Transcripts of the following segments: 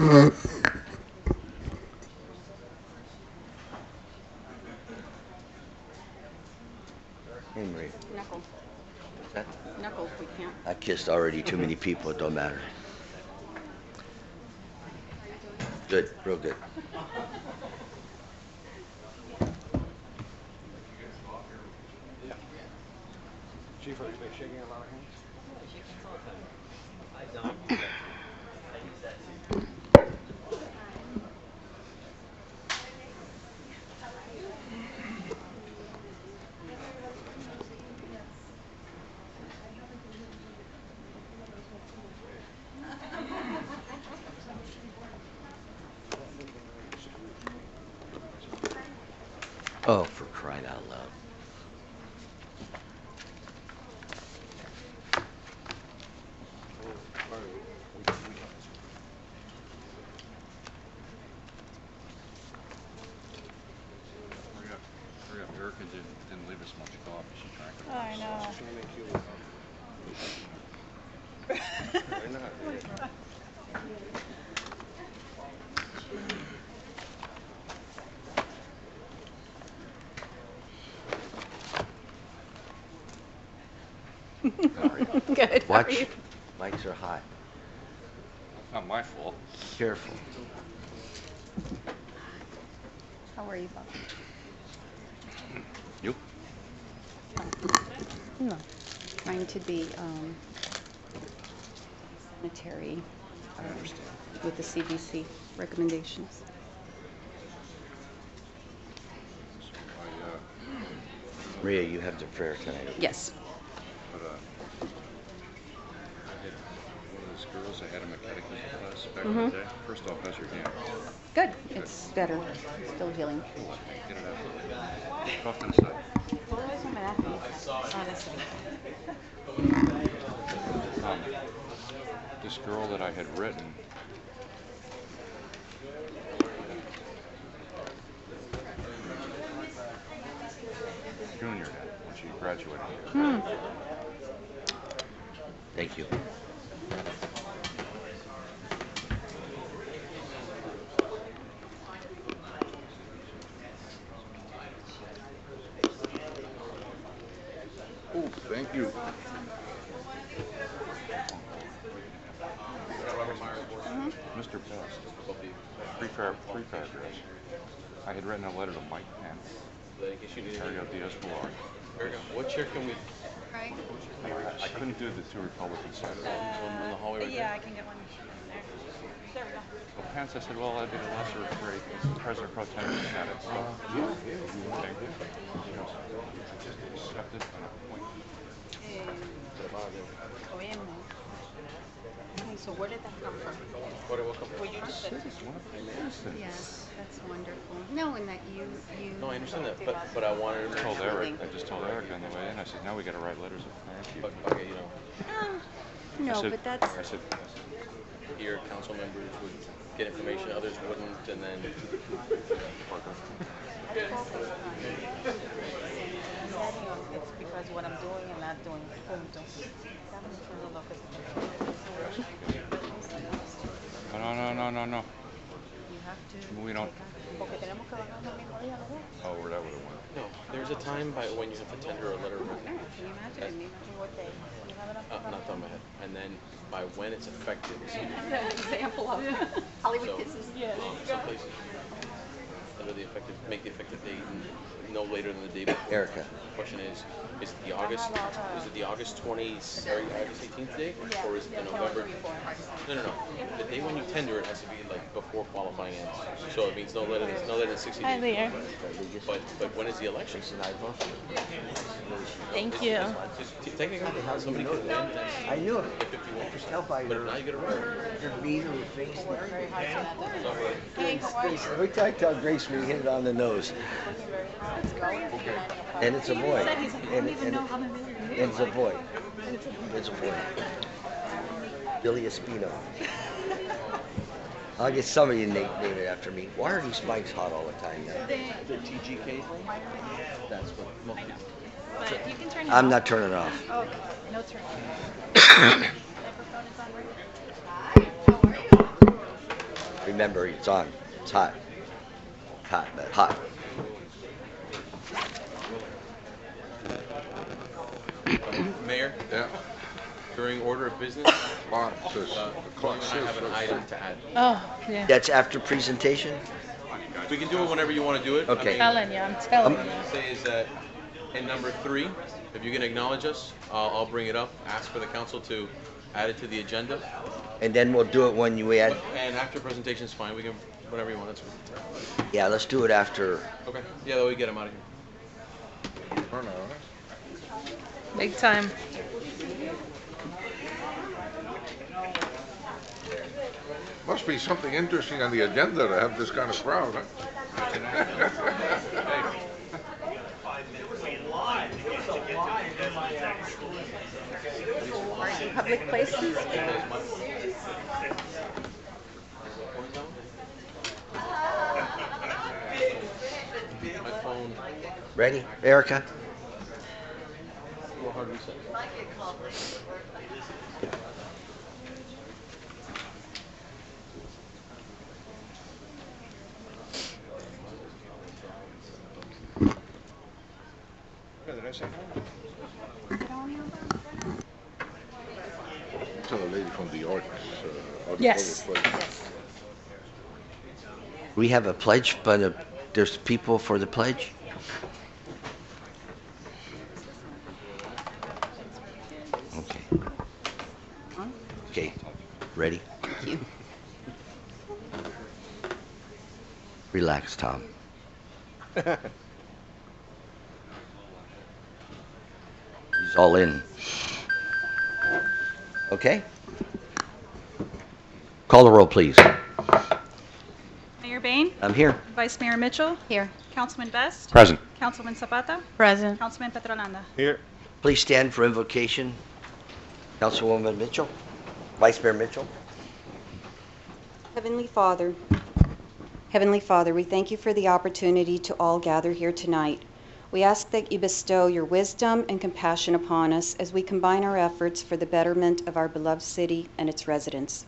Hey, Marie. Knuckle. What's that? Knuckles, we can't. I kissed already too many people. It don't matter. Good. Real good. Chief, are you shaking a lot of hands? Oh, for crying out loud. Hurry up. Erica didn't leave us much coffee. She drank it. Oh, I know. She's gonna make you Why not? Good. How are Watch. you? Mics are hot. Not my fault. Careful. How are you, Bob? You? No. Trying to be sanitary with the CDC recommendations. Maria, you have the prayer tonight. Yes. But I had one of those girls. I had in my catechism class back in the day. First off, how's your hand? Good. It's better. Still healing. Cool. Get it out. Cough inside. This girl that I had written. Junior then, when she graduated. Thank you. Oh, thank you. Mr. Best, three paragraphs. I had written a letter to Mike Pence, Mario Diaz-Balart. What chair can we? Right. I couldn't do the two Republican senators. On the hallway right Yeah, I can get one there. There we go. Well, Pence, I said, well, I'd be the lesser of three. President Pro Tem of the Senate. So, thank you. She goes, just accept it and appoint. So where did that come from? What come Were you just It's one of the citizens. Yes, that's wonderful. No, and that you. No, I understand that, but I wanted to I told make sure. Eric, I just told Eric on the way in, I said, now we gotta write letters of thank you. But okay, you know, No, I said, but that's. I said, here council members would get information, others wouldn't, and then. It's because what I'm doing and not doing. Punto. no. You have to. We don't. Porque tenemos que bajar el mismo día, ¿no? Oh, that would have went. No, there's a time by when you have to tender a letter of Can you imagine? What day? You have enough not off my head, and then by when it's effective. An example of Hollywood So, kisses. some places under the effective, make the effective date no later than the day before. Erica. Question is it the August? Is it the August 20th or August 18th date, or is it the November? No. The day when you tender it has to be like before qualifying ends. So it means no later than 60 days. Hi there. But when is the election? Thank you. Technically, somebody could win. I knew it. If you want. I could tell by But now you get a right. her beat or her face. Thanks. Every time I tell Grace we hit it on the nose. And it's a boy. And it's a boy. It's a boy. Billy Espino. I'll get somebody to name it after me. Why are these mics hot all the time now? The TGK. That's what most people. But you can turn it I'm off. not turning it off. Oh, no turning. Microphone is on right. Hi, how are you? Remember, it's on. It's hot. Hot, but hot. Mayor, Yeah. during order of business, Clock says, the clock I says. have an item to add. Oh, yeah. That's after presentation? We can do it whenever you want to do it. Okay. Telling you, I'm telling What you. I say is that in number 3, if you can acknowledge us, I'll bring it up, ask for the council to add it to the agenda. And then we'll do it when you add, And after presentation is fine, we can, whatever you want, that's fine. yeah, let's do it after. Okay, yeah, that way we get them out of here. Turn on it. Big time. Must be something interesting on the agenda to have this kind of crowd, huh? Public places? My phone, Ready, Erica? a little hard to reset. Tell the lady from the arts. Yes. We have a pledge, but there's people for the pledge? Okay. Okay, ready? Relax, Tom. He's all in. Okay? Call the roll, please. Mayor Bain, I'm here. Vice Mayor Mitchell, Here. Councilman Best, Present. Councilman Zapata, Present. Councilman Petrolanda. Here. Please stand for invocation. Councilwoman Mitchell, Vice Mayor Mitchell. Heavenly Father, we thank you for the opportunity to all gather here tonight. We ask that you bestow your wisdom and compassion upon us as we combine our efforts for the betterment of our beloved city and its residents.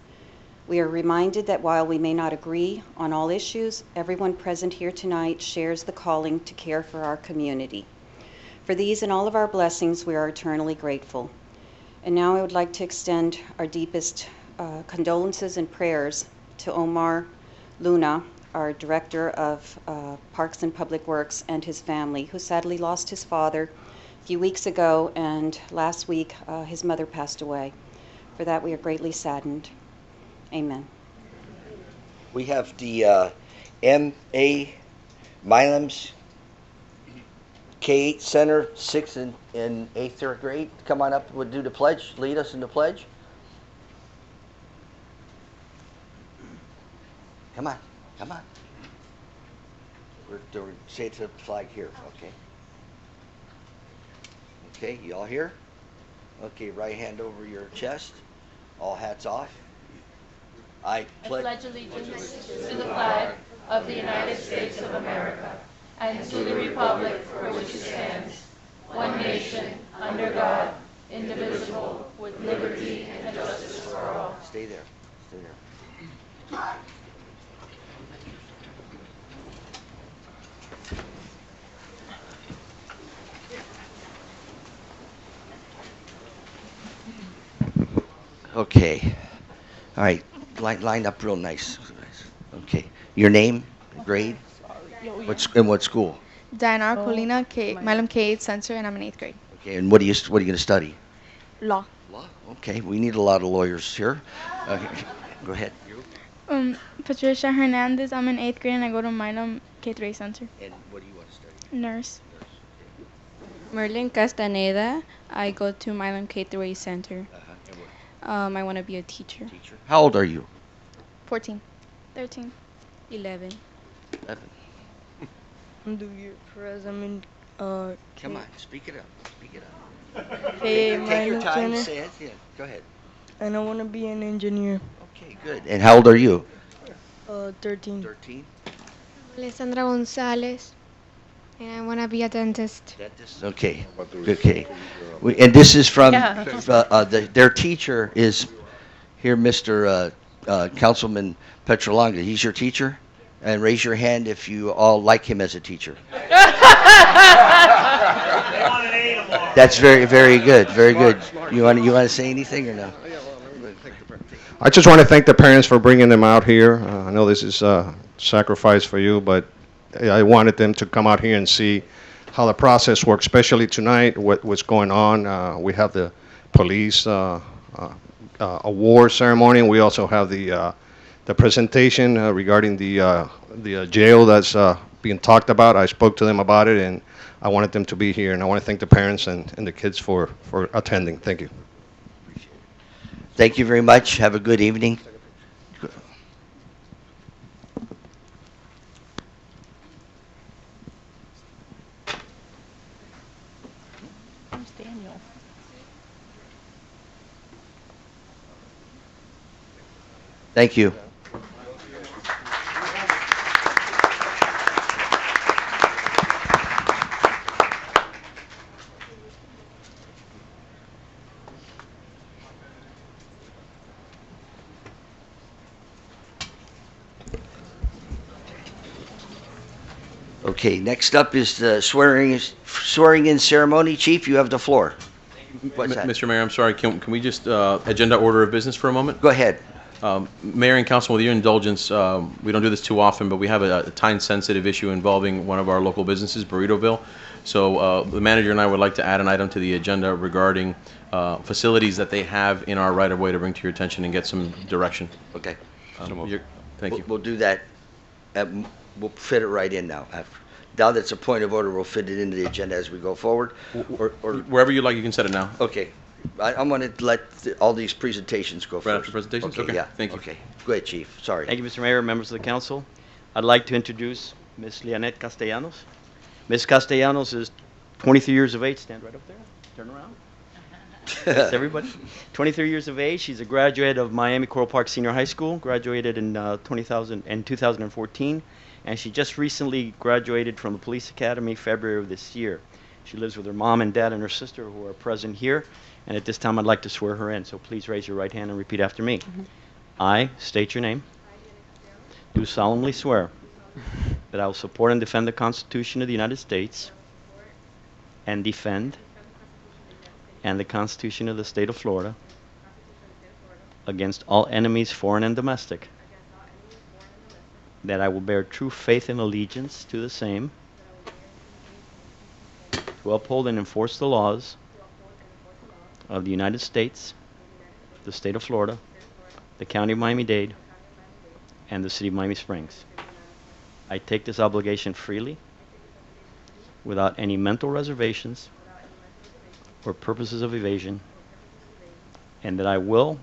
We are reminded that while we may not agree on all issues, everyone present here tonight shares the calling to care for our community. For these and all of our blessings, we are eternally grateful. And now I would like to extend our deepest condolences and prayers to Omar Luna, our Director of Parks and Public Works, and his family, who sadly lost his father a few weeks ago, and last week his mother passed away. For that, we are greatly saddened. Amen. We have the M.A. Milam's K-8 Center, 6th and 8th grade. Come on up, we'll do the pledge. Lead us in the pledge. Come on, come on. We're doing, say it to the flag here, okay? Okay, you all here? Okay, right hand over your chest. All hats off. I pledge allegiance to the flag of the United States of America and to the republic for which it stands, one nation, under God, indivisible, with liberty and justice for all. Stay there. Stay there. Okay. All right. Line up real nice. Okay. Your name, grade, what school? Diana Colina, Milam K-8 Center, and I'm in 8th grade. Okay. And what are you going to study? Law. Law. Okay. We need a lot of lawyers here. Go ahead. Patricia Hernandez, I'm in 8th grade, and I go to Milam K-8 Center. And what do you want to study? Nurse. Merlin Castaneda, I go to Milam K-8 Center. And what? I want to be a teacher. Teacher. How old are you? 14. 13. 11. 11. I'm Duvir Perez. I'm in Come on. Speak it up. Speak it up. Hey, Take your Milam time. Center, Say it. Yeah. Go ahead. and I want to be an engineer. Okay. Good. And how old are you? 13. 13. Alessandra Gonzalez, and I want to be a dentist. Dentist. Okay. Okay. And this is from Yeah. their teacher is here, Mr. Councilman Petrolanga. He's your teacher? And raise your hand if you all like him as a teacher. That's very, very good. Very good. You want to say anything or no? I just want to thank the parents for bringing them out here. I know this is a sacrifice for you, but I wanted them to come out here and see how the process works, especially tonight, what's going on. We have the police award ceremony, and we also have the presentation regarding the jail that's being talked about. I spoke to them about it, and I wanted them to be here, and I want to thank the parents and the kids for attending. Thank you. Thank you very much. Have a good evening. Where's Daniel? Thank you. Okay, next up is the swearing-in ceremony. Chief, you have the floor. What's that? Mr. Mayor, I'm sorry, can we just, agenda order of business for a moment? Go ahead. Mayor and Council, with your indulgence, we don't do this too often, but we have a time-sensitive issue involving one of our local businesses, Burritoville. So the manager and I would like to add an item to the agenda regarding facilities that they have in our right-of-way to bring to your attention and get some direction. Okay. Thank you. We'll do that. We'll fit it right in now. Now that's a point of order, we'll fit it into the agenda as we go forward. Or wherever you like, you can set it now. Okay. I'm going to let all these presentations go first. Right after presentations? Okay. Yeah. Thank you. Okay. Go ahead, Chief. Sorry. Thank you, Mr. Mayor, members of the council. I'd like to introduce Ms. Leonette Castellanos. Ms. Castellanos is 23 years of age. Stand right up there. Turn around. That's everybody. 23 years of age. She's a graduate of Miami Coral Park Senior High School. Graduated in 2014. And she just recently graduated from the Police Academy February of this year. She lives with her mom and dad and her sister who are present here. And at this time, I'd like to swear her in. So please raise your right hand and repeat after me. I state your name. Do solemnly swear that I will support and defend the Constitution of the United States and defend the Constitution of the State of Florida against all enemies, foreign and domestic. That I will bear true faith and allegiance to the same, to uphold and enforce the laws of the United States, the State of Florida, the County of Miami-Dade, and the City of Miami Springs. I take this obligation freely, without any mental reservations or purposes of evasion, and that I will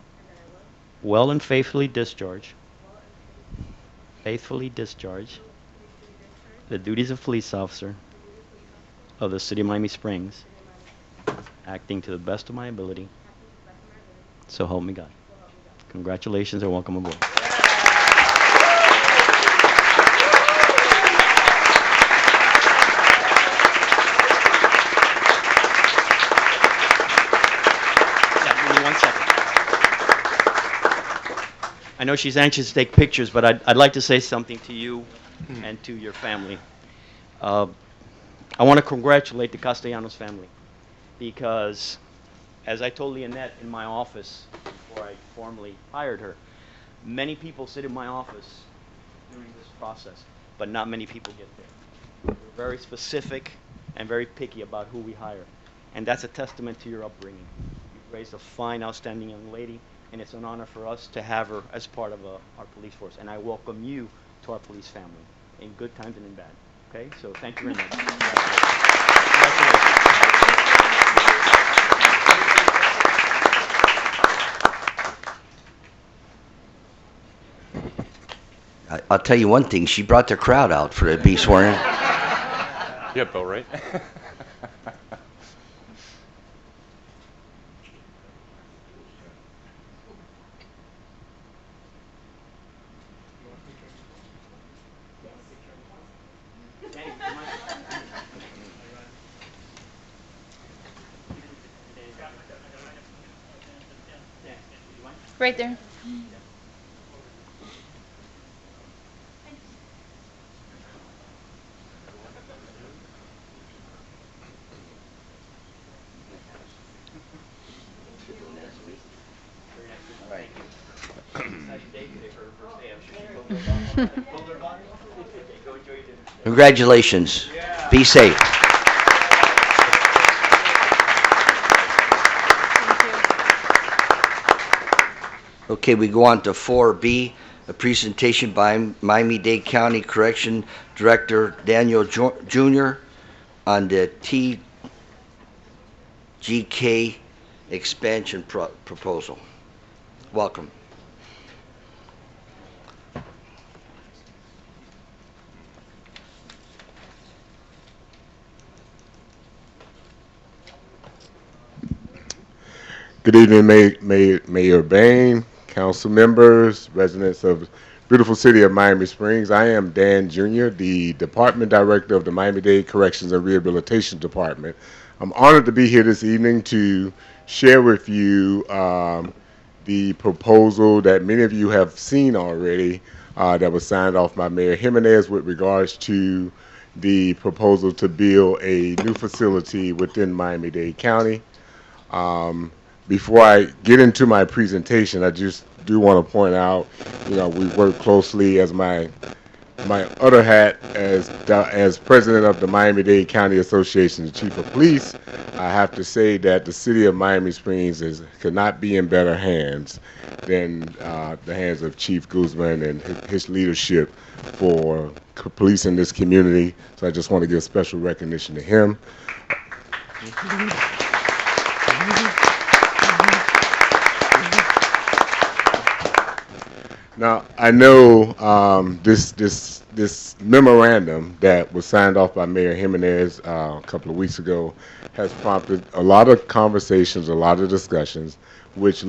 well and faithfully discharge the duties of police officer of the City of Miami Springs, acting to the best of my ability, so help me God. Congratulations and welcome aboard. I know she's anxious to take pictures, but I'd like to say something to you and to your family. I want to congratulate the Castellanos family because, as I told Leonette in my office before I formally hired her, many people sit in my office during this process, but not many people get there. We're very specific and very picky about who we hire, and that's a testament to your upbringing. You've raised a fine, outstanding young lady, and it's an honor for us to have her as part of our police force. And I welcome you to our police family, in good times and in bad. Okay? So thank you very much. I'll tell you one thing. She brought the crowd out for to be sworn in. Yeah, Bill, right? Right there. Congratulations. Be safe. Okay, we go on to 4B, a presentation by Miami-Dade County Correction Director Daniel Jr. on the TGK expansion proposal. Welcome. Good evening, Mayor Bain, council members, residents of beautiful city of Miami Springs. I am Dan Jr., the Department Director of the Miami-Dade Corrections and Rehabilitation Department. I'm honored to be here this evening to share with you the proposal that many of you have seen already that was signed off by Mayor Jimenez with regards to the proposal to build a new facility within Miami-Dade County. Before I get into my presentation, I just do want to point out, we work closely as my other hat as president of the Miami-Dade County Association, the chief of police. I have to say that the city of Miami Springs could not be in better hands than the hands of Chief Guzman and his leadership for policing this community. So I just want to give special recognition to him. Now, I know this memorandum that was signed off by Mayor Jimenez a couple of weeks ago has prompted a lot of conversations, a lot of discussions, which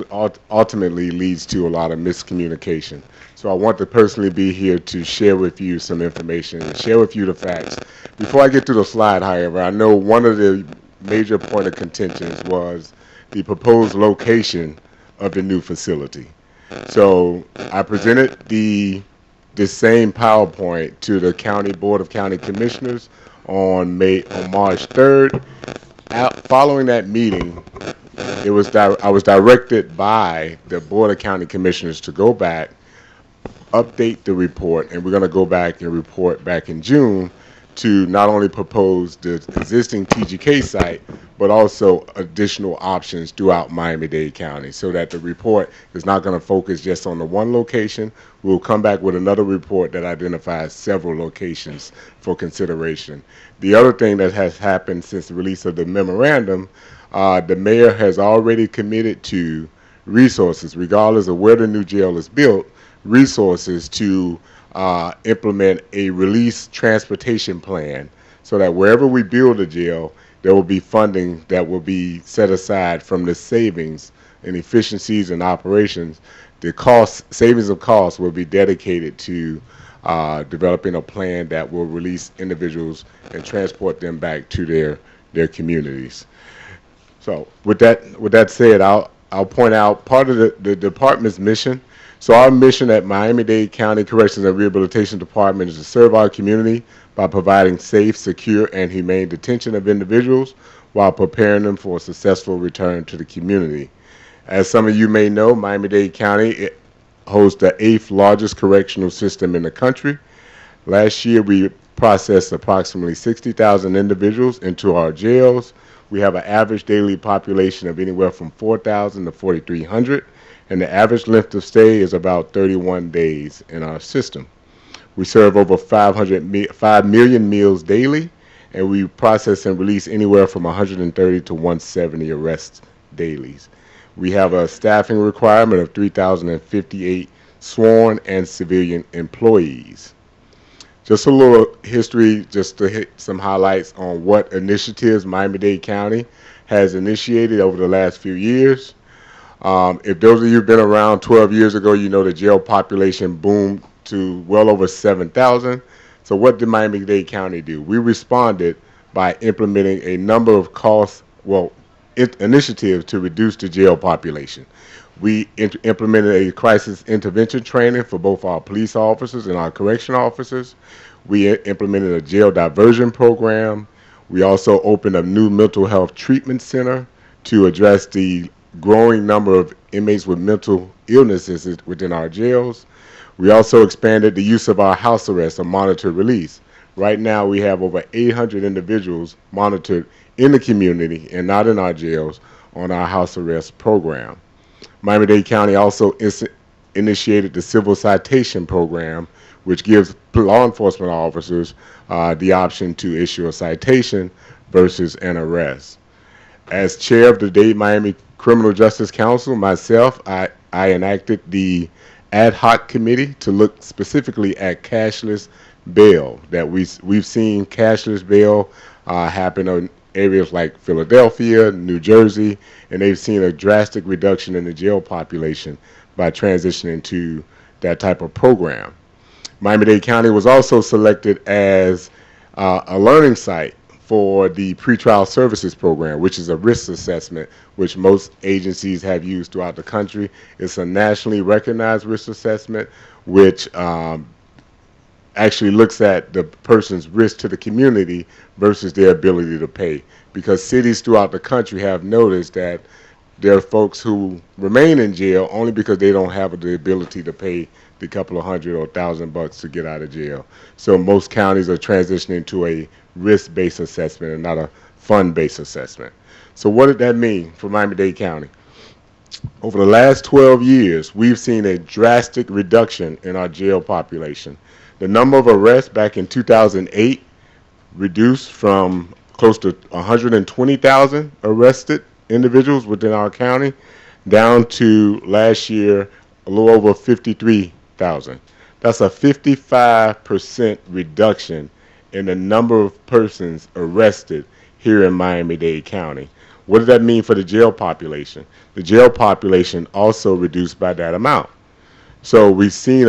ultimately leads to a lot of miscommunication. So I want to personally be here to share with you some information and share with you the facts. Before I get to the slide, however, I know one of the major point of contentions was the proposed location of the new facility. So I presented the same PowerPoint to the County Board of County Commissioners on March 3rd. Following that meeting, I was directed by the Board of County Commissioners to go back, update the report, and we're going to go back and report back in June to not only propose the existing TGK site, but also additional options throughout Miami-Dade County, so that the report is not going to focus just on the one location. We'll come back with another report that identifies several locations for consideration. The other thing that has happened since the release of the memorandum, the mayor has already committed to resources, regardless of where the new jail is built, resources to implement a release transportation plan, so that wherever we build a jail, there will be funding that will be set aside from the savings and efficiencies and operations. The savings of costs will be dedicated to developing a plan that will release individuals and transport them back to their communities. So with that said, I'll point out part of the department's mission. So our mission at Miami-Dade County Corrections and Rehabilitation Department is to serve our community by providing safe, secure, and humane detention of individuals while preparing them for a successful return to the community. As some of you may know, Miami-Dade County hosts the 8th largest correctional system in the country. Last year, we processed approximately 60,000 individuals into our jails. We have an average daily population of anywhere from 4,000 to 4,300. And the average length of stay is about 31 days in our system. We serve over 5 million meals daily, and we process and release anywhere from 130 to 170 arrests daily. We have a staffing requirement of 3,058 sworn and civilian employees. Just a little history, just to hit some highlights on what initiatives Miami-Dade County has initiated over the last few years. If those of you have been around 12 years ago, you know the jail population boomed to well over 7,000. So what did Miami-Dade County do? We responded by implementing a number of initiatives to reduce the jail population. We implemented a crisis intervention training for both our police officers and our correction officers. We implemented a jail diversion program. We also opened a new mental health treatment center to address the growing number of inmates with mental illnesses within our jails. We also expanded the use of our house arrest or monitored release. Right now, we have over 800 individuals monitored in the community and not in our jails on our house arrest program. Miami-Dade County also initiated the civil citation program, which gives law enforcement officers the option to issue a citation versus an arrest. As chair of the Dade Miami Criminal Justice Council, myself, I enacted the ad hoc committee to look specifically at cashless bail. That we've seen cashless bail happen in areas like Philadelphia, New Jersey, and they've seen a drastic reduction in the jail population by transitioning to that type of program. Miami-Dade County was also selected as a learning site for the pretrial services program, which is a risk assessment which most agencies have used throughout the country. It's a nationally recognized risk assessment which actually looks at the person's risk to the community versus their ability to pay. Because cities throughout the country have noticed that there are folks who remain in jail only because they don't have the ability to pay the couple of $100 or $1,000 to get out of jail. So most counties are transitioning to a risk-based assessment and not a fund-based assessment. So what did that mean for Miami-Dade County? Over the last 12 years, we've seen a drastic reduction in our jail population. The number of arrests back in 2008 reduced from close to 120,000 arrested individuals within our county down to last year a little over 53,000. That's a 55% reduction in the number of persons arrested here in Miami-Dade County. What does that mean for the jail population? The jail population also reduced by that amount. So we've seen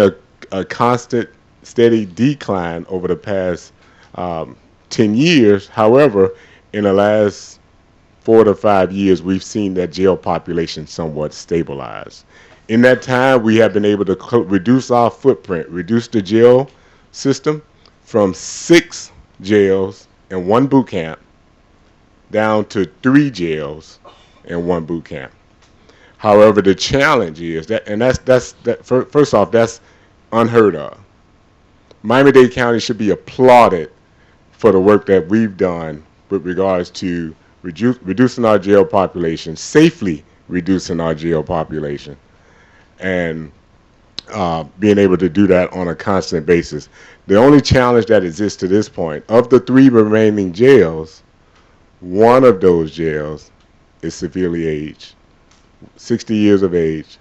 a constant, steady decline over the past 10 years. However, in the last 4 to 5 years, we've seen that jail population somewhat stabilize. In that time, we have been able to reduce our footprint, reduce the jail system from 6 jails and 1 boot camp down to 3 jails and 1 boot camp. However, the challenge is that, and first off, that's unheard of. Miami-Dade County should be applauded for the work that we've done with regards to reducing our jail population, safely reducing our jail population, and being able to do that on a constant basis. The only challenge that exists to this point, of the 3 remaining jails, 1 of those jails is severely aged, 60 years of age.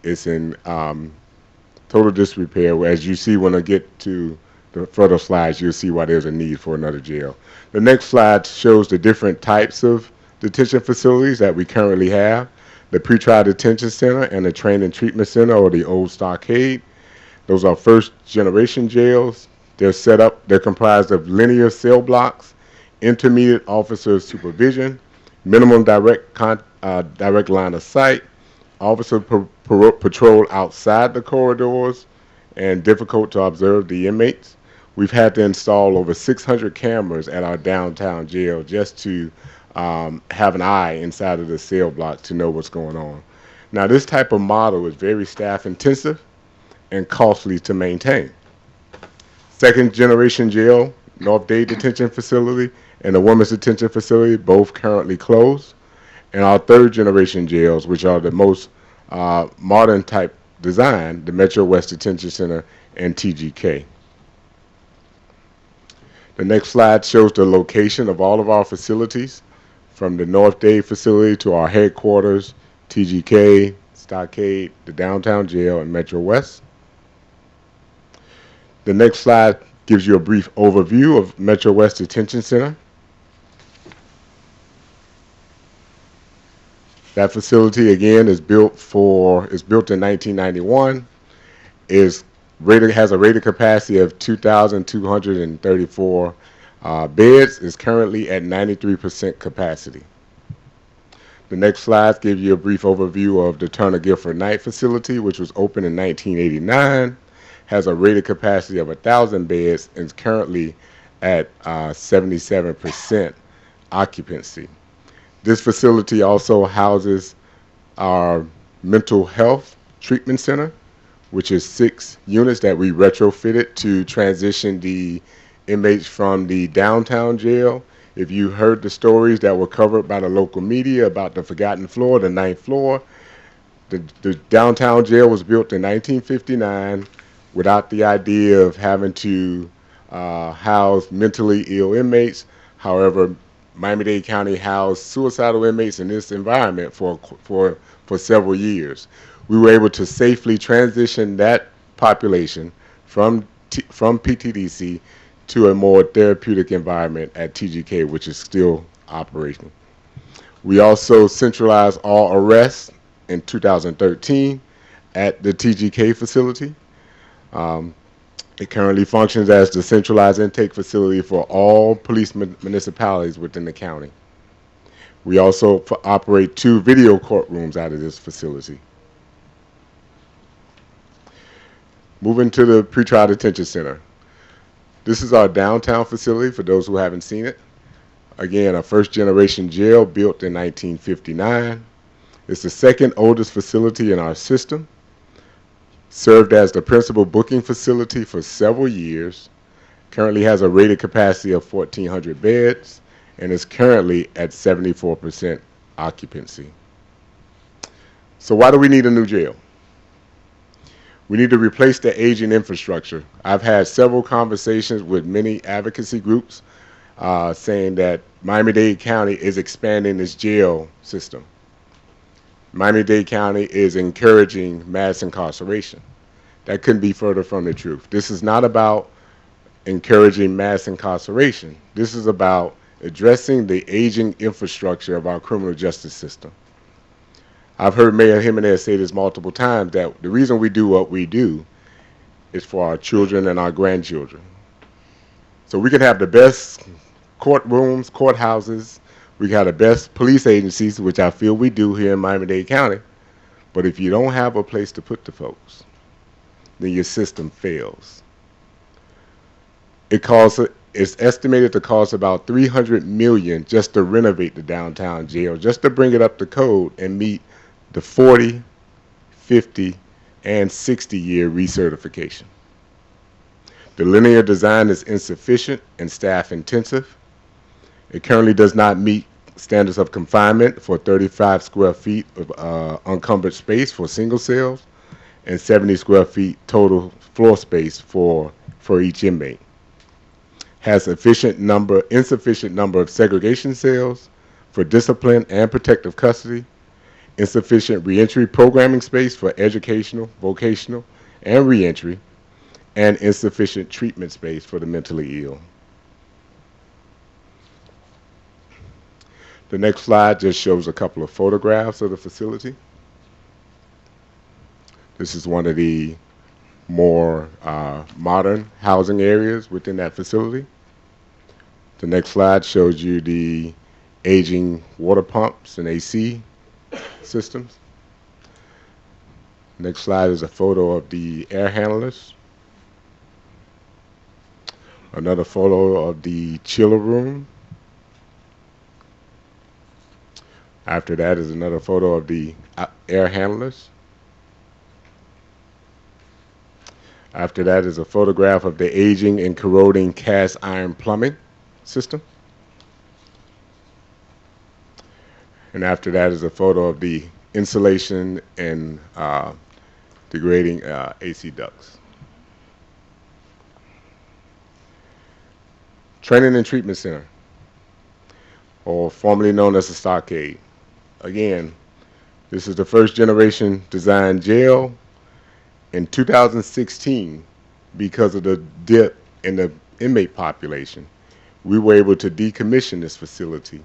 It's in total disrepair. As you see when I get to the further slides, you'll see why there's a need for another jail. The next slide shows the different types of detention facilities that we currently have. The pretrial detention center and the training treatment center, or the old stockade. Those are first generation jails. They're comprised of linear cell blocks, intermediate officer supervision, minimum direct line of sight, officer patrol outside the corridors, and difficult to observe the inmates. We've had to install over 600 cameras at our downtown jail just to have an eye inside of the cell block to know what's going on. Now, this type of model is very staff intensive and costly to maintain. Second generation jail, North Dade Detention Facility and the Women's Detention Facility, both currently closed. And our third generation jails, which are the most modern type design, the Metro West Detention Center and TGK. The next slide shows the location of all of our facilities, from the North Dade facility to our headquarters, TGK, Stockade, the downtown jail, and Metro West. The next slide gives you a brief overview of Metro West Detention Center. That facility, again, is built in 1991. Has a rated capacity of 2,234 beds. Is currently at 93% capacity. The next slide gives you a brief overview of the Turner Guilford Night facility, which was opened in 1989. Has a rated capacity of 1,000 beds and is currently at 77% occupancy. This facility also houses our mental health treatment center, which is 6 units that we retrofitted to transition the inmates from the downtown jail. If you heard the stories that were covered by the local media about the forgotten floor, the 9th floor, the downtown jail was built in 1959 without the idea of having to house mentally ill inmates. However, Miami-Dade County housed suicidal inmates in this environment for several years. We were able to safely transition that population from PTDC to a more therapeutic environment at TGK, which is still operational. We also centralized all arrests in 2013 at the TGK facility. It currently functions as the centralized intake facility for all police municipalities within the county. We also operate 2 video courtrooms out of this facility. Moving to the pretrial detention center. This is our downtown facility for those who haven't seen it. Again, a first-generation jail built in 1959. It's the second oldest facility in our system. Served as the principal booking facility for several years. Currently has a rated capacity of 1,400 beds and is currently at 74% occupancy. So why do we need a new jail? We need to replace the aging infrastructure. I've had several conversations with many advocacy groups saying that Miami-Dade County is expanding its jail system. Miami-Dade County is encouraging mass incarceration. That couldn't be further from the truth. This is not about encouraging mass incarceration. This is about addressing the aging infrastructure of our criminal justice system. I've heard Mayor Jimenez say this multiple times, that the reason we do what we do is for our children and our grandchildren. So we can have the best courtrooms, courthouses, we got the best police agencies, which I feel we do here in Miami-Dade County, but if you don't have a place to put the folks, then your system fails. It's estimated to cost about $300 million just to renovate the downtown jail, just to bring it up to code and meet the 40, 50, and 60-year recertification. The linear design is insufficient and staff intensive. It currently does not meet standards of confinement for 35 square feet of unencumbered space for single cells and 70 square feet total floor space for each inmate. Has insufficient number of segregation cells for discipline and protective custody, insufficient reentry programming space for educational, vocational, and reentry, and insufficient treatment space for the mentally ill. The next slide just shows a couple of photographs of the facility. This is one of the more modern housing areas within that facility. The next slide shows you the aging water pumps and AC systems. Next slide is a photo of the air handlers. Another photo of the chiller room. After that is another photo of the air handlers. After that is a photograph of the aging and corroding cast iron plumbing system. And after that is a photo of the insulation and degrading AC ducts. Training and Treatment Center, or formerly known as the Stockade. Again, this is the first generation design jail. In 2016, because of the dip in the inmate population, we were able to decommission this facility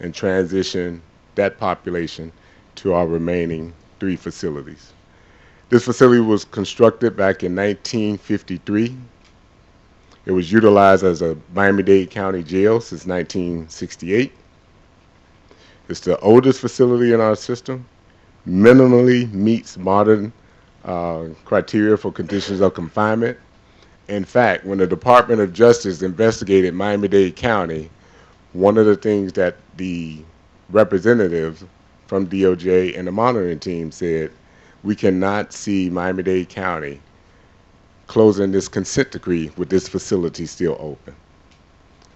and transition that population to our remaining 3 facilities. This facility was constructed back in 1953. It was utilized as a Miami-Dade County jail since 1968. It's the oldest facility in our system, minimally meets modern criteria for conditions of confinement. In fact, when the Department of Justice investigated Miami-Dade County, one of the things that the representatives from DOJ and the monitoring team said we cannot see Miami-Dade County closing this consent decree with this facility still open.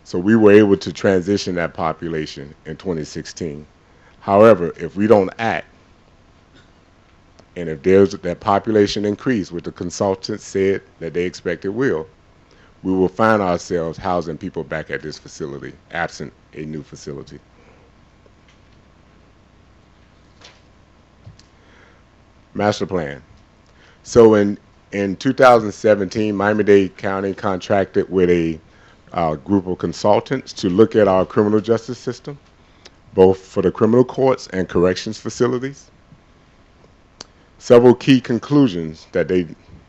So we were able to transition that population in 2016. However, if we don't act, and if there's that population increase, which the consultants said that they expect it will, we will find ourselves housing people back at this facility, absent a new facility. Master plan. So in 2017, Miami-Dade County contracted with a group of consultants to look at our criminal justice system, both for the criminal courts and corrections facilities. Several key conclusions that they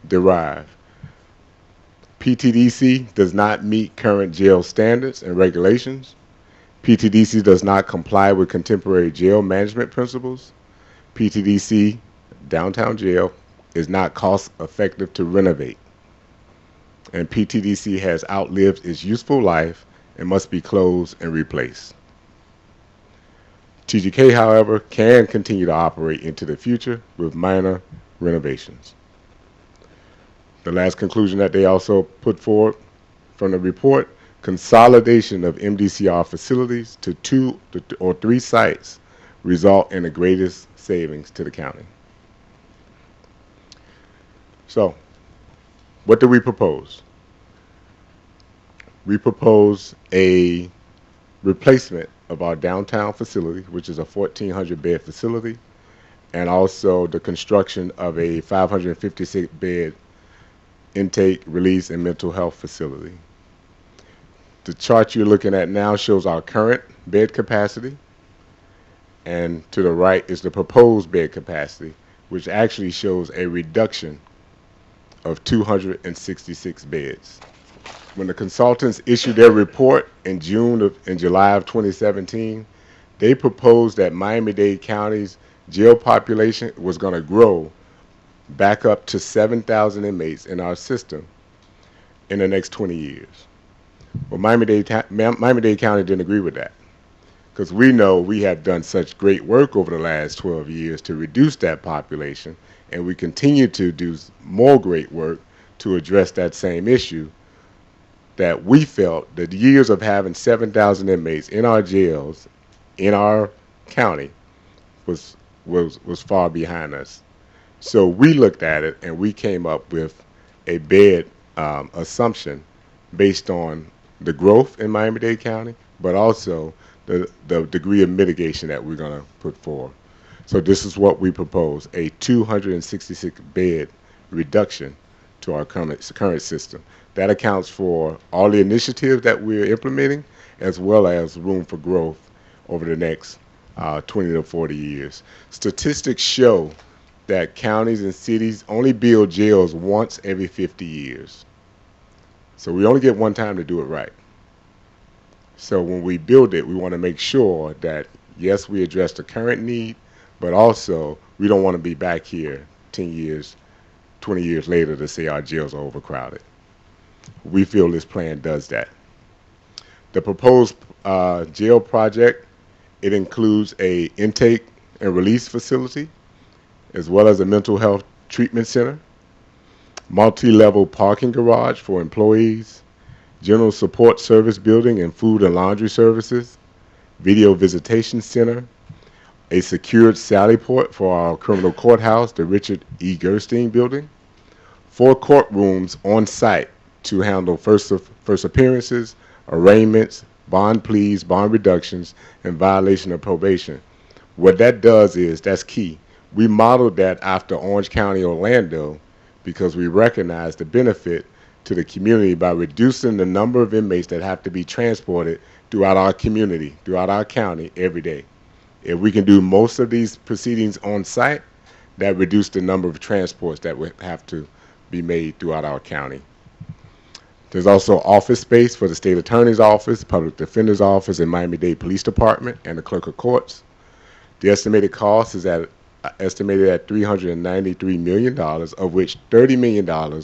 derive. PTDC does not meet current jail standards and regulations. PTDC does not comply with contemporary jail management principles. PTDC downtown jail is not cost effective to renovate. And PTDC has outlived its useful life and must be closed and replaced. TGK, however, can continue to operate into the future with minor renovations. The last conclusion that they also put forward from the report, consolidation of MDCR facilities to 2 or 3 sites result in the greatest savings to the county. So, what do we propose? We propose a replacement of our downtown facility, which is a 1,400-bed facility, and also the construction of a 556-bed intake, release, and mental health facility. The chart you're looking at now shows our current bed capacity, and to the right is the proposed bed capacity, which actually shows a reduction of 266 beds. When the consultants issued their report in July of 2017, they proposed that Miami-Dade County's jail population was going to grow back up to 7,000 inmates in our system in the next 20 years. Well, Miami-Dade County didn't agree with that, because we know we have done such great work over the last 12 years to reduce that population, and we continue to do more great work to address that same issue, that we felt that the years of having 7,000 inmates in our jails in our county was far behind us. So we looked at it and we came up with a bed assumption based on the growth in Miami-Dade County, but also the degree of mitigation that we're going to put forward. So this is what we propose, a 266 bed reduction to our current system. That accounts for all the initiatives that we're implementing, as well as room for growth over the next 20 to 40 years. Statistics show that counties and cities only build jails once every 50 years. So we only get one time to do it right. So when we build it, we want to make sure that, yes, we address the current need, but also we don't want to be back here 10 years, 20 years later to say our jails are overcrowded. We feel this plan does that. The proposed jail project, it includes a intake and release facility, as well as a mental health treatment center, multi-level parking garage for employees, general support service building and food and laundry services, video visitation center, a secured sally port for our criminal courthouse, the Richard E. Gerstein building, 4 courtrooms on site to handle first appearances, arraignments, bond pleas, bond reductions, and violation of probation. What that does is, that's key, we modeled that after Orange County, Orlando, because we recognize the benefit to the community by reducing the number of inmates that have to be transported throughout our community, throughout our county every day. If we can do most of these proceedings on site, that reduces the number of transports that would have to be made throughout our county. There's also office space for the state attorney's office, public defender's office, and Miami-Dade Police Department, and the clerk of courts. The estimated cost is estimated at $393 million, of which $30 million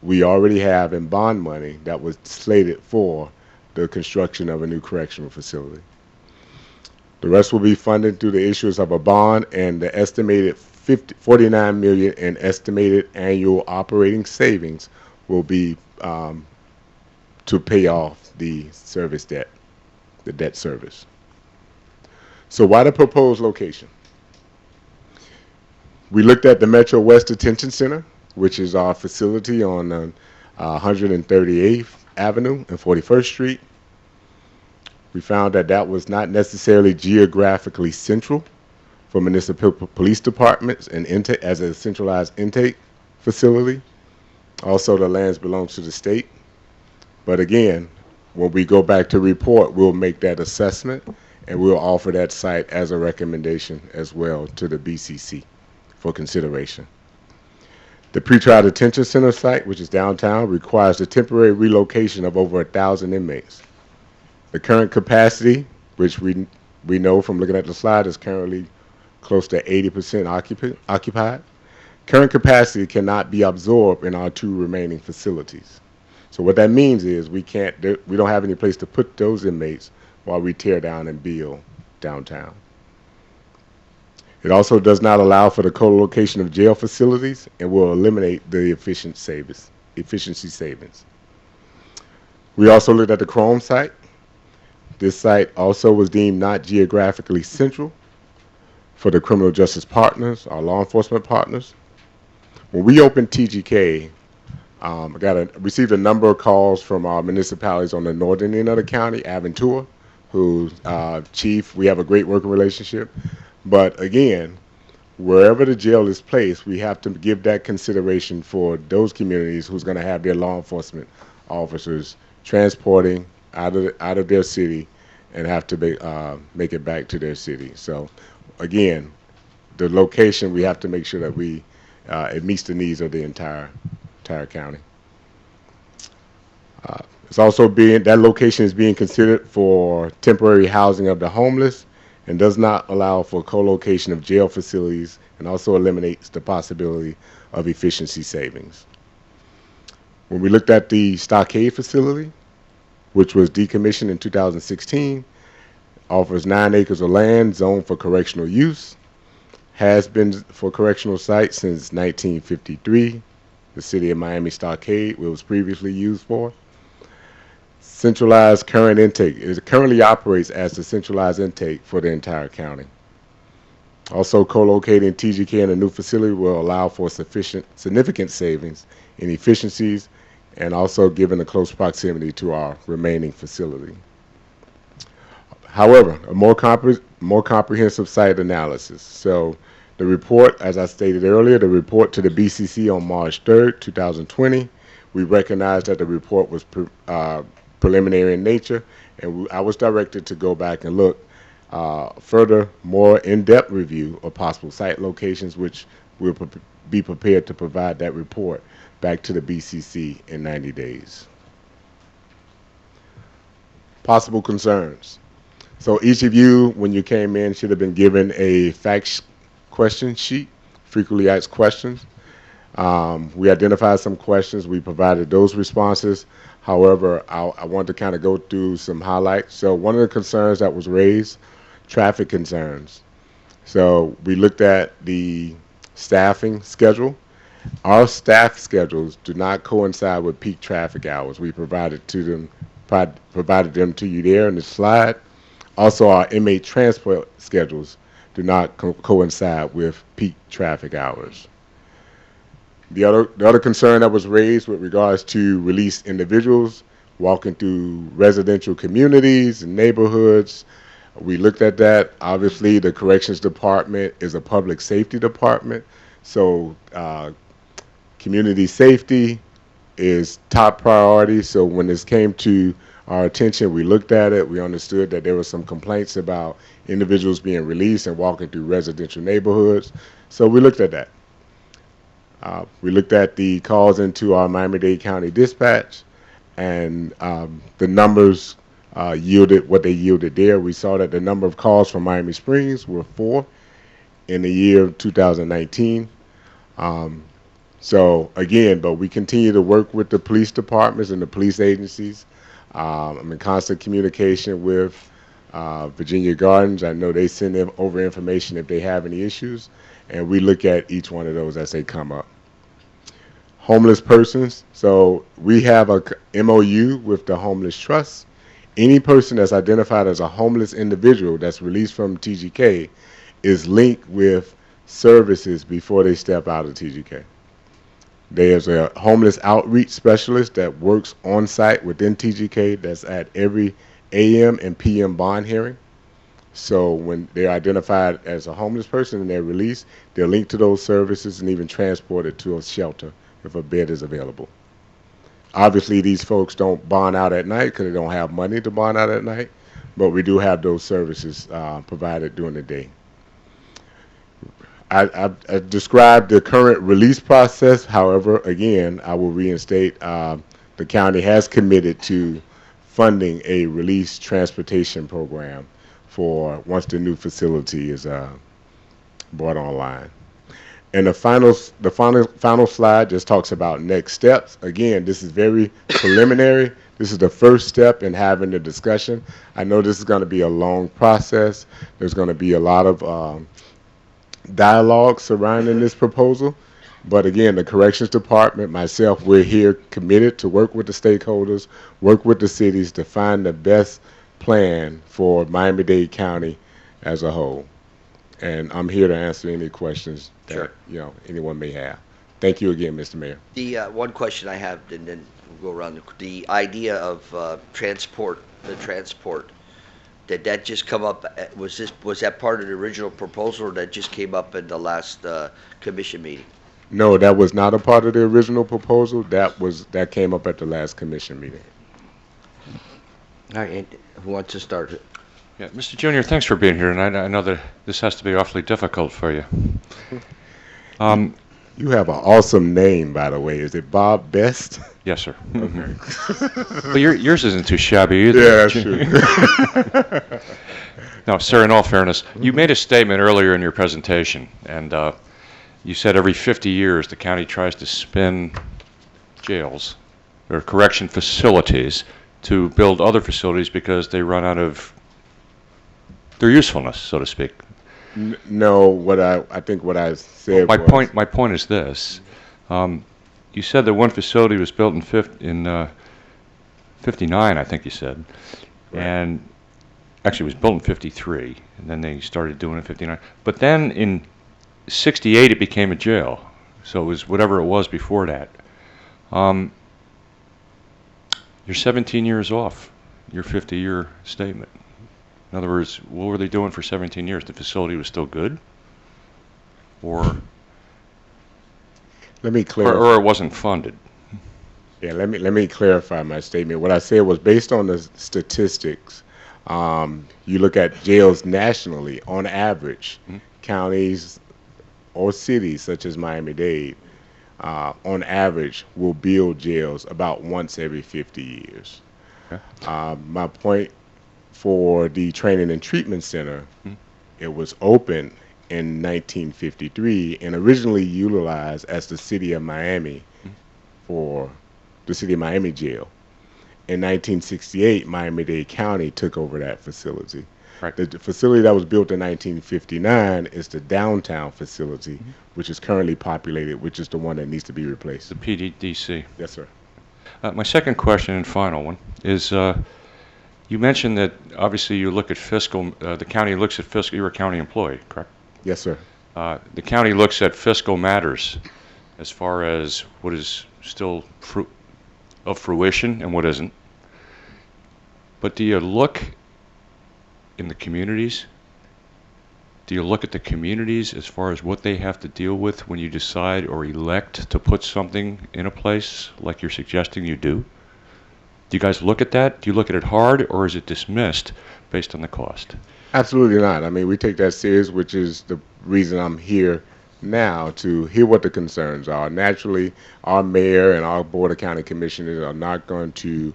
we already have in bond money that was slated for the construction of a new correctional facility. The rest will be funded through the issuance of a bond, and the estimated 49 million in estimated annual operating savings will be to pay off the service debt, the debt service. So why the proposed location? We looked at the Metro West Detention Center, which is our facility on 138th Avenue and 41st Street. We found that that was not necessarily geographically central for municipal police departments and as a centralized intake facility. Also, the lands belongs to the state. But again, when we go back to report, we'll make that assessment and we'll offer that site as a recommendation as well to the BCC for consideration. The pretrial detention center site, which is downtown, requires the temporary relocation of over 1,000 inmates. The current capacity, which we know from looking at the slide, is currently close to 80% occupied. Current capacity cannot be absorbed in our 2 remaining facilities. So what that means is we don't have any place to put those inmates while we tear down and build downtown. It also does not allow for the co-location of jail facilities and will eliminate the efficiency savings. We also looked at the Chrome site. This site also was deemed not geographically central for the criminal justice partners, our law enforcement partners. When we opened TGK, received a number of calls from our municipalities on the northern end of the county, Aventura, who's chief. We have a great working relationship. But again, wherever the jail is placed, we have to give that consideration for those communities who's going to have their law enforcement officers transporting out of their city and have to make it back to their city. So again, the location, we have to make sure that it meets the needs of the entire county. It's also that location is being considered for temporary housing of the homeless and does not allow for co-location of jail facilities and also eliminates the possibility of efficiency savings. When we looked at the Stockade facility, which was decommissioned in 2016, offers 9 acres of land zoned for correctional use, has been for correctional sites since 1953, the city of Miami Stockade, where it was previously used for. Centralized current intake. It currently operates as the centralized intake for the entire county. Also, co-locating TGK in a new facility will allow for significant savings in efficiencies and also given the close proximity to our remaining facility. However, a more comprehensive site analysis. So the report, as I stated earlier, the report to the BCC on March 3rd, 2020, we recognized that the report was preliminary in nature, and I was directed to go back and look further, more in-depth review of possible site locations, which we'll be prepared to provide that report back to the BCC in 90 days. Possible concerns. So each of you, when you came in, should have been given a fact question sheet, frequently asked questions. We identified some questions. We provided those responses. However, I want to kind of go through some highlights. So one of the concerns that was raised, traffic concerns. So we looked at the staffing schedule. Our staff schedules do not coincide with peak traffic hours. We provided them to you there in the slide. Also, our inmate transport schedules do not coincide with peak traffic hours. The other concern that was raised with regards to released individuals walking through residential communities and neighborhoods, we looked at that. Obviously, the corrections department is a public safety department, so community safety is top priority. So when this came to our attention, we looked at it. We understood that there were some complaints about individuals being released and walking through residential neighborhoods. So we looked at that. We looked at the calls into our Miami-Dade County Dispatch, and the numbers yielded what they yielded there. We saw that the number of calls from Miami Springs were 4 in the year of 2019. So again, but we continue to work with the police departments and the police agencies. I'm in constant communication with Virginia Gardens, I know they send them over information if they have any issues, and we look at each one of those as they come up. Homeless persons, so we have a MOU with the Homeless Trust. Any person that's identified as a homeless individual that's released from TGK is linked with services before they step out of TGK. There's a homeless outreach specialist that works on site within TGK that's at every AM and PM bond hearing. So when they're identified as a homeless person and they're released, they're linked to those services and even transported to a shelter if a bed is available. Obviously, these folks don't bond out at night because they don't have money to bond out at night, but we do have those services provided during the day. I described the current release process. However, again, I will reinstate the county has committed to funding a release transportation program for once the new facility is brought online. And the final slide just talks about next steps. Again, this is very preliminary. This is the first step in having the discussion. I know this is going to be a long process. There's going to be a lot of dialogue surrounding this proposal. But again, the Corrections Department, myself, we're here committed to work with the stakeholders, work with the cities to find the best plan for Miami-Dade County as a whole. And I'm here to answer any questions that anyone may have. Thank you again, Mr. Mayor. The one question I have, and then we'll go around the idea of transport. Did that just come up? Was that part of the original proposal, or that just came up in the last commission meeting? No, that was not a part of the original proposal. That came up at the last commission meeting. All right, who wants to start it? Yeah, Mr. Junior, thanks for being here, and I know that this has to be awfully difficult for you. You have an awesome name, by the way. Is it Bob Best? Yes, sir. Okay. Well, yours isn't too shabby either. Yeah, that's true. No, sir, in all fairness, you made a statement earlier in your presentation, and you said every 50 years the county tries to spin jails or correction facilities to build other facilities because they run out of their usefulness, so to speak. No, I think what I said was... My point is this. You said that one facility was built in 59, I think you said. Right. And actually it was built in 53, and then they started doing it in 59. But then in 68 it became a jail. So it was whatever it was before that. You're 17 years off your 50-year statement. In other words, what were they doing for 17 years? The facility was still good? Or let me clarify. Or it wasn't funded? Yeah, let me clarify my statement. What I said was based on the statistics. You look at jails nationally, on average, counties or cities such as Miami-Dade, on average, will build jails about once every 50 years. Okay. My point for the Training and Treatment Center, it was opened in 1953 and originally utilized as the City of Miami for the City of Miami jail. In 1968, Miami-Dade County took over that facility. Right. The facility that was built in 1959 is the downtown facility, which is currently populated, which is the one that needs to be replaced. The PDDC. Yes, sir. My second question and final one is, you mentioned that obviously you look at fiscal, the county looks at fiscal, you're a county employee, correct? Yes, sir. The county looks at fiscal matters as far as what is still of fruition and what isn't. But do you look in the communities? Do you look at the communities as far as what they have to deal with when you decide or elect to put something in a place like you're suggesting you do? Do you guys look at that? Do you look at it hard, or is it dismissed based on the cost? Absolutely not. I mean, we take that serious, which is the reason I'm here now, to hear what the concerns are. Naturally, our mayor and our board of county commissioners are not going to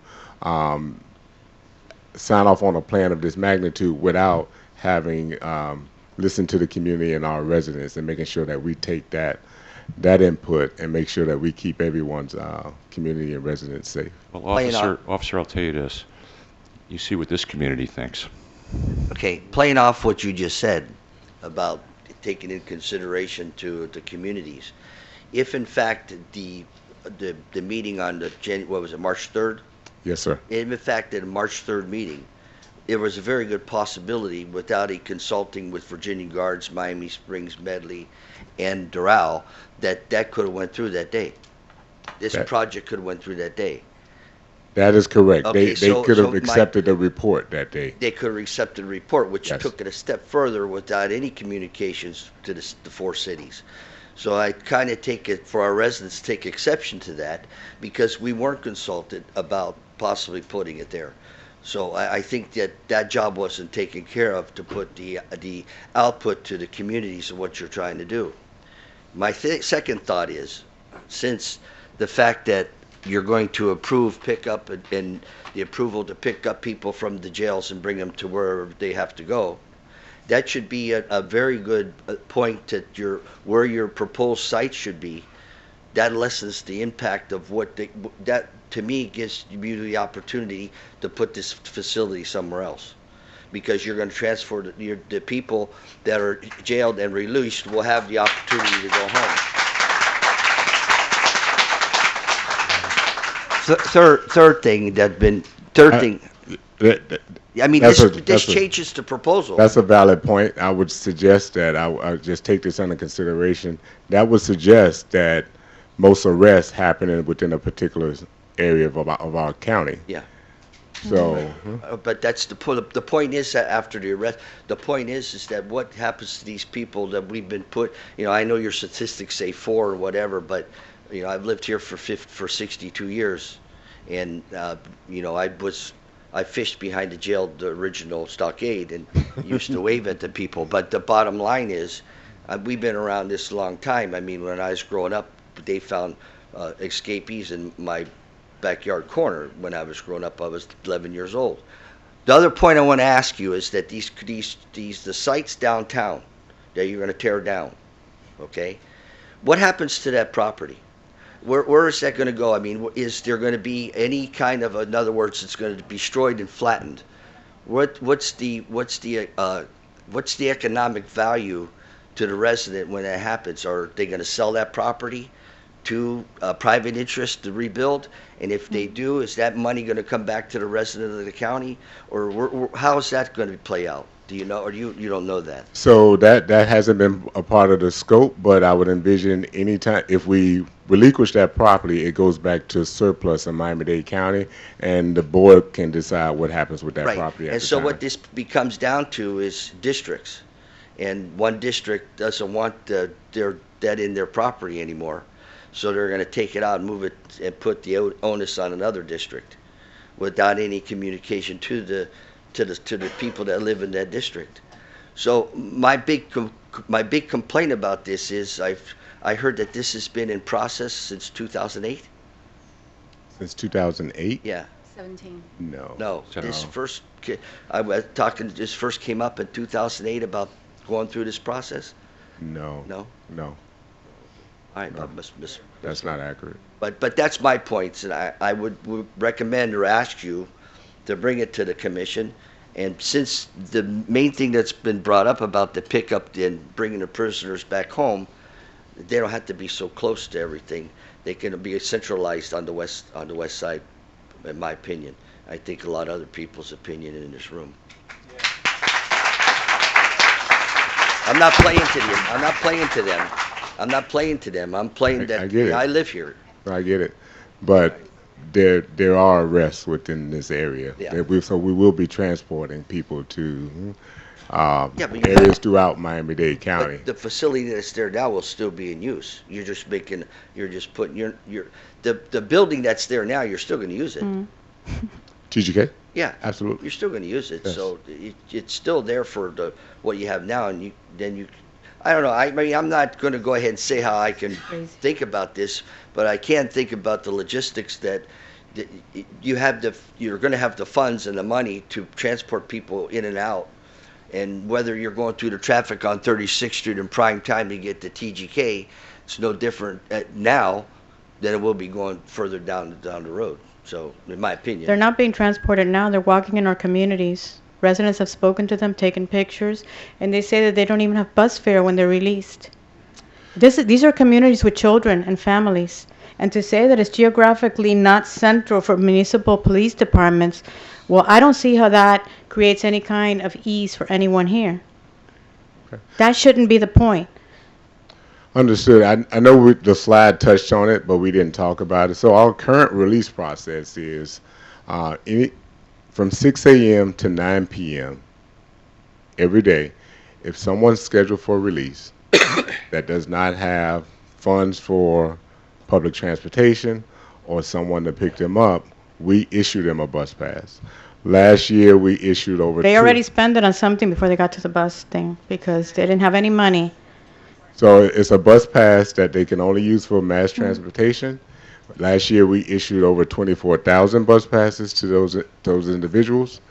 sign off on a plan of this magnitude without having listened to the community and our residents and making sure that we take that input and make sure that we keep everyone's community and residents safe. Well, officer, I'll tell you this. You see what this community thinks. Okay, playing off what you just said about taking in consideration to the communities. If in fact the meeting on what was it, March 3rd? Yes, sir. In fact, at a March 3rd meeting, there was a very good possibility, without a consulting with Virginia Guards, Miami Springs, Medley, and Doral, that could have went through that day. This project could have went through that day. That is correct. Okay, They could have accepted the report that day. They could have accepted the report, which Yes. took it a step further without any communications to the four cities. So I kind of take it, for our residents, take exception to that, because we weren't consulted about possibly putting it there. So I think that job wasn't taken care of, to put the output to the communities of what you're trying to do. My second thought is, since the fact that you're going to approve pickup and the approval to pick up people from the jails and bring them to wherever they have to go, that should be a very good point that where your proposed site should be. That lessens the impact of that to me gives you the opportunity to put this facility somewhere else, because you're going to transfer the people that are jailed and released will have the opportunity to go home. Third thing. I mean, this changes the proposal. That's a valid point. I would suggest that I just take this under consideration. That would suggest that most arrests happening within a particular area of our county. Yeah. So, but that's the point. The point is that after the arrest, the point is that what happens to these people that we've been put. I know your statistics say 4 or whatever, but I've lived here for 62 years, and I fished behind the jail, the original stockade, and used to wave at the people. But the bottom line is, we've been around this a long time. I mean, when I was growing up, they found escapees in my backyard corner. When I was growing up, I was 11 years old. The other point I want to ask you is that the sites downtown that you're going to tear down, okay? What happens to that property? Where is that going to go? I mean, is there going to be any kind of, in other words, it's going to be destroyed and flattened? What's the economic value to the resident when that happens? Are they going to sell that property to a private interest to rebuild? And if they do, is that money going to come back to the resident of the county, or how is that going to play out? Do you know, or you don't know that? So that hasn't been a part of the scope, but I would envision anytime if we relinquish that property, it goes back to surplus in Miami-Dade County, and the board can decide what happens with that property at And the so time. what this becomes down to is districts, and one district doesn't want that in their property anymore, so they're going to take it out and move it and put the onus on another district, without any communication to the people that live in that district. So my big complaint about this is I heard that this has been in process since 2008. Since 2008? Yeah. 17. No. This first this first came up in 2008 about going through this process. No. No. No. All right, No. That's not accurate. But that's my points, and I would recommend or ask you to bring it to the commission. And since the main thing that's been brought up about the pickup and bringing the prisoners back home, they don't have to be so close to everything. They can be centralized on the west side, in my opinion. I think a lot of other people's opinion in this room. I'm not playing to them. I'm playing that. I get it. I live here. I get it. But there are arrests within this area. Yeah. So we will be transporting people to but you areas throughout Miami-Dade County. But the facility that's there now will still be in use. You're just putting the building that's there now, you're still going to use it. TGK? Yeah, absolutely. You're still going to use it, Yes. so it's still there for what you have now, and I don't know. I mean, I'm not going to go ahead and say how I can think about this, but I can think about the logistics that you're going to have the funds and the money to transport people in and out, and whether you're going through the traffic on 36th Street in prime time to get to TGK, it's no different now than it will be going further down the road. So, in my opinion. They're not being transported now. They're walking in our communities. Residents have spoken to them, taken pictures, and they say that they don't even have bus fare when they're released. These are communities with children and families. And to say that it's geographically not central for municipal police departments, well, I don't see how that creates any kind of ease for anyone here. Okay. That shouldn't be the point. Understood. I know the slide touched on it, but we didn't talk about it. So our current release process is from 6 a.m. to 9 p.m. every day. If someone's scheduled for release that does not have funds for public transportation or someone to pick them up, we issue them a bus pass. Last year, we issued over They already spent it on something before they got to the bus thing because they didn't have any money. So it's a bus pass that they can only use for mass transportation. Last year, we issued over 24,000 bus passes to those individuals.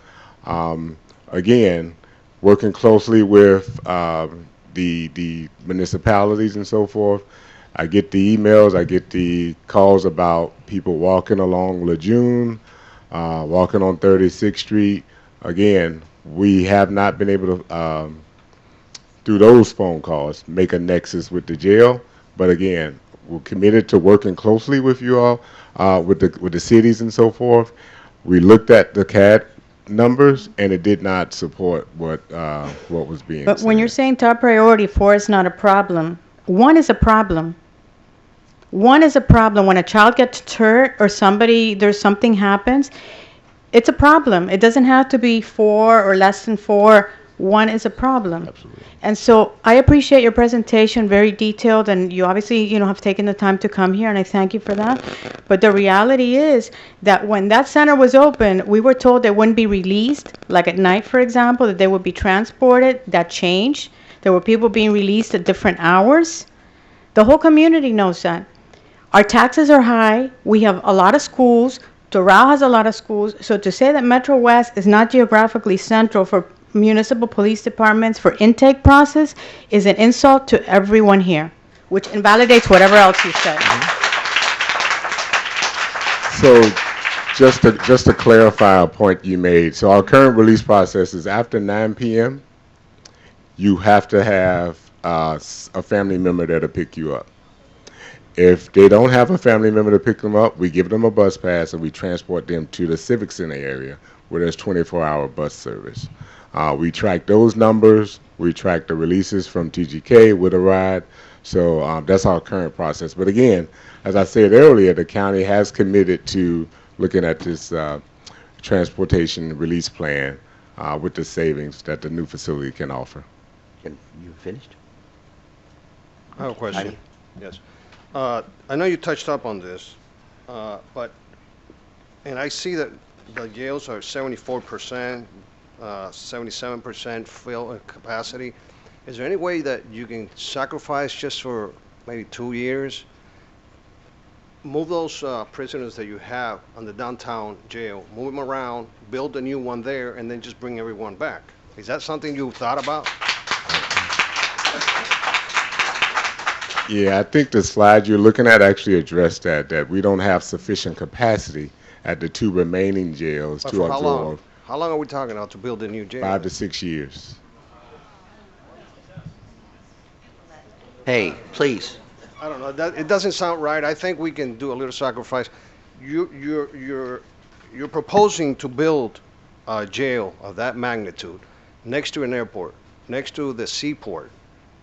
Again, working closely with the municipalities and so forth. I get the emails, I get the calls about people walking along Lejeune, walking on 36th Street. Again, we have not been able to, through those phone calls, make a nexus with the jail. But again, we're committed to working closely with you all, with the cities and so forth. We looked at the CAD numbers, and it did not support what was being But said. when you're saying top priority, 4 is not a problem, 1 is a problem. 1 is a problem. When a child gets hurt or something happens, it's a problem. It doesn't have to be 4 or less than 4. 1 is a problem. Absolutely. And so I appreciate your presentation, very detailed, and you obviously, have taken the time to come here, and I thank you for that. But the reality is that when that center was open, we were told they wouldn't be released, like at night, for example, that they would be transported. That changed. There were people being released at different hours. The whole community knows that. Our taxes are high. We have a lot of schools. Doral has a lot of schools. So to say that Metro West is not geographically central for municipal police departments for intake process is an insult to everyone here, which invalidates whatever else you said. So just to clarify a point you made, so our current release process is after 9 p.m., you have to have a family member there to pick you up. If they don't have a family member to pick them up, we give them a bus pass and we transport them to the Civic Center area where there's 24-hour bus service. We track those numbers. We track the releases from TGK with a ride. So that's our current process. But again, as I said earlier, the county has committed to looking at this transportation release plan with the savings that the new facility can offer. And you finished? I have a question. Heidi? Yes. I know you touched up on this, and I see that the jails are 74%, 77% fill capacity. Is there any way that you can sacrifice just for maybe 2 years, move those prisoners that you have on the downtown jail, move them around, build a new one there, and then just bring everyone back? Is that something you've thought about? Yeah, I think the slide you're looking at actually addressed that we don't have sufficient capacity at the 2 remaining jails But to for how long? absorb How long are we talking about to build a new jail? 5 to 6 years. Hey, please. I don't know. It doesn't sound right. I think we can do a little sacrifice. You're proposing to build a jail of that magnitude next to an airport, next to the seaport,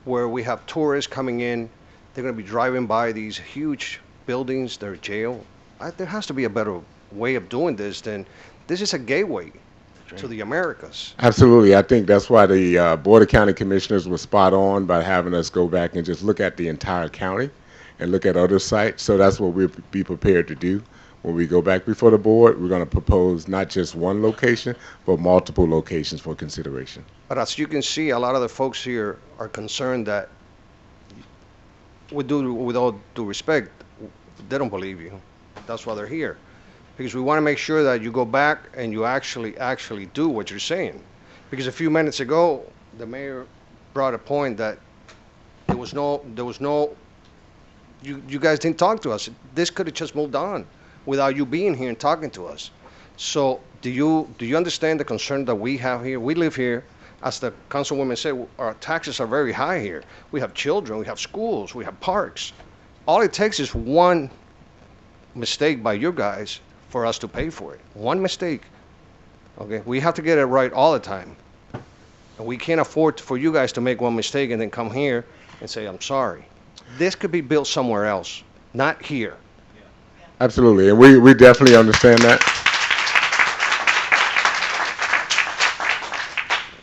where we have tourists coming in. They're going to be driving by these huge buildings, their jail. There has to be a better way of doing this than this is a gateway to the Americas. Absolutely. I think that's why the Board of County Commissioners was spot on by having us go back and just look at the entire county and look at other sites. So that's what we'll be prepared to do. When we go back before the board, we're going to propose not just one location, but multiple locations for consideration. But as you can see, a lot of the folks here are concerned that, with all due respect, they don't believe you. That's why they're here. Because we want to make sure that you go back and you actually do what you're saying. Because a few minutes ago, the mayor brought a point that there was no, you guys didn't talk to us. This could have just moved on without you being here and talking to us. So Do you understand the concern that we have here? We live here, as the councilwoman said, our taxes are very high here. We have children, we have schools, we have parks. All it takes is one mistake by you guys for us to pay for it. One mistake. Okay, we have to get it right all the time. And we can't afford for you guys to make one mistake and then come here and say, I'm sorry. This could be built somewhere else, not here. Absolutely, and we definitely understand that.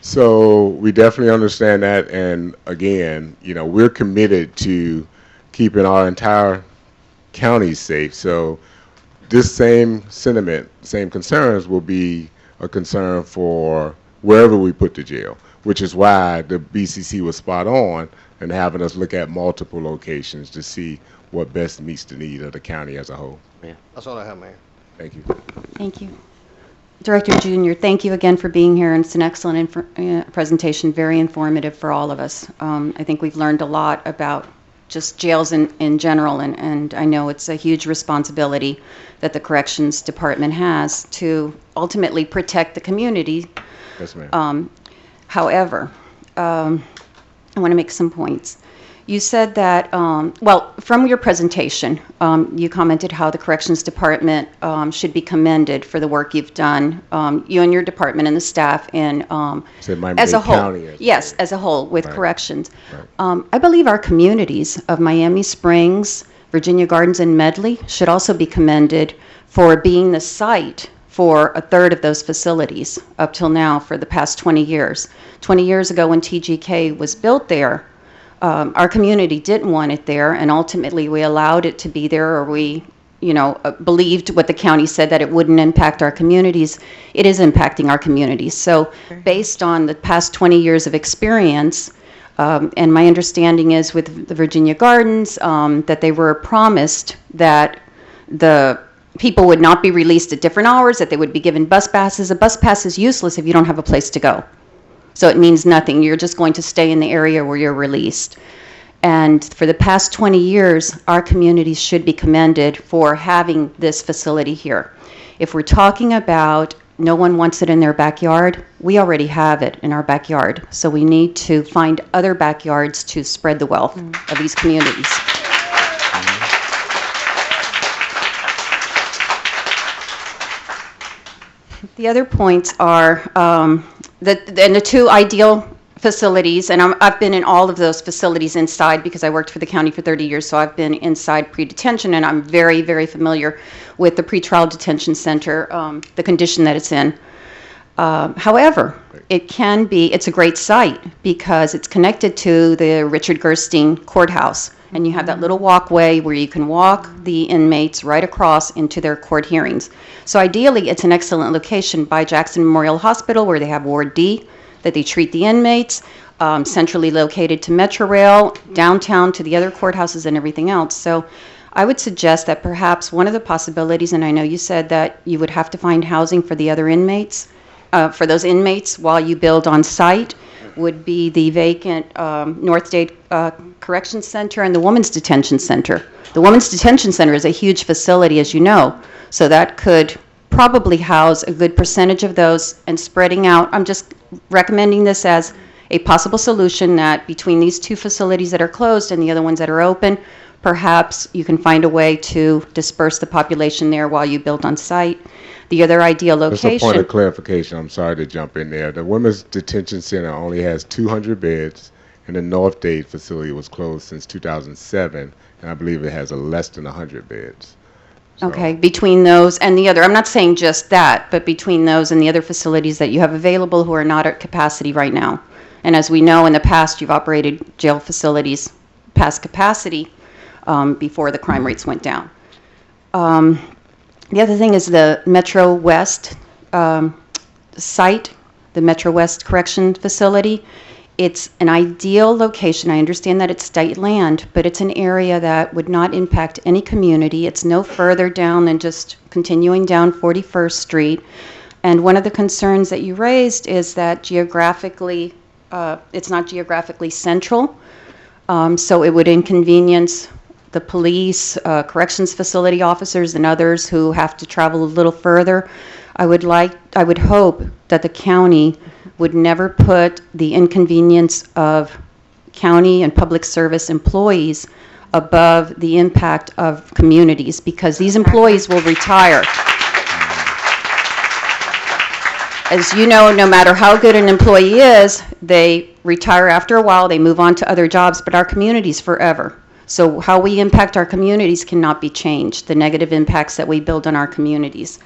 So we definitely understand that, and again, we're committed to keeping our entire county safe. So this same sentiment, same concerns will be a concern for wherever we put the jail, which is why the BCC was spot on in having us look at multiple locations to see what best meets the need of the county as a whole. Yeah. That's all I have, Mayor. Thank you. Thank you. Director Junior, thank you again for being here, and it's an excellent presentation, very informative for all of us. I think we've learned a lot about just jails in general, and I know it's a huge responsibility that the Corrections Department has to ultimately protect the community. Yes, ma'am. However, I want to make some points. You said that, well, from your presentation, you commented how the Corrections Department should be commended for the work you've done, you and your department and the staff in, as a whole. County Yes, as a whole with Right. corrections. Right. I believe our communities of Miami Springs, Virginia Gardens, and Medley should also be commended for being the site for a third of those facilities up till now for the past 20 years. 20 years ago when TGK was built there, our community didn't want it there, and ultimately we allowed it to be there, or we, believed what the county said, that it wouldn't impact our communities. It is impacting our communities. So based on the past 20 years of experience, and my understanding is with the Virginia Gardens, that they were promised that the people would not be released at different hours, that they would be given bus passes. A bus pass is useless if you don't have a place to go. So it means nothing. You're just going to stay in the area where you're released. And for the past 20 years, our communities should be commended for having this facility here. If we're talking about no one wants it in their backyard, we already have it in our backyard. So we need to find other backyards to spread the wealth of these communities. The other points are the two ideal facilities, and I've been in all of those facilities inside because I worked for the county for 30 years, so I've been inside pre-detention, and I'm very, very familiar with the pretrial detention center, the condition that it's in. However, it's a great site because it's connected to the Richard Gerstein Courthouse, and you have that little walkway where you can walk the inmates right across into their court hearings. So ideally, it's an excellent location by Jackson Memorial Hospital, where they have Ward D, that they treat the inmates, centrally located to Metrorail, downtown to the other courthouses and everything else. So I would suggest that perhaps one of the possibilities, and I know you said that you would have to find housing for the other inmates, for those inmates while you build on site, would be the vacant Northdale Corrections Center and the Women's Detention Center. The Women's Detention Center is a huge facility, as you know, so that could probably house a good percentage of those, and spreading out. I'm just recommending this as a possible solution, that between these two facilities that are closed and the other ones that are open, perhaps you can find a way to disperse the population there while you build on site. The other ideal location... Just a point of clarification, I'm sorry to jump in there. The Women's Detention Center only has 200 beds, and the North Dade facility was closed since 2007, and I believe it has less than 100 beds. So. Okay, between those and the other, I'm not saying just that, but between those and the other facilities that you have available who are not at capacity right now. And as we know, in the past, you've operated jail facilities past capacity before the crime rates went down. The other thing is the Metro West site, the Metro West Correction Facility. It's an ideal location. I understand that it's state land, but it's an area that would not impact any community. It's no further down than just continuing down 41st Street. And one of the concerns that you raised is that geographically, it's not geographically central, so it would inconvenience the police, corrections facility officers, and others who have to travel a little further. I would hope that the county would never put the inconvenience of county and public service employees above the impact of communities, because these employees will retire. As you know, no matter how good an employee is, they retire after a while, they move on to other jobs, but our communities forever. So how we impact our communities cannot be changed, the negative impacts that we build on our communities.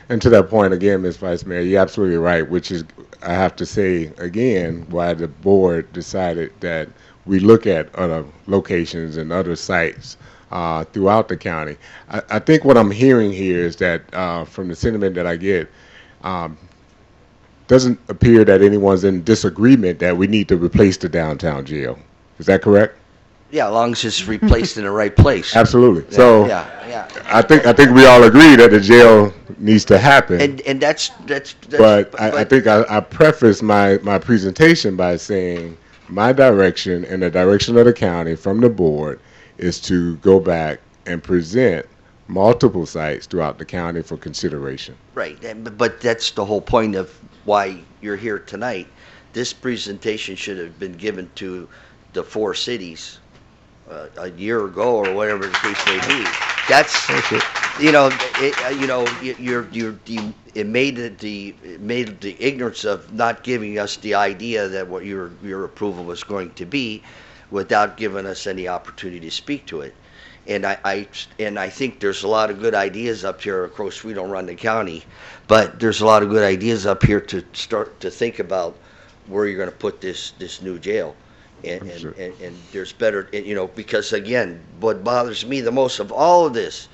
And to that point, again, Ms. Vice Mayor, you're absolutely right, which is, I have to say again, why the board decided that we look at other locations and other sites throughout the county. I think what I'm hearing here is that from the sentiment that I get, doesn't appear that anyone's in disagreement that we need to replace the downtown jail. Is that correct? Yeah, as long as it's replaced in the right place. Absolutely. Yeah, So yeah. I think we all agree that the jail needs to happen. And that's But I think I preface my presentation by saying my direction and the direction of the county from the board is to go back and present multiple sites throughout the county for consideration. right. But that's the whole point of why you're here tonight. This presentation should have been given to the 4 cities a year ago, or whatever the case may be. That's it made the ignorance of not giving us the idea that what your approval was going to be, without giving us any opportunity to speak to it. And I think there's a lot of good ideas up here. Of course, we don't run the county, but there's a lot of good ideas up here to start to think about where you're going to put this new jail. And there's better, because again, what bothers me the most of all of this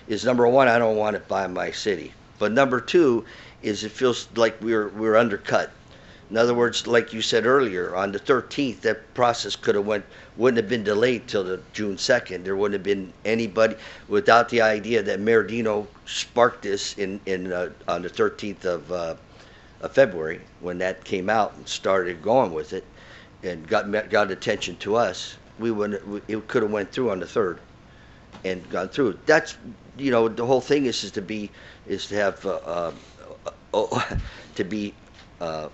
is, number one, I don't want it by my city. But number two is it feels like we're undercut. In other words, like you said earlier, on the 13th, that process wouldn't have been delayed till the June 2nd. There wouldn't have been anybody, without the idea that Mayor Dino sparked this on the 13th of February, when that came out and started going with it, and got attention to us. It could have went through on the 3rd and gone through. That's, the whole thing is to be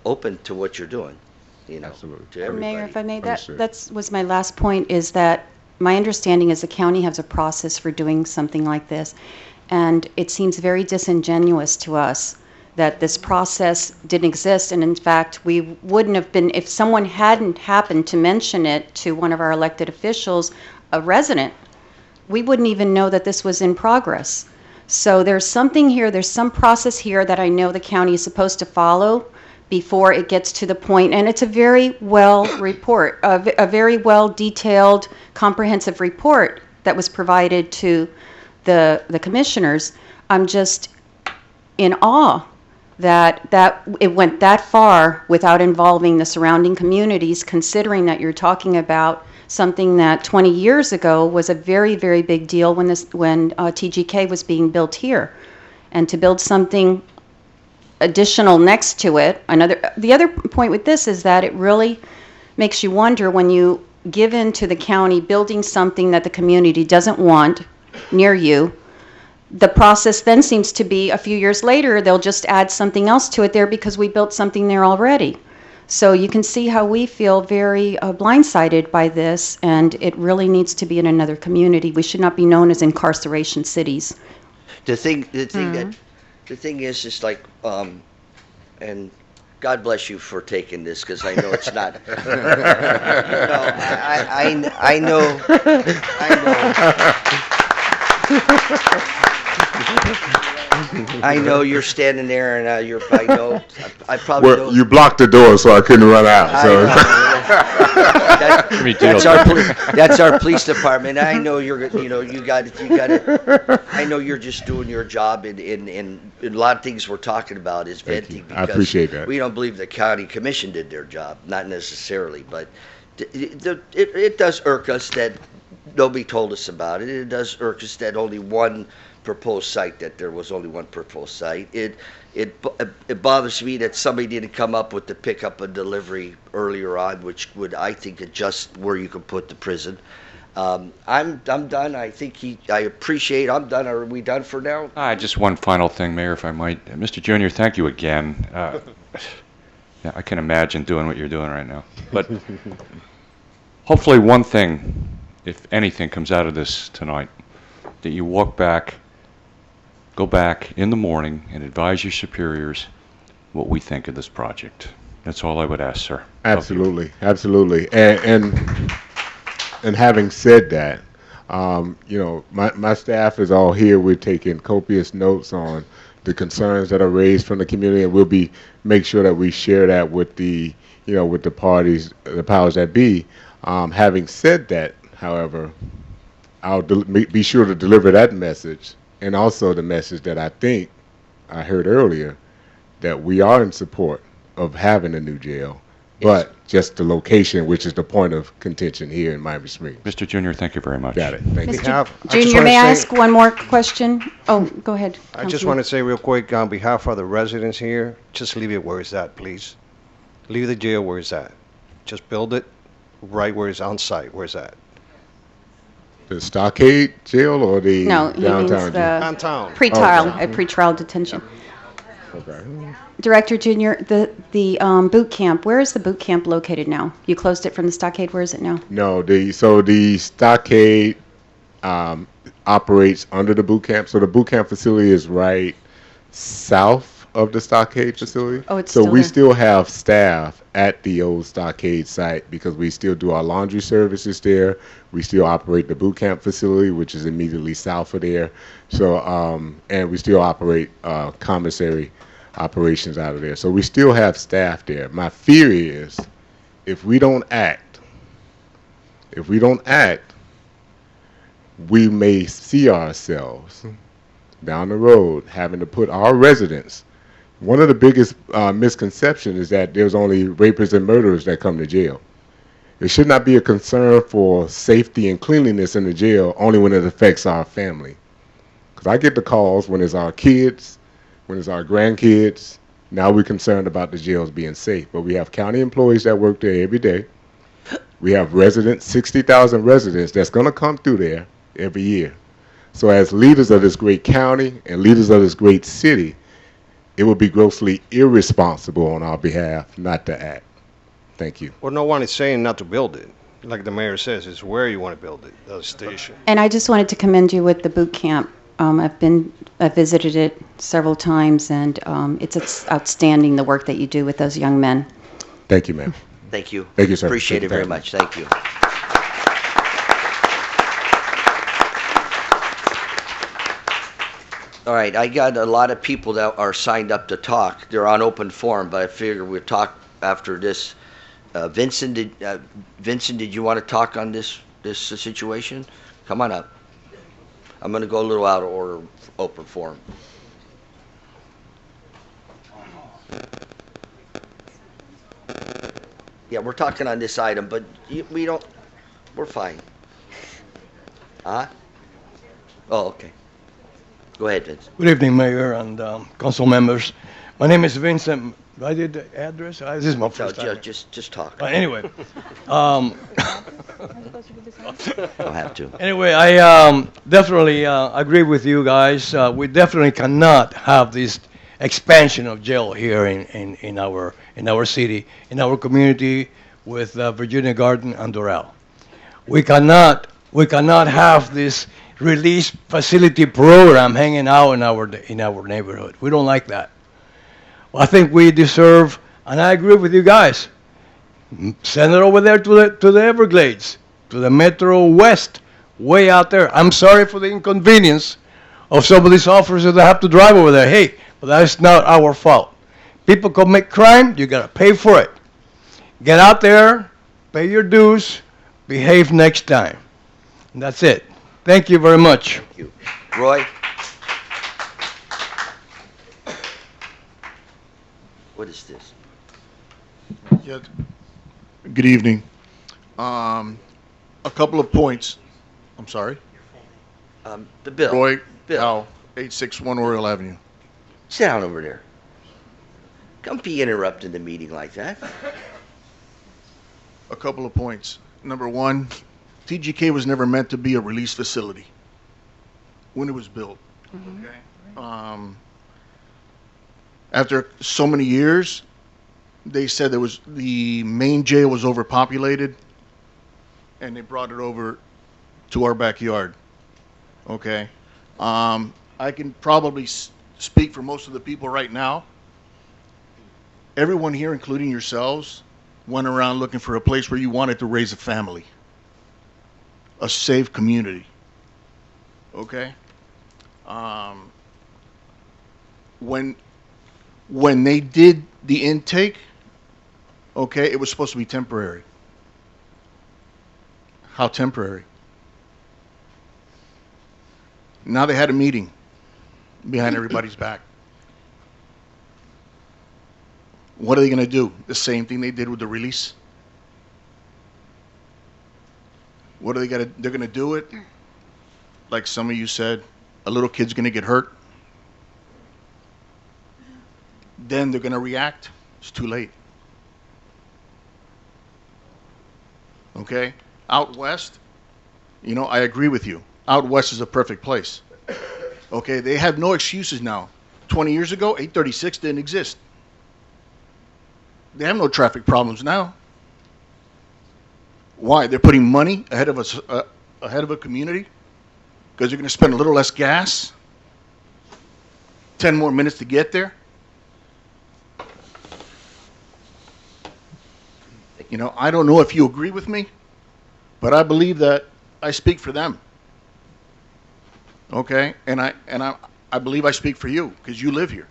open to what you're doing, Absolutely. to everybody. Mayor, if I may, Understood. that was my last point, is that my understanding is the county has a process for doing something like this, and it seems very disingenuous to us that this process didn't exist, and in fact, we wouldn't have been, if someone hadn't happened to mention it to one of our elected officials, a resident, we wouldn't even know that this was in progress. So there's something here, there's some process here that I know the county is supposed to follow before it gets to the point, and it's a very well report, a very well detailed, comprehensive report that was provided to the commissioners. I'm just in awe that it went that far without involving the surrounding communities, considering that you're talking about something that 20 years ago was a very, very big deal when TGK was being built here. And to build something additional next to it, the other point with this is that it really makes you wonder, when you give in to the county building something that the community doesn't want near you, the process then seems to be a few years later, they'll just add something else to it there because we built something there already. So you can see how we feel very blindsided by this, and it really needs to be in another community. We should not be known as incarceration cities. The thing is like, and God bless you for taking this, because I know it's not. I know. I know you're standing there, and I probably know. You blocked the door, so I couldn't run out. So. That's our police department. I know you got it. I know you're just doing your job, and a lot of things we're talking about is venting. I appreciate that. We don't believe the county commission did their job, not necessarily, but it does irk us that nobody told us about it. It does irk us that there was only one proposed site. It bothers me that somebody didn't come up with the pickup and delivery earlier on, which would, I think, adjust where you could put the prison. I'm done. I think I appreciate. I'm done. Are we done for now? Just one final thing, Mayor, if I might. Mr. Junior, thank you again. Yeah, I can imagine doing what you're doing right now. But hopefully one thing, if anything, comes out of this tonight, that you go back in the morning and advise your superiors what we think of this project. That's all I would ask, sir. Absolutely, absolutely. And having said that, my staff is all here. We're taking copious notes on the concerns that are raised from the community, and we'll make sure that we share that with the parties, the powers that be. Having said that, however, I'll be sure to deliver that message, and also the message that I think I heard earlier, that we are in support of having a new jail, but just the location, which is the point of contention here in Miami Springs. Mr. Junior, thank you very much. Got it. Thank you. Mr. Junior, may I ask one more question? Oh, go ahead. I just want to say real quick, on behalf of the residents here, just leave it where it's at, please. Leave the jail where it's at. Just build it right where it's on site, where it's at. The Stockade Jail or the No, he means downtown the jail? Downtown. pretrial, Okay. a pretrial detention. Okay. Director Junior, the boot camp, where is the boot camp located now? You closed it from the Stockade, where is it now? No, the Stockade operates under the boot camp. So the boot camp facility is right south of the Stockade facility. Oh, it's so still we there. still have staff at the old Stockade site because we still do our laundry services there. We still operate the boot camp facility, which is immediately south of there. So and we still operate commissary operations out of there. So we still have staff there. My fear is if we don't act, we may see ourselves down the road having to put our residents. One of the biggest misconceptions is that there's only rapists and murderers that come to jail. It should not be a concern for safety and cleanliness in the jail only when it affects our family. Because I get the calls when it's our kids, when it's our grandkids. Now we're concerned about the jails being safe. But we have county employees that work there every day. We have residents, 60,000 residents that's going to come through there every year. So as leaders of this great county and leaders of this great city, it would be grossly irresponsible on our behalf not to act. Thank you. Well, no one is saying not to build it. Like the mayor says, it's where you want to build it. That's the issue. And I just wanted to commend you with the boot camp. I've visited it several times, and it's outstanding the work that you do with those young men. Thank you, ma'am. Thank you. Thank you, sir. Appreciate it very Thank you. much. Thank you. All right, I got a lot of people that are signed up to talk. They're on open forum, but I figure we'll talk after this. Vincent, did you want to talk on this situation? Come on up. I'm going to go a little out of order, open forum. Yeah, we're talking on this item, but we're fine. Huh? Oh, okay. Go ahead, Vince. Good evening, Mayor and council members. My name is Vincent. I did the address. This is my first time. Just talk. But anyway, Don't have to. Anyway, I definitely agree with you guys. We definitely cannot have this expansion of jail here in our city, in our community with Virginia Garden and Doral. We cannot have this release facility program hanging out in our neighborhood. We don't like that. Well, I think we deserve, and I agree with you guys, send it over there to the Everglades, to the Metro West, way out there. I'm sorry for the inconvenience of some of these officers that have to drive over there. Hey, but that's not our fault. People commit crime, you gotta pay for it. Get out there, pay your dues, behave next time. And that's it. Thank you very much. Thank you. Roy? What is this? Yeah. Good evening. A couple of points. I'm sorry. The bill. Roy Bill. Powell, 861 Oriole Avenue. Sit down over there. Don't be interrupting the meeting like that. A couple of points. Number one, TGK was never meant to be a release facility when it was built. Okay. After so many years, they said the main jail was overpopulated, and they brought it over to our backyard. Okay. I can probably speak for most of the people right now. Everyone here, including yourselves, went around looking for a place where you wanted to raise a family, a safe community. Okay. When they did the intake, okay, it was supposed to be temporary. How temporary? Now they had a meeting behind everybody's back. What are they going to do? The same thing they did with the release? What are they going to? They're going to do it like some of you said, a little kid's going to get hurt. Then they're going to react. It's too late. Okay? Out west, you know, I agree with you. Out west is a perfect place. Okay? They have no excuses now. 20 years ago, 836 didn't exist. They have no traffic problems now. Why? They're putting money ahead of a community because they're going to spend a little less gas. 10 more minutes to get there. You know, I don't know if you agree with me, but I believe that I speak for them. Okay? And I believe I speak for you because you live here.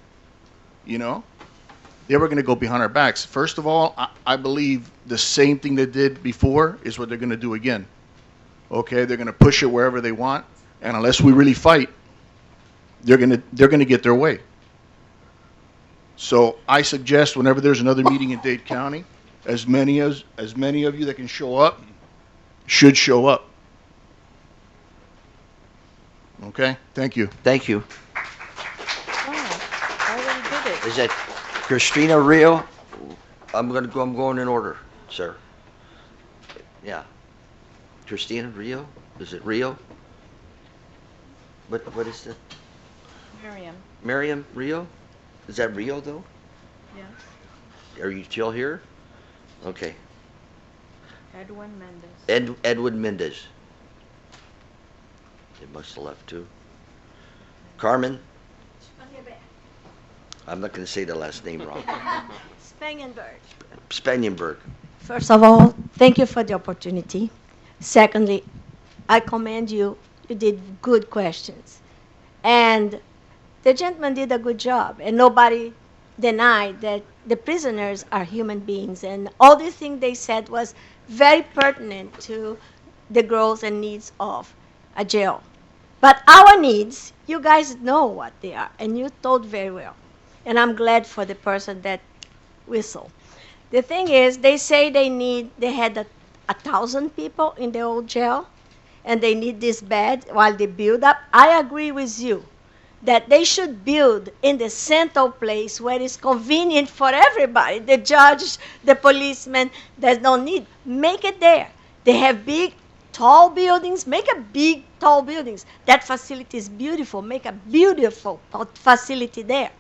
You know? They were going to go behind our backs. First of all, I believe the same thing they did before is what they're going to do again. Okay? They're going to push it wherever they want, and unless we really fight, they're going to get their way. So I suggest whenever there's another meeting in Dade County, as many of you that can show up should show up. Okay? Thank you. Thank you. I already did it. Is that Christina Rio? I'm going in order, sir. Yeah. Christina Rio? Is it Rio? What is that? Miriam. Miriam Rio? Is that Rio though? Yes. Are you still here? Okay. Edwin Mendez. Edwin Mendez. They must have left too. Carmen? I'm not going to say the last name wrong. Spangenberg. Spangenberg. First of all, thank you for the opportunity. Secondly, I commend you. You did good questions. And the gentleman did a good job. And nobody denied that the prisoners are human beings. And all the things they said was very pertinent to the growth and needs of a jail. But our needs, you guys know what they are. And you told very well. And I'm glad for the person that whistled. The thing is, they say they had 1,000 people in the old jail, and they need this bed while they build up. I agree with you that they should build in the central place where it's convenient for everybody, the judge, the policeman. There's no need. Make it there. They have big, tall buildings. Make a big, tall buildings. That facility is beautiful. Make a beautiful facility there.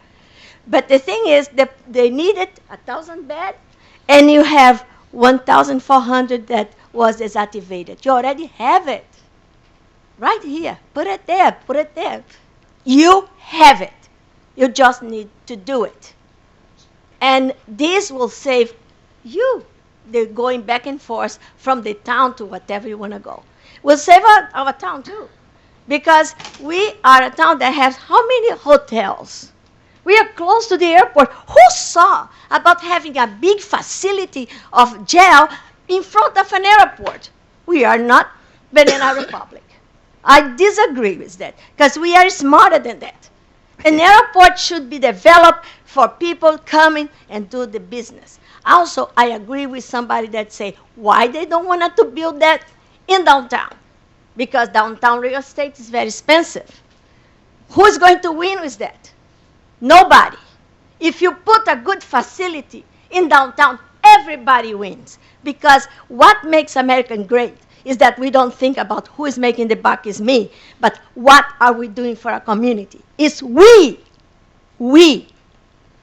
But the thing is that they needed 1,000 beds, and you have 1,400 that was desactivated. You already have it. Right here. Put it there. Put it there. You have it. You just need to do it. And this will save you the going back and forth from the town to whatever you want to go. Will save our town too. Because we are a town that has how many hotels? We are close to the airport. Who saw about having a big facility of jail in front of an airport? We are not Banana Republic. I disagree with that because we are smarter than that. An airport should be developed for people coming and do the business. Also, I agree with somebody that say why they don't want to build that in downtown. Because downtown real estate is very expensive. Who's going to win with that? Nobody. If you put a good facility in downtown, everybody wins. Because what makes America great is that we don't think about who is making the buck is me, but what are we doing for our community? It's we. We.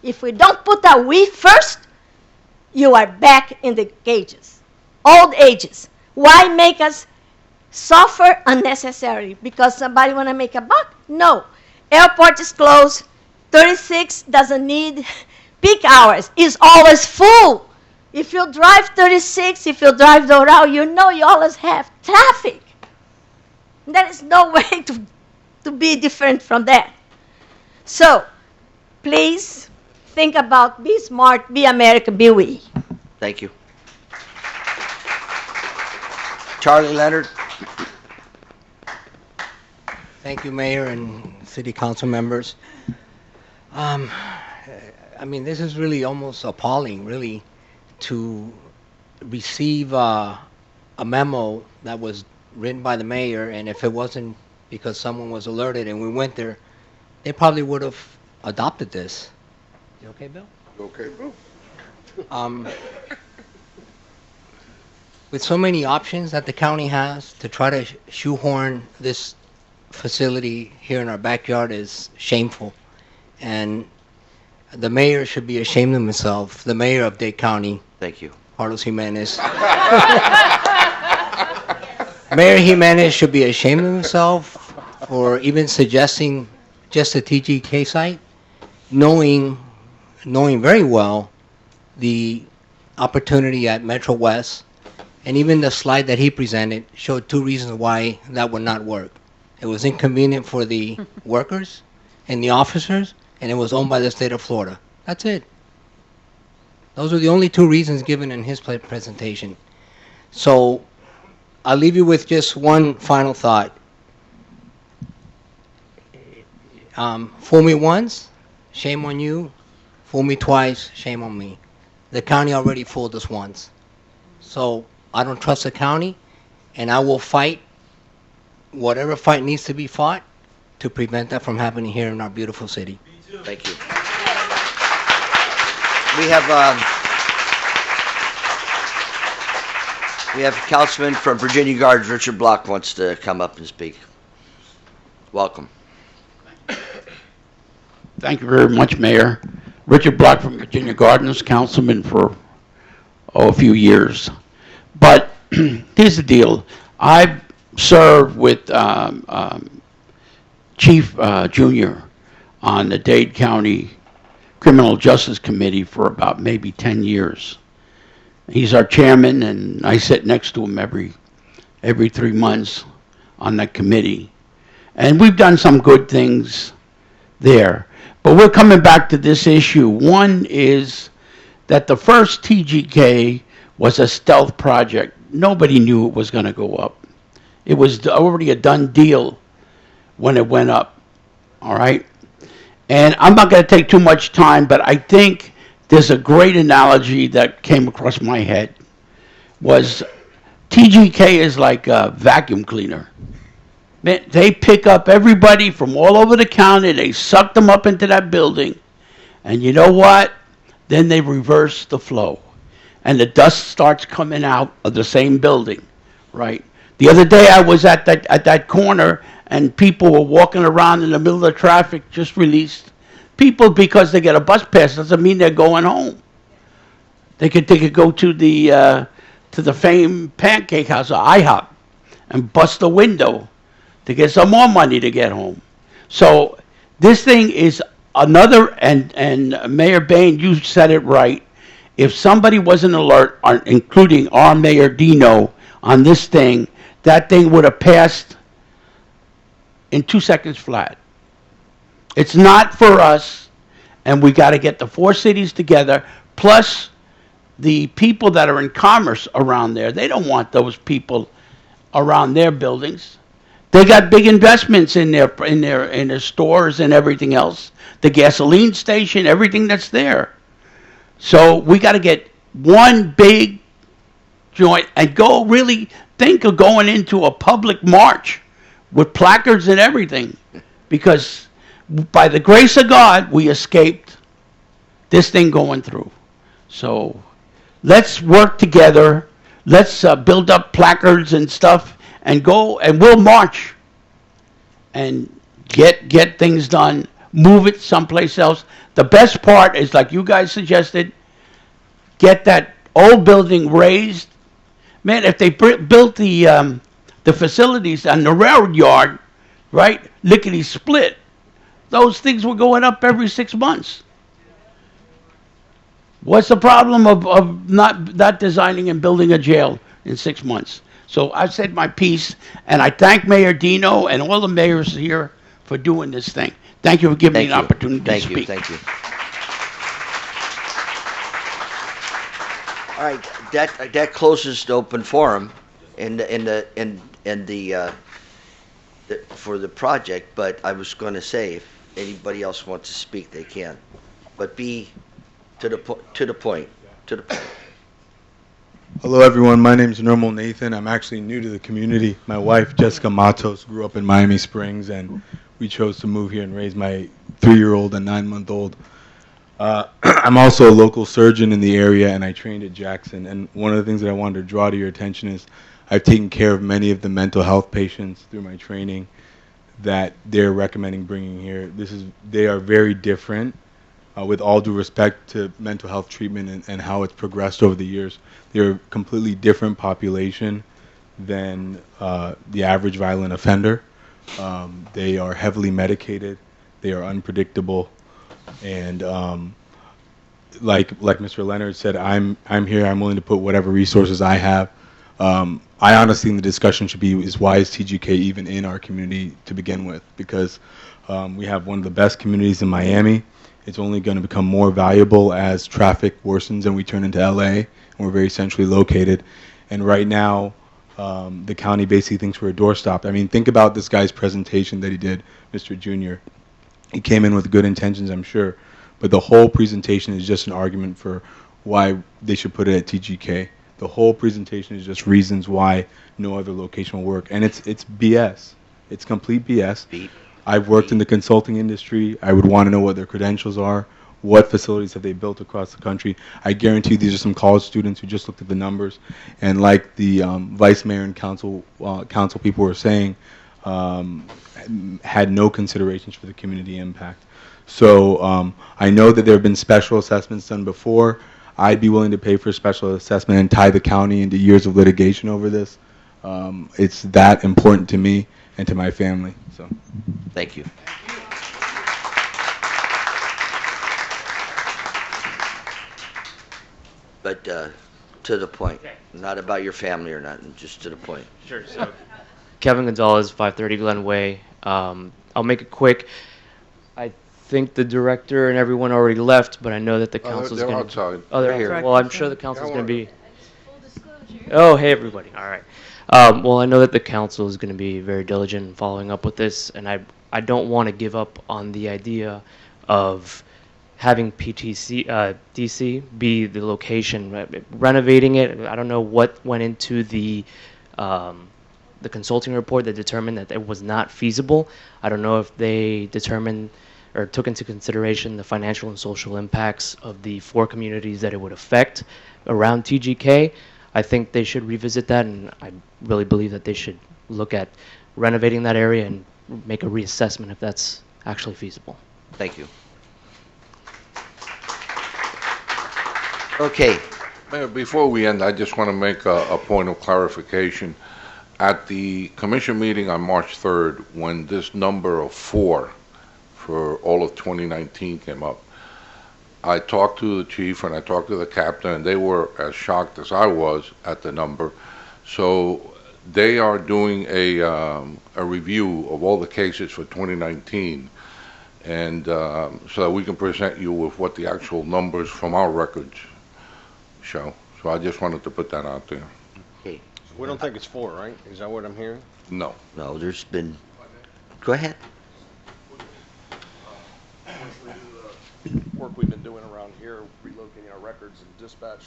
If we don't put our we first, you are back in the cages. Old ages. Why make us suffer unnecessarily? Because somebody want to make a buck? No. Airport is closed. 36 doesn't need peak hours. It's always full. If you drive 36, if you drive Doral, you know you always have traffic. There is no way to be different from that. So, please think about be smart, be American, be we. Thank you. Charlie Leonard. Thank you, Mayor and City Council members. I mean, this is really almost appalling, really, to receive a memo that was written by the mayor, and if it wasn't because someone was alerted and we went there, they probably would have adopted this. You okay, Bill? Okay, bro. With so many options that the county has to try to shoehorn this facility here in our backyard is shameful. And the mayor should be ashamed of himself, the mayor of Dade County. Thank you. Carlos Jimenez. Mayor Jimenez should be ashamed of himself for even suggesting just a TGK site, knowing very well the opportunity at Metro West, and even the slide that he presented showed two reasons why that would not work. It was inconvenient for the workers and the officers, and it was owned by the state of Florida. That's it. Those are the only two reasons given in his presentation. So I'll leave you with just one final thought. Fool me once, shame on you. Fool me twice, shame on me. The county already fooled us once. So I don't trust the county, and I will fight whatever fight needs to be fought to prevent that from happening here in our beautiful city. Thank you. We have a councilman from Virginia Gardens, Richard Block, wants to come up and speak. Welcome. Thank you very much, Mayor. Richard Block from Virginia Gardens, councilman for a few years. But here's the deal. I've served with Chief Junior on the Dade County Criminal Justice Committee for about maybe 10 years. He's our chairman, and I sit next to him every 3 months on that committee. And we've done some good things there. But we're coming back to this issue. One is that the first TGK was a stealth project. Nobody knew it was going to go up. It was already a done deal when it went up, all right? And I'm not going to take too much time, but I think there's a great analogy that came across my head, was TGK is like a vacuum cleaner. They pick up everybody from all over the county, they suck them up into that building, and you know what? Then they reverse the flow, and the dust starts coming out of the same building, right? The other day I was at that corner, and people were walking around in the middle of the traffic, just released. People, because they get a bus pass, doesn't mean they're going home. They could go to the famed Pancake House, or IHOP, and bust a window to get some more money to get home. So this thing is another, and Mayor Bain, you said it right. If somebody wasn't alert, including our Mayor Dino, on this thing, that thing would have passed in 2 seconds flat. It's not for us, and we got to get the four cities together, plus the people that are in commerce around there. They don't want those people around their buildings. They got big investments in their stores and everything else. The gasoline station, everything that's there. So we got to get one big joint and go really think of going into a public march with placards and everything, because by the grace of God, we escaped this thing going through. So let's work together. let's build up placards and stuff and go, and we'll march and get things done, move it someplace else. The best part is, like you guys suggested, get that old building raised. Man, if they built the facilities on the railroad yard, right, lickety split, those things were going up every 6 months. What's the problem of not designing and building a jail in 6 months? So I've said my piece, and I thank Mayor Dino and all the mayors here for doing this thing. Thank you for giving me an opportunity to speak. Thank you. All right, that closes the open forum for the project. But I was going to say, if anybody else wants to speak, they can, but be to the point. Hello, everyone. My name is Nirmal Nathan. I'm actually new to the community. My wife, Jessica Matos, grew up in Miami Springs, and we chose to move here and raise my 3-year-old and 9-month-old. I'm also a local surgeon in the area, and I trained at Jackson. And one of the things that I wanted to draw to your attention is I've taken care of many of the mental health patients through my training that they're recommending bringing here. They are very different, with all due respect to mental health treatment and how it's progressed over the years. They're a completely different population than the average violent offender. They are heavily medicated. They are unpredictable. And like Mr. Leonard said, I'm here. I'm willing to put whatever resources I have. I honestly think the discussion should be, is why is TGK even in our community to begin with? Because we have one of the best communities in Miami. It's only going to become more valuable as traffic worsens and we turn into LA, and we're very centrally located. And right now, the county basically thinks we're a doorstop. I mean, think about this guy's presentation that he did, Mr. Junior. He came in with good intentions, I'm sure, but the whole presentation is just an argument for why they should put it at TGK. The whole presentation is just reasons why no other location will work, and it's BS. It's complete BS. I've worked in the consulting industry. I would want to know what their credentials are. What facilities have they built across the country? I guarantee you these are some college students who just looked at the numbers, and like the vice mayor and council people were saying, had no considerations for the community impact. So I know that there have been special assessments done before. I'd be willing to pay for a special assessment and tie the county into years of litigation over this. It's that important to me and to my family. So, thank you. But to the point, not about your family or not, just to the point. Sure. So, Kevin Gonzalez, 530 Glen Way. I'll make it quick. I think the director and everyone already left, but I know that the council's going to... outside. Oh, they're here. Well, I'm sure the council's going to be... Oh, hey, everybody. All right. Well, I know that the council is going to be very diligent in following up with this, and I don't want to give up on the idea of having DC be the location, renovating it. I don't know what went into the consulting report that determined that it was not feasible. I don't know if they determined or took into consideration the financial and social impacts of the 4 communities that it would affect around TGK. I think they should revisit that, and I really believe that they should look at renovating that area and make a reassessment if that's actually feasible. Thank you. Okay. Mayor, before we end, I just want to make a point of clarification. At the commission meeting on March 3rd, when this number of 4 for all of 2019 came up, I talked to the chief and I talked to the captain, and they were as shocked as I was at the number. So they are doing a review of all the cases for 2019, and so that we can present you with what the actual numbers from our records show. So I just wanted to put that out there. Okay. We don't think it's 4, right? Is that what I'm hearing? No. No, there's been... Go ahead. Work we've been doing around here, relocating our records and dispatch,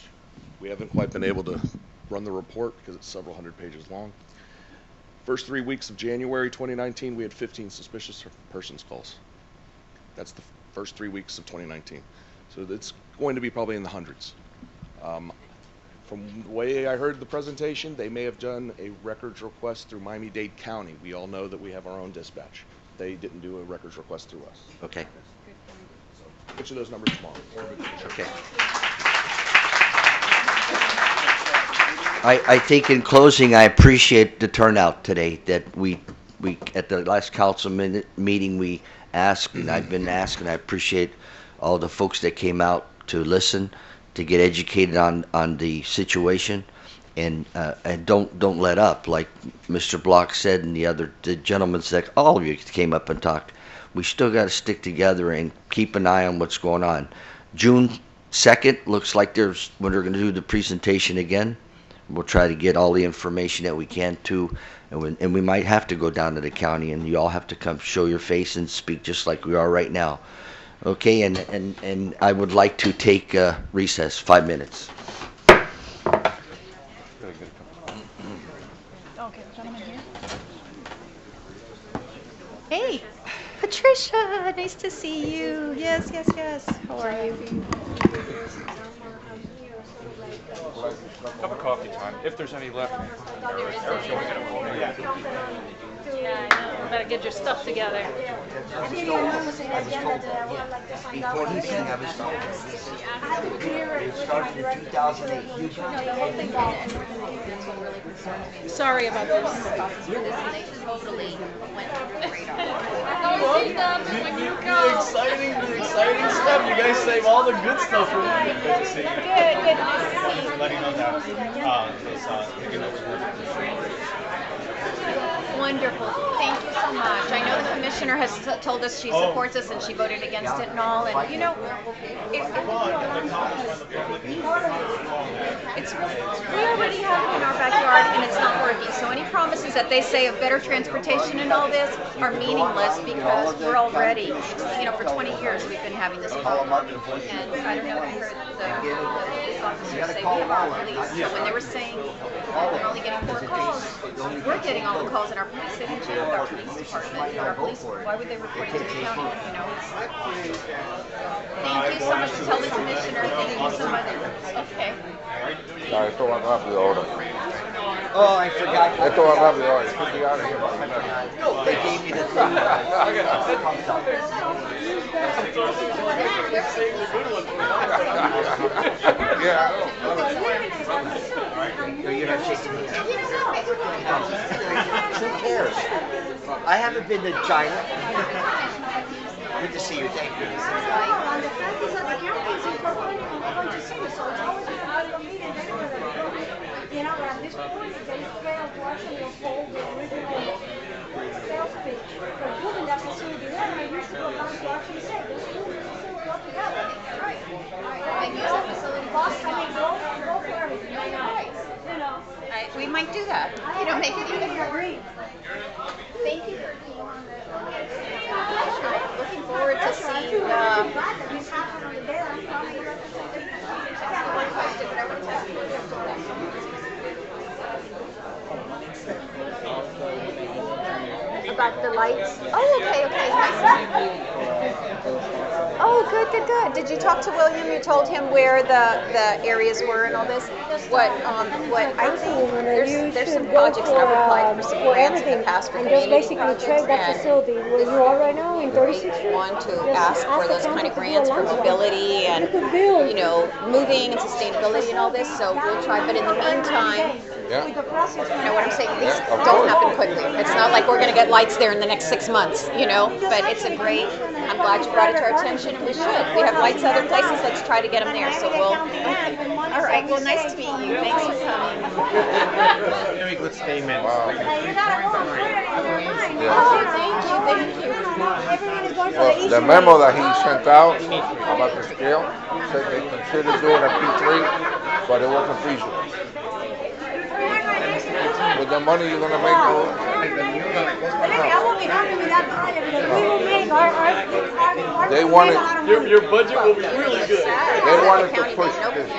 we haven't quite been able to run the report because it's several hundred pages long. First 3 weeks of January 2019, we had 15 suspicious persons calls. That's the first 3 weeks of 2019. So it's going to be probably in the hundreds. From the way I heard the presentation, they may have done a records request through Miami-Dade County. We all know that we have our own dispatch. They didn't do a records request through us. Okay. Get you those numbers tomorrow. Okay. I think in closing, I appreciate the turnout today, that we at the last council meeting, we asked, and I've been asking, I appreciate all the folks that came out to listen, to get educated on the situation, and don't let up. Like Mr. Block said, and the gentleman said, all of you came up and talked. We still got to stick together and keep an eye on what's going on. June 2nd looks like when they're going to do the presentation again. We'll try to get all the information that we can too, and we might have to go down to the county, and you all have to come show your face and speak just like we are right now. Okay, and I would like to take recess, 5 minutes. Okay, gentleman here. Hey, Patricia, nice to see you. Yes. How are you? Cup of coffee time, if there's any left. Yeah, I know. Better get your stuff together. Before he came, I was told. It started in 2008. Sorry about this. The exciting stuff. You guys save all the good stuff for me. Good to see you. Good. Just letting you know that Wonderful. Thank you so much. I know the commissioner has told us she supports us and she voted against it and all. And you know, we already have it in our backyard and it's not working. So any promises that they say of better transportation and all this are meaningless because we're already, for 20 years we've been having this problem. And I don't know if you heard the police officer say we have our police. So when they were saying we're only getting 4 calls, we're getting all the calls in our police. They didn't have our police department. Our police, why would they report it to the county? Thank you so much. Tell the commissioner. Thank you so much. Okay. Esto va rápido ahora. Oh, I forgot. Esto va rápido ahora. It should be out of here. They gave me the thing. No, you're not shaking hands. Who cares? I haven't been to China. Good to see you. Thank you. We might do that. Make it even. Thank you for being on the. Looking forward to seeing. About the lights. Oh, okay. Nice. Oh, good. Did you talk to William? You told him where the areas were and all this? What I think there's some projects that I've applied for some grants in the past for community projects. Check that facility where you are right now in 36th Street. Want to ask for those kind of grants for mobility and moving and sustainability and all this. So we'll try. But in the meantime, you know what I'm saying? These don't happen quickly. It's not like we're going to get lights there in the next 6 months, But it's a great. I'm glad you brought it to our attention, and we should. We have lights other places. Let's try to get them there. So we'll. All right. Well, nice to meet you. Thanks for coming. Very good statement. Oh, thank you. Well, the memo that he sent out about the scale said they considered doing a P3, but it wasn't feasible. With the money you're gonna make, they wanted your budget will be really good. They wanted to push this.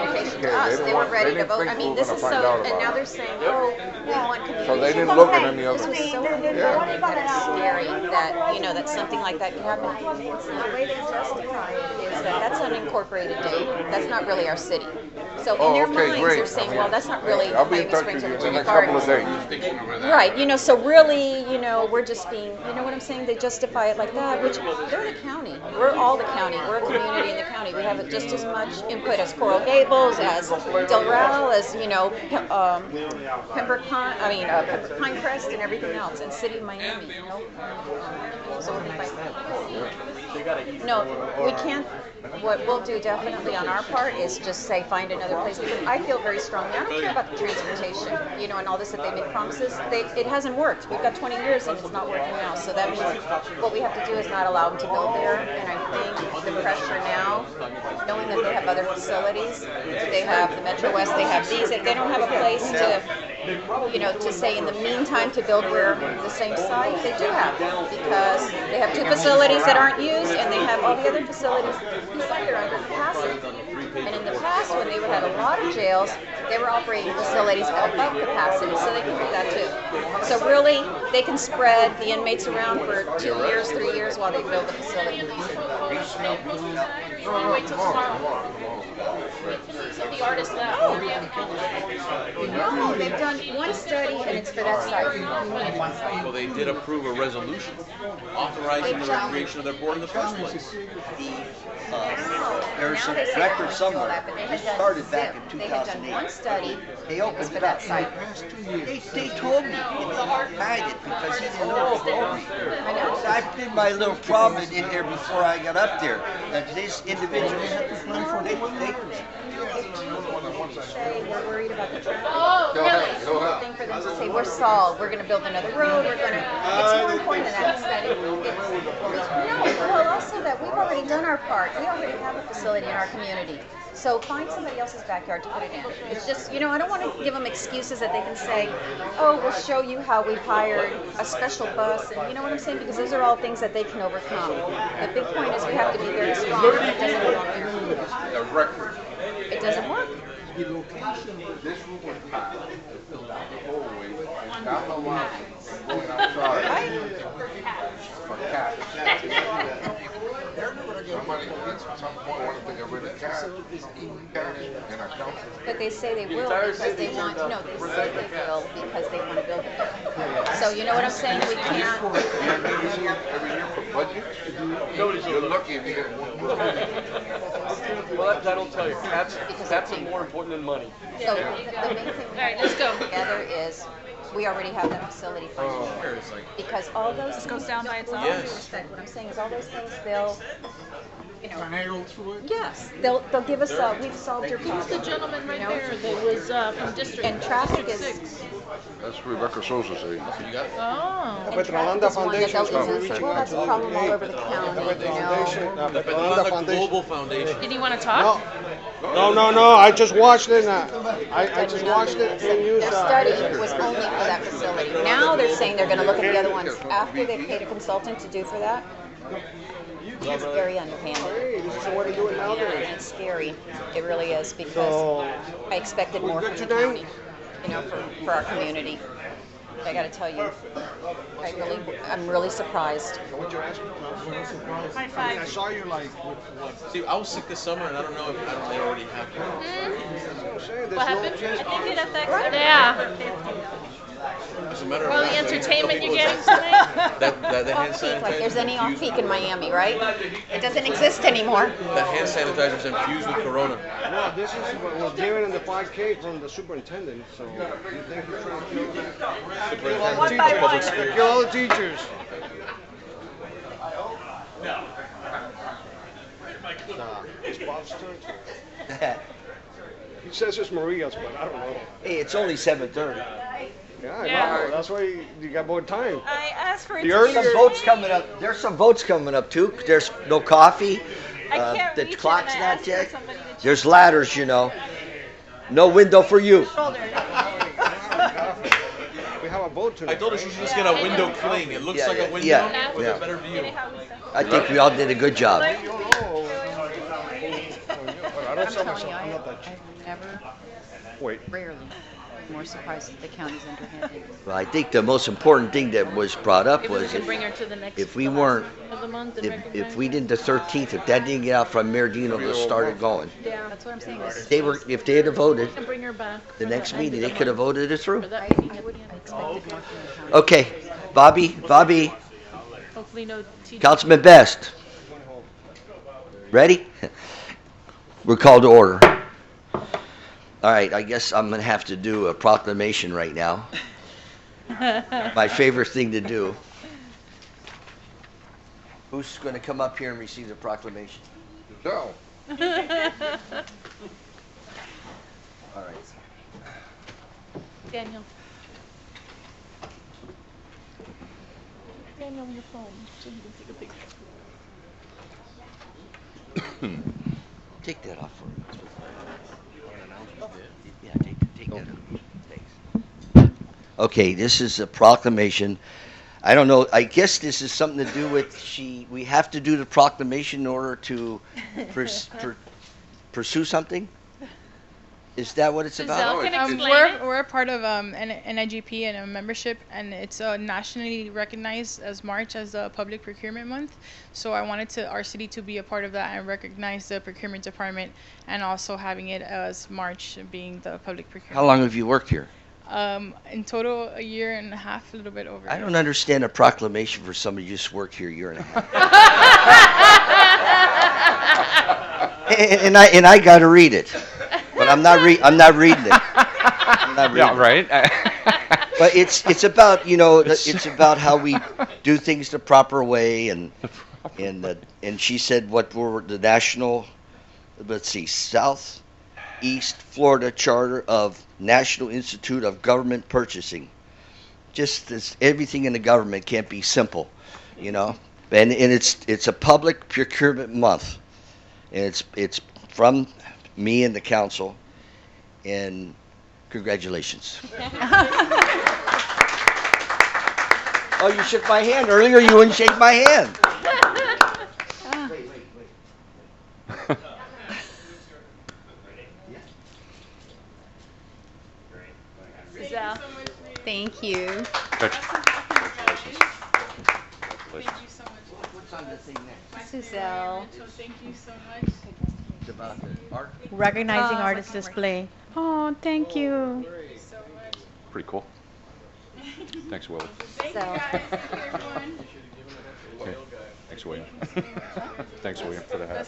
They were ready to vote. I mean, this is so, and now they're saying, we want community. So they didn't look at any other. This was so scary that, that something like that can happen. The way they justify it is that's unincorporated Dade. That's not really our city. So Oh, in their okay, minds, great. they're saying, well, that's not really I'll be in Miami touch Springs with or you in the Virginia next couple of Gardens. days. Right, so really, we're just being, you know what I'm saying? They justify it like that, which they're the county. We're all the county. We're a community in the county. We have just as much input as Coral Gables, as Del Real, as, Pembroke Pinecrest and everything else, and City of Miami, So we'll be fighting. No, we can't. What we'll do definitely on our part is just say find another place, because I feel very strongly, I don't care about the transportation, and all this that they make promises. It hasn't worked. We've got 20 years and it's not working now. So that means what we have to do is not allow them to build there. And I think the pressure now, knowing that they have other facilities, they have the Metro West, they have these, if they don't have a place to say in the meantime to build where the same site, they do have, because they have 2 facilities that aren't used and they have all the other facilities beside their under capacity. And in the past, when they had a lot of jails, they were operating facilities above capacity, so they can do that too. So really, they can spread the inmates around for 2 years, 3 years while they build the facility. Wait till tomorrow. So the artist left. No, they've done one study and it's for that site. Well, they did approve a resolution authorizing the recreation of their board in the first place. There's some record somewhere. It started back in They had done one 2008. study. They It was opened for it that up. site. They told me he denied it because he didn't know it was over. I did my little problem in there before I got up there. That this individual Say we're worried about the traffic. Oh, really? It's one thing for them to say we're solved. We're going to build another road. We're going to. It's more important than that. Well, also that we've already done our part. We already have a facility in our community. So find somebody else's backyard to put it in. It's just, I don't want to give them excuses that they can say, oh, we'll show you how we've hired a special bus, and you know what I'm saying? Because those are all things that they can overcome. The big point is we have to be very strong. It doesn't belong here. A record. It doesn't work. The location where this room was packed, it filled out the whole way, and down the line, going outside for cats. Somebody at some point wanted to get rid of cats in our council. But they say they will because they want, they say they will because they want to build it. So you know what I'm saying? We can't. Every year for budget, you're lucky if you get one. Well, that'll tell you. Cats are more important than money. So the main thing we have to go together is we already have that facility funded. Because all those This goes down by itself? Yes. What I'm saying is all those things they'll, yes, they'll give us, we've solved your problem. Who's the gentleman right there that was from District And traffic is, 6? That's Rebecca Sosa's age. Oh. and traffic is one that they'll easily, well, that's a problem all over the county, The Petrolanda Global Foundation. Did you want to talk? No. I just watched it. I just watched it and used. Their study was only for that facility. Now they're saying they're going to look at the other ones after they've paid a consultant to do for that. It's very underhanded. So what are you doing now? And it's scary. It really is because I expected more from the county, for our community. I got to tell you, I'm really surprised. High five. I saw you like. See, I was sick this summer, and I don't know if they already have What happened? I think it affects Yeah. As a matter of Well, the fact, entertainment you're getting tonight? the hand Off-peak, like there's sanitizer. any off-peak in Miami, right? It doesn't exist anymore. The hand sanitizer is infused with Corona. No, this is what was given in the 5K from the superintendent. So you think you're trying to kill Superintendent of Public Schools. kill all the teachers? It's Bob's turn. He says it's Maria's, but I don't know. Hey, it's only 7:30. Yeah, I Yeah. know. That's why you got more time. I asked for it The to earlier- be Some votes coming up. There's some votes coming up too. There's no coffee. I can't The reach it, clock's and I not asked for yet. somebody to There's ladders, No window for you. shoulder. We have a vote tonight. I told her she should just get a window cling. It looks Yeah, like yeah, a window yeah, with yeah. a better view. I think we all did a good job. I don't I'm sell telling myself. you, I'm not that cheap. I've never, Wait. rarely more surprised that the county's underhanded. Well, I think the most important thing that was brought up If we was can bring her to the next. if we the last weren't, of the month and if recognize we her. didn't the 13th, if that didn't get out from Mayor Dino, it started going. Yeah, that's what I'm saying. If they were, if they had voted, And bring her back. the for next end of meeting, the they could have month. voted it through. For that meeting at the end. Expected more from the county. Okay, Bobby, Hopefully no TJ. Councilman Best. Ready? We're called to order. All right, I guess I'm gonna have to do a proclamation right now. My favorite thing to do. Who's gonna come up here and receive the proclamation? Go. All right. Daniel. Daniel, your phone, so you can take a picture. Take that off for me. Yeah, take that off. Thanks. Okay, this is a proclamation. I don't know, I guess this is something to do with we have to do the proclamation in order to pursue something? Is that what it's about? Giselle can explain it. We're a part of NIGP and a membership, and it's nationally recognized as March as the Public Procurement Month. So I wanted our city to be a part of that and recognize the procurement department, and also having it as March being the public procurement. How long have you worked here? In total, a year and a half, a little bit over. I don't understand a proclamation for somebody who just worked here a year and a half. and I got to read it, but I'm not reading it. I'm not reading Yeah, right. But it's about it's about how we do things the proper way, and she said what were the national, let's see, Southeast Florida Charter of National Institute of Government Purchasing. Just this, everything in the government can't be simple, and it's a public procurement month, and it's from me and the council, and congratulations. Oh, you shook my hand earlier. You wouldn't shake my hand. Giselle. Thank you. Good. Giselle. Thank you so much. It's about the art. Recognizing artist display. Oh, thank you. Pretty cool. Thanks, Willie. So. Okay. Thanks, William. Thanks, William, for the hat.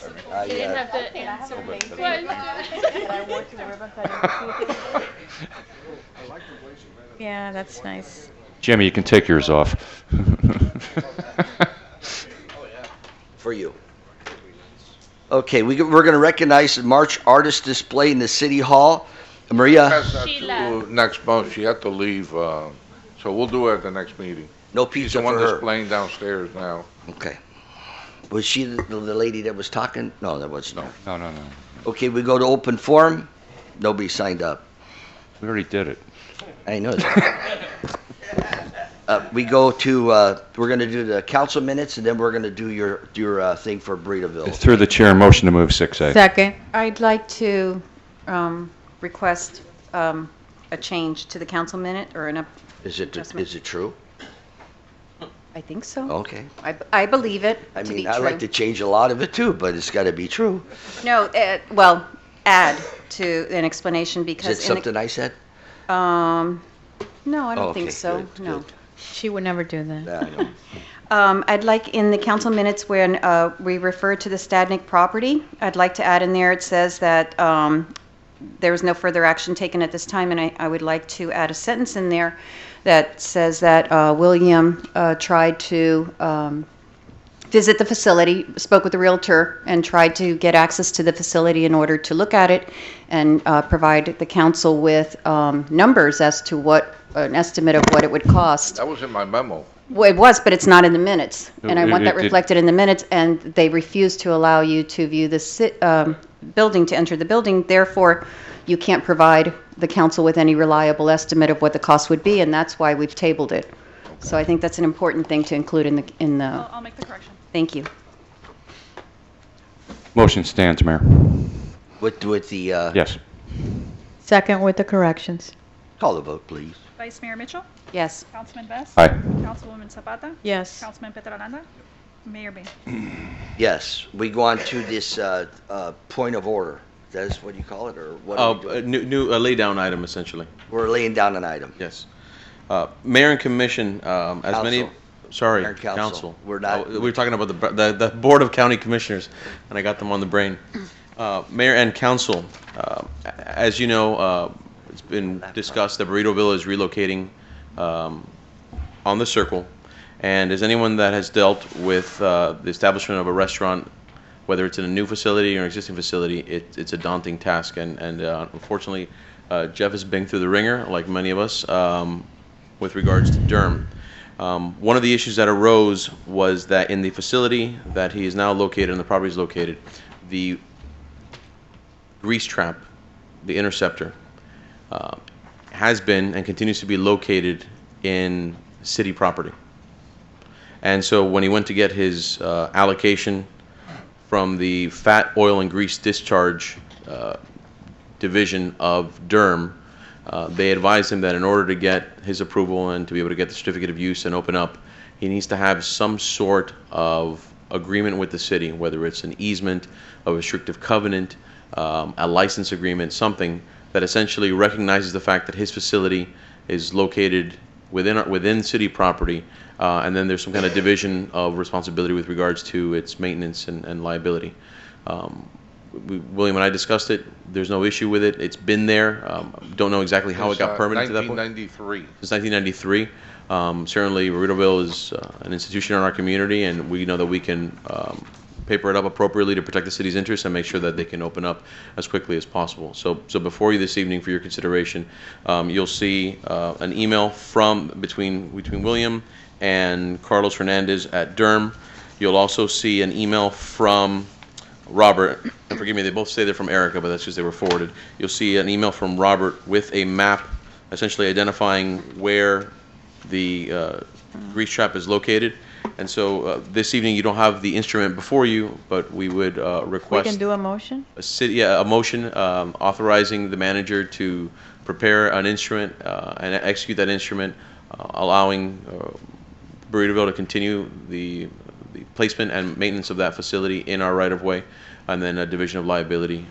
You didn't have to answer me. Yeah, that's nice. Jimmy, you can take yours off. For you. Okay, we're going to recognize the March Artist Display in the City Hall. Maria? Pass that to next month. She had to leave, so we'll do it at the next meeting. No She's pizza the one for that's her. playing downstairs now. Okay. Was she the lady that was talking? No, that wasn't her. No. Okay, we go to open forum. Nobody signed up. We already did it. I know that. We go to, we're going to do the council minutes, and then we're going to do your thing for Burritoville. Through the chair, motion to move 6A. Second. I'd like to request a change to the council minute or an Is it true? I think so. Okay. I believe it I to mean, be I true. like to change a lot of it too, but it's got to be true. No, well, add to an explanation Is because it something I said? no, I don't Okay, think so. good, No. good. She would never do that. Yeah, I know. I'd like in the council minutes when we refer to the Stadnick property, I'd like to add in there, it says that there was no further action taken at this time, and I would like to add a sentence in there that says that William tried to visit the facility, spoke with the realtor, and tried to get access to the facility in order to look at it and provide the council with numbers as to an estimate of what it would cost. That was in my memo. Well, it was, but it's not in the minutes, and I want that It- reflected in the minutes, and they refused to allow you to view the building, to enter the building. Therefore, you can't provide the council with any reliable estimate of what the cost would be, and that's why we've tabled it. So I think that's an important thing to include in the. I'll make the correction. Thank you. Motion stands, Mayor. With the Yes. Second with the corrections. Call the vote, please. Vice Mayor Mitchell? Yes. Councilman Best? Aye. Councilwoman Zapata? Yes. Councilman Petralanda? Mayor Bain? Yes, we go on to this point of order. That is what you call it, or what are we doing? New lay down item, essentially. We're laying down an item. Yes. Mayor and commission, as many, Council. sorry, Mayor and council. council. We're not- We were talking about the Board of County Commissioners, and I got them on the brain. Mayor and council, as you know, it's been discussed that Burritoville is relocating on the circle. And as anyone that has dealt with the establishment of a restaurant, whether it's in a new facility or an existing facility, it's a daunting task. And unfortunately, Jeff has been through the ringer, like many of us, with regards to Durham. One of the issues that arose was that in the facility that he is now located, and the property is located, the grease trap, the interceptor, has been and continues to be located in city property. And so when he went to get his allocation from the Fat, Oil, and Grease Discharge Division of Durham, they advised him that in order to get his approval and to be able to get the certificate of use and open up, he needs to have some sort of agreement with the city, whether it's an easement, a restrictive covenant, a license agreement, something that essentially recognizes the fact that his facility is located within city property, and then there's some kind of division of responsibility with regards to its maintenance and liability. William and I discussed it. There's no issue with it. It's been there. Don't know exactly how it got permitted to that point. 1993. Since 1993. Certainly, Burritoville is an institution in our community, and we know that we can paper it up appropriately to protect the city's interests and make sure that they can open up as quickly as possible. So before you this evening for your consideration, you'll see an email between William and Carlos Fernandez at Durham. You'll also see an email from Robert, and forgive me, they both say they're from Erica, but that's because they were forwarded. You'll see an email from Robert with a map essentially identifying where the grease trap is located. And so this evening you don't have the instrument before you, but we would request We can do a motion? a motion authorizing the manager to prepare an instrument and execute that instrument, allowing Burritoville to continue the placement and maintenance of that facility in our right-of-way, and then a division of liability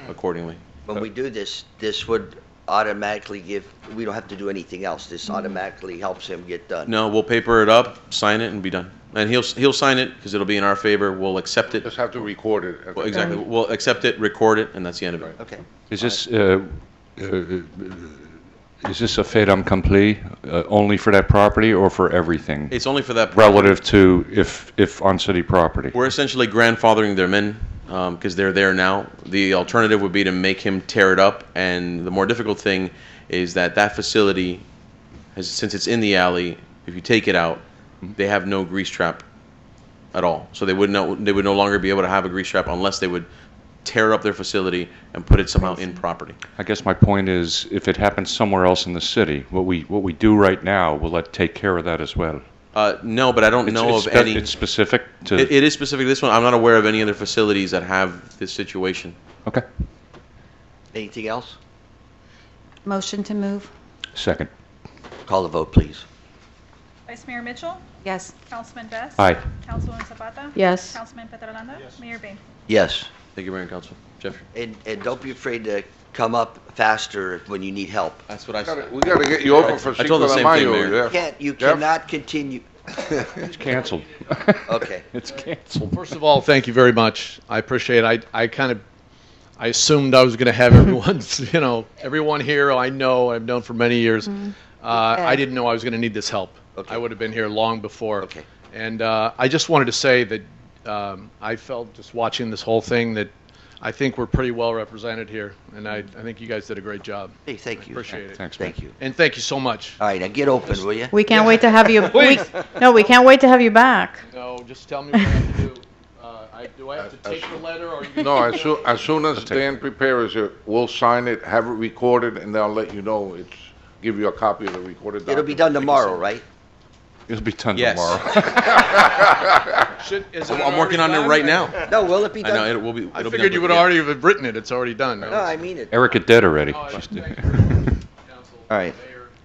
accordingly. When we do this, this would automatically we don't have to do anything else. This automatically helps him get done. No, we'll paper it up, sign it, and be done. And he'll sign it because it'll be in our favor. We'll accept it. Just have to record it. Well, exactly. We'll accept it, record it, and that's the end of it. Okay. Is this a fait accompli only for that property or for everything? It's only for that property. Relative to if on city property? We're essentially grandfathering them in because they're there now. The alternative would be to make him tear it up, and the more difficult thing is that facility, since it's in the alley, if you take it out, they have no grease trap at all. So they would no longer be able to have a grease trap unless they would tear up their facility and put it somehow in property. I guess my point is, if it happens somewhere else in the city, what we do right now, will that take care of that as well? No, but I don't know of any. It's specific to. It is specific to this one. I'm not aware of any other facilities that have this situation. Okay. Anything else? Motion to move? Second. Call the vote, please. Vice Mayor Mitchell? Yes. Councilman Best? Aye. Councilwoman Zapata? Yes. Councilman Petralanda? Mayor Bain? Yes. Thank you, Mayor and Council. Jeffrey. And don't be afraid to come up faster when you need help. That's what I said. We got to get you open for I told the Cinco de same thing, Mayo. Mayor. Yeah. You Jeff? cannot continue. It's canceled. Okay. It's canceled. First of all, thank you very much. I appreciate it. I assumed I was going to have everyone here I've known for many years. I didn't know I was going to need this help. Okay. I would have been here long before. Okay. And I just wanted to say that I felt just watching this whole thing that I think we're pretty well represented here, and I think you guys did a great job. Hey, thank you. Appreciate it. Thanks, Thank you. And thank you so much. All right, now get open, will you? We can't wait to have you. Please. We can't wait to have you back. No, just tell me what I have to do. Do I have to take the letter, or you No, as soon as Dan prepares it, we'll sign it, have it recorded, and then I'll let you know. Give you a copy of the recorded document. It'll be done tomorrow, right? It'll be done Yes. tomorrow. I'm working on it right now. No, will it be I done? know it will be. I It'll be figured done, you would yeah. already have written it. It's already done. No, I mean it. Erica did already. Oh, She's thank did. you very much, Council. All right.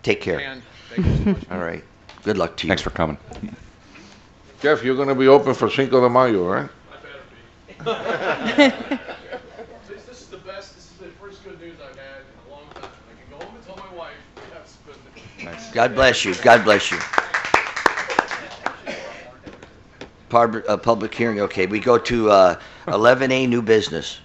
Take care. And thank you so much. All right. Good luck to you. Thanks for coming. Jeff, you're going to be open for Cinco de Mayo, right? This is the best. This is the first good news I've had in a long time. I can go home and tell my wife we have some good news. God bless you. God bless you. Public hearing. Okay, we go to 11A, new business.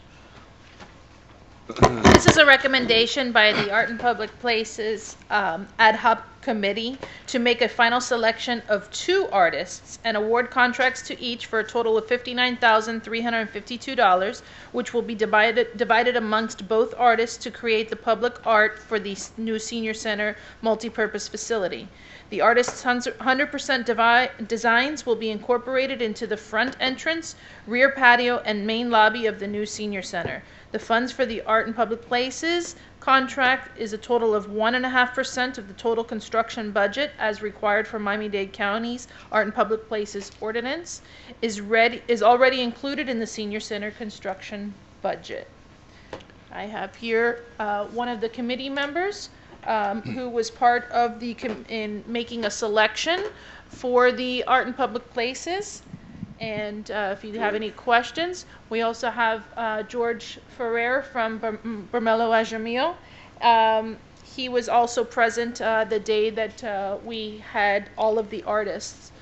This is a recommendation by the Art and Public Places Ad Hoc Committee to make a final selection of 2 artists and award contracts to each for a total of $59,352, which will be divided amongst both artists to create the public art for the new senior center multipurpose facility. The artist's 100% designs will be incorporated into the front entrance, rear patio, and main lobby of the new senior center. The funds for the Art and Public Places contract is a total of 1.5% of the total construction budget as required for Miami-Dade County's Art and Public Places ordinance, is already included in the senior center construction budget. I have here one of the committee members who was part of in making a selection for the Art and Public Places. And if you have any questions, we also have George Ferrer from Bermelo Ajamil. He was also present the day that we had all of the artists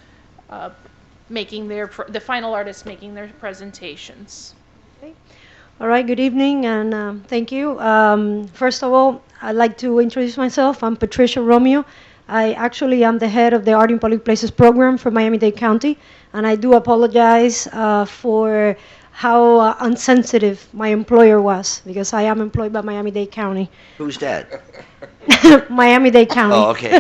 making the final artists making their presentations. All right, good evening, and thank you. First of all, I'd like to introduce myself. I'm Patricia Romeo. I actually am the head of the Art in Public Places program for Miami-Dade County, and I do apologize for how unsensitive my employer was, because I am employed by Miami-Dade County. Who's that? Miami-Dade County. Oh, okay.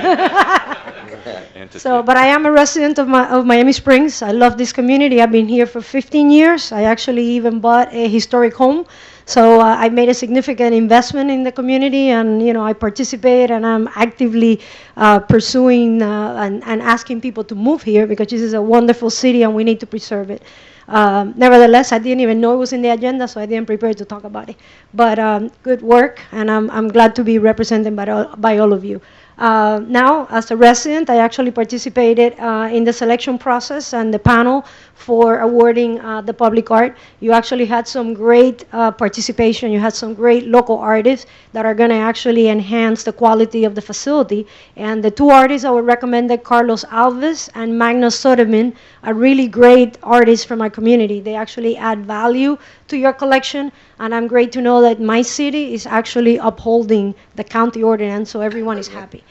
So, but I am a resident of Miami Springs. I love this community. I've been here for 15 years. I actually even bought a historic home. So I made a significant investment in the community, and I participate, and I'm actively pursuing and asking people to move here because this is a wonderful city and we need to preserve it. Nevertheless, I didn't even know it was in the agenda, so I didn't prepare to talk about it. But good work, and I'm glad to be represented by all of you. Now, as a resident, I actually participated in the selection process and the panel for awarding the public art. You actually had some great participation. You had some great local artists that are going to actually enhance the quality of the facility. And the 2 artists I would recommend, Carlos Alves and Magnus Soderman, are really great artists from our community. They actually add value to your collection, and I'm great to know that my city is actually upholding the county ordinance, so everyone is happy.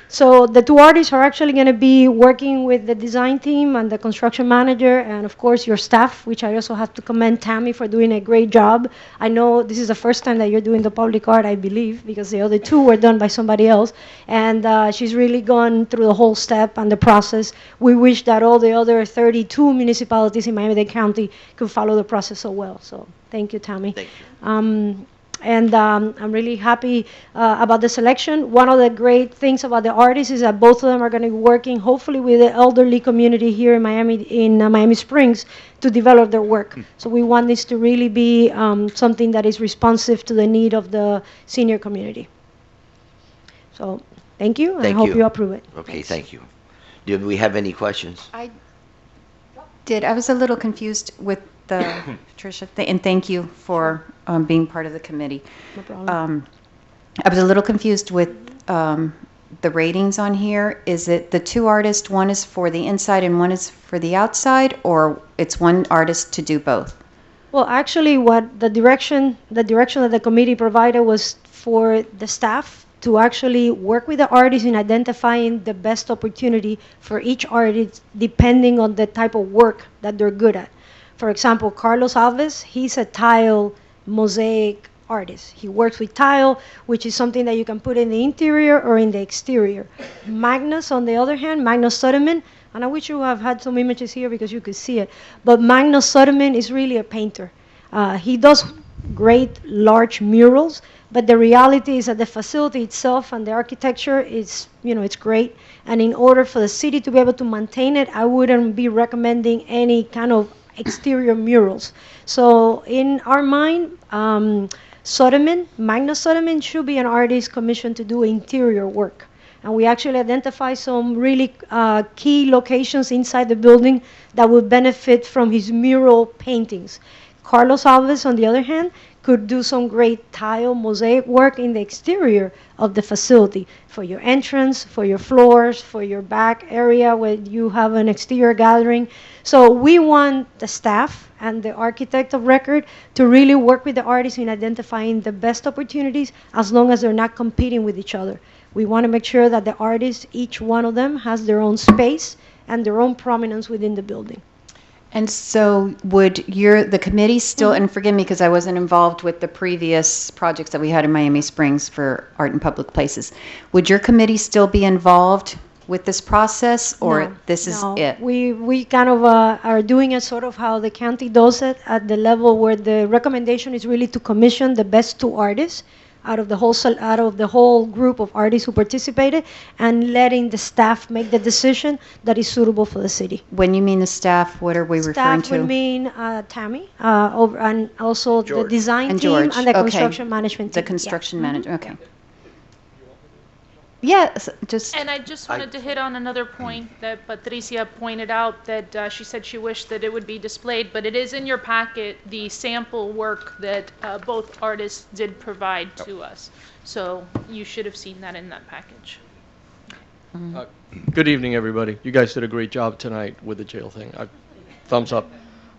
So the 2 artists are actually going to be working with the design team and the construction manager, and of course your staff, which I also have to commend Tammy for doing a great job. I know this is the first time that you're doing the public art, I believe, because the other 2 were done by somebody else, and she's really gone through the whole step and the process. We wish that all the other 32 municipalities in Miami-Dade County could follow the process so well. So thank you, Tammy. Thank you. And I'm really happy about the selection. One of the great things about the artists is that both of them are going to be working, hopefully, with the elderly community here in Miami Springs to develop their work. So we want this to really be something that is responsive to the need of the senior community. So thank you, and I hope you approve it. Okay, thank you. Do we have any questions? I was a little confused with Patricia, and thank you for being part of the committee. No problem. I was a little confused with the ratings on here. Is it the 2 artists, one is for the inside and one is for the outside, or it's one artist to do both? Well, actually, what the direction that the committee provided was for the staff to actually work with the artists in identifying the best opportunity for each artist depending on the type of work that they're good at. For example, Carlos Alves, he's a tile mosaic artist. He works with tile, which is something that you can put in the interior or in the exterior. Magnus, on the other hand, Magnus Soderman, and I wish you have had some images here because you could see it, but Magnus Soderman is really a painter. He does great large murals, but the reality is that the facility itself and the architecture is, it's great. And in order for the city to be able to maintain it, I wouldn't be recommending any kind of exterior murals. So in our mind, Soderman, Magnus Soderman, should be an artist commissioned to do interior work. And we actually identify some really key locations inside the building that would benefit from his mural paintings. Carlos Alves, on the other hand, could do some great tile mosaic work in the exterior of the facility for your entrance, for your floors, for your back area where you have an exterior gathering. So we want the staff and the architect of record to really work with the artists in identifying the best opportunities as long as they're not competing with each other. We want to make sure that the artists, each one of them, has their own space and their own prominence within the building. And so would the committee still, and forgive me because I wasn't involved with the previous projects that we had in Miami Springs for art in public places, would your committee still be involved with this process, or this is it? We kind of are doing it sort of how the county does it, at the level where the recommendation is really to commission the best 2 artists out of the whole group of artists who participated, and letting the staff make the decision that is suitable for the city. When you mean the staff, what are we referring to? Staff would mean Tammy, and also the design and team George. and the Okay. construction management team. The construction Yeah. manager, okay. Yes, just. And I just wanted to hit on another point that Patricia pointed out, that she said she wished that it would be displayed, but it is in your packet, the sample work that both artists did provide to us. So you should have seen that in that package. Good evening, everybody. You guys did a great job tonight with the jail thing. Thumbs up.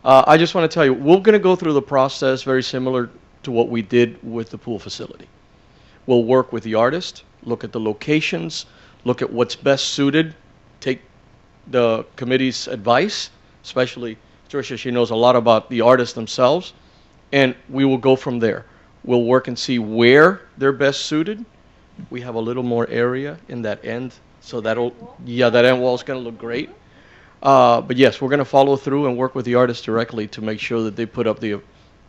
I just want to tell you, we're going to go through the process very similar to what we did with the pool facility. We'll work with the artist, look at the locations, look at what's best suited, take the committee's advice, especially Tricia, she knows a lot about the artists themselves, and we will go from there. We'll work and see where they're best suited. We have a little more area in that end, so that end wall is going to look great. But yes, we're going to follow through and work with the artists directly to make sure that they put up the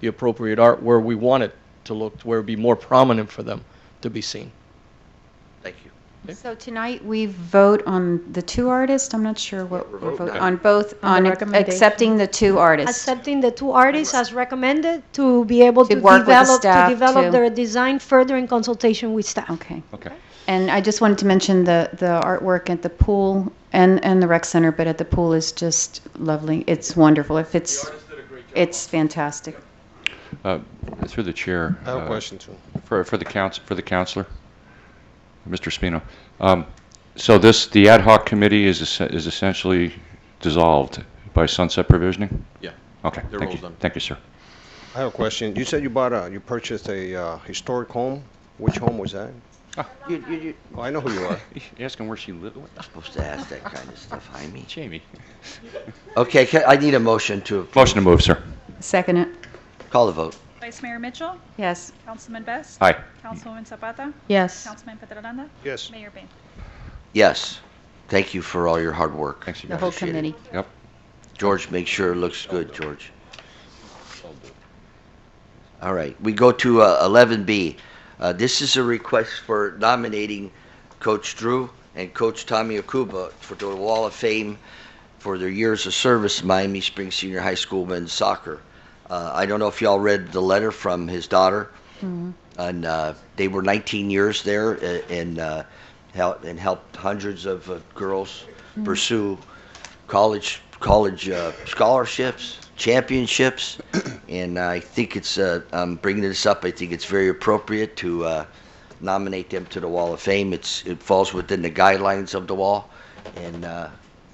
appropriate art where we want it to look, where it be more prominent for them to be seen. Thank you. So tonight we vote on the 2 artists? I'm not sure what we're voting on. Both, On the on recommendation. accepting the 2 artists. Accepting the 2 artists as recommended to be able to work with the develop staff to- their design further in consultation with staff. Okay. Okay. And I just wanted to mention the artwork at the pool and the rec center, but at the pool is just lovely. It's wonderful. It's fantastic. Through the chair. I have a question too. For the counselor, Mr. Spino. So the ad hoc committee is essentially dissolved by sunset provisioning? Yeah. Okay. Their Thank role's you. done. Thank you, sir. I have a question. You said you purchased a historic home. Which home was that? Oh, I know who you are. You're asking where she lived? Not supposed to ask that kind of stuff, Jaime. Jamie. Okay, I need a motion to approve. Motion to move, sir. Second it. Call the vote. Vice Mayor Mitchell? Yes. Councilman Best? Aye. Councilwoman Zapata? Yes. Councilman Petralanda? Yes. Mayor Payne? Yes. Thank you for all your hard work. Thanks, you The guys. whole Appreciate it. committee. Yep. George, make sure it looks good, George. All right, we go to 11B. This is a request for nominating Coach Drew and Coach Tommy Akuba for the Wall of Fame for their years of service in Miami Springs Senior High School men's soccer. I don't know if y'all read the letter from his daughter, and they were 19 years there and helped hundreds of girls pursue college scholarships, championships, and I think it's I'm bringing this up. I think it's very appropriate to nominate them to the Wall of Fame. It falls within the guidelines of the wall, and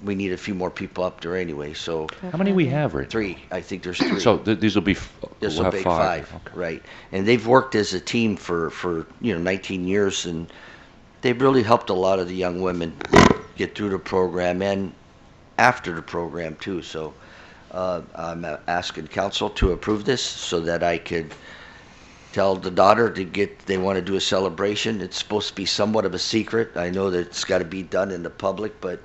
we need a few more people up there anyway. So How many we have, Rick? 3. I think there's 3. So these will be. This we'll will have be 5. 5, Okay. right? And they've worked as a team for 19 years, and they've really helped a lot of the young women get through the program and after the program too. So I'm asking council to approve this so that I could tell the daughter they want to do a celebration. It's supposed to be somewhat of a secret. I know that it's got to be done in the public, but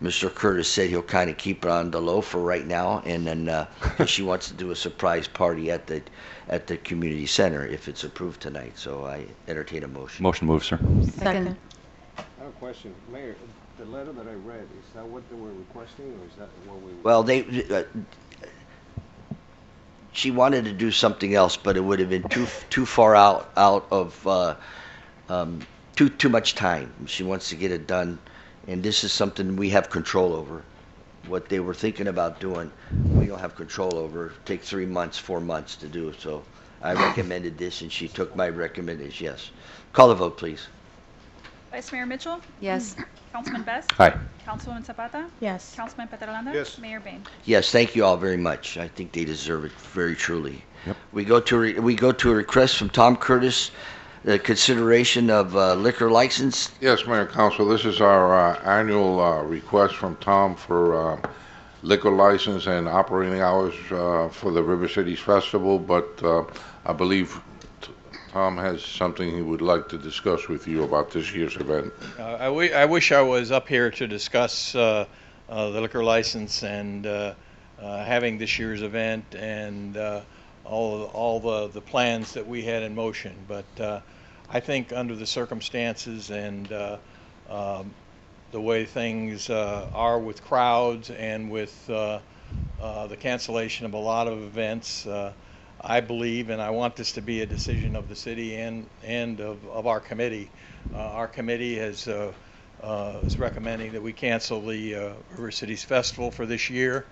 Mr. Curtis said he'll kind of keep it on the low for right now, and then she wants to do a surprise party at the community center if it's approved tonight. So I entertain a motion. Motion to move, sir. Second. I have a question. Mayor, the letter that I read, is that what they were requesting, or is that what we... Well, she wanted to do something else, but it would have been too far out of too much time. She wants to get it done, and this is something we have control over. What they were thinking about doing, we don't have control over. Take 3 months, 4 months to do. So I recommended this, and she took my recommendation. Yes. Call the vote, please. Vice Mayor Mitchell? Yes. Councilman Best? Aye. Councilwoman Zapata? Yes. Councilman Petrolano? Yes. Mayor Bain? Yes, thank you all very much. I think they deserve it very truly. Yep. We go to a request from Tom Curtis, the consideration of liquor license. Yes, Mayor Council, this is our annual request from Tom for liquor license and operating hours for the River Cities Festival, but I believe Tom has something he would like to discuss with you about this year's event. I wish I was up here to discuss the liquor license and having this year's event and all the plans that we had in motion. But I think under the circumstances and the way things are with crowds and with the cancellation of a lot of events, I believe, and I want this to be a decision of the city and of our committee. Our committee is recommending that we cancel the River Cities Festival for this year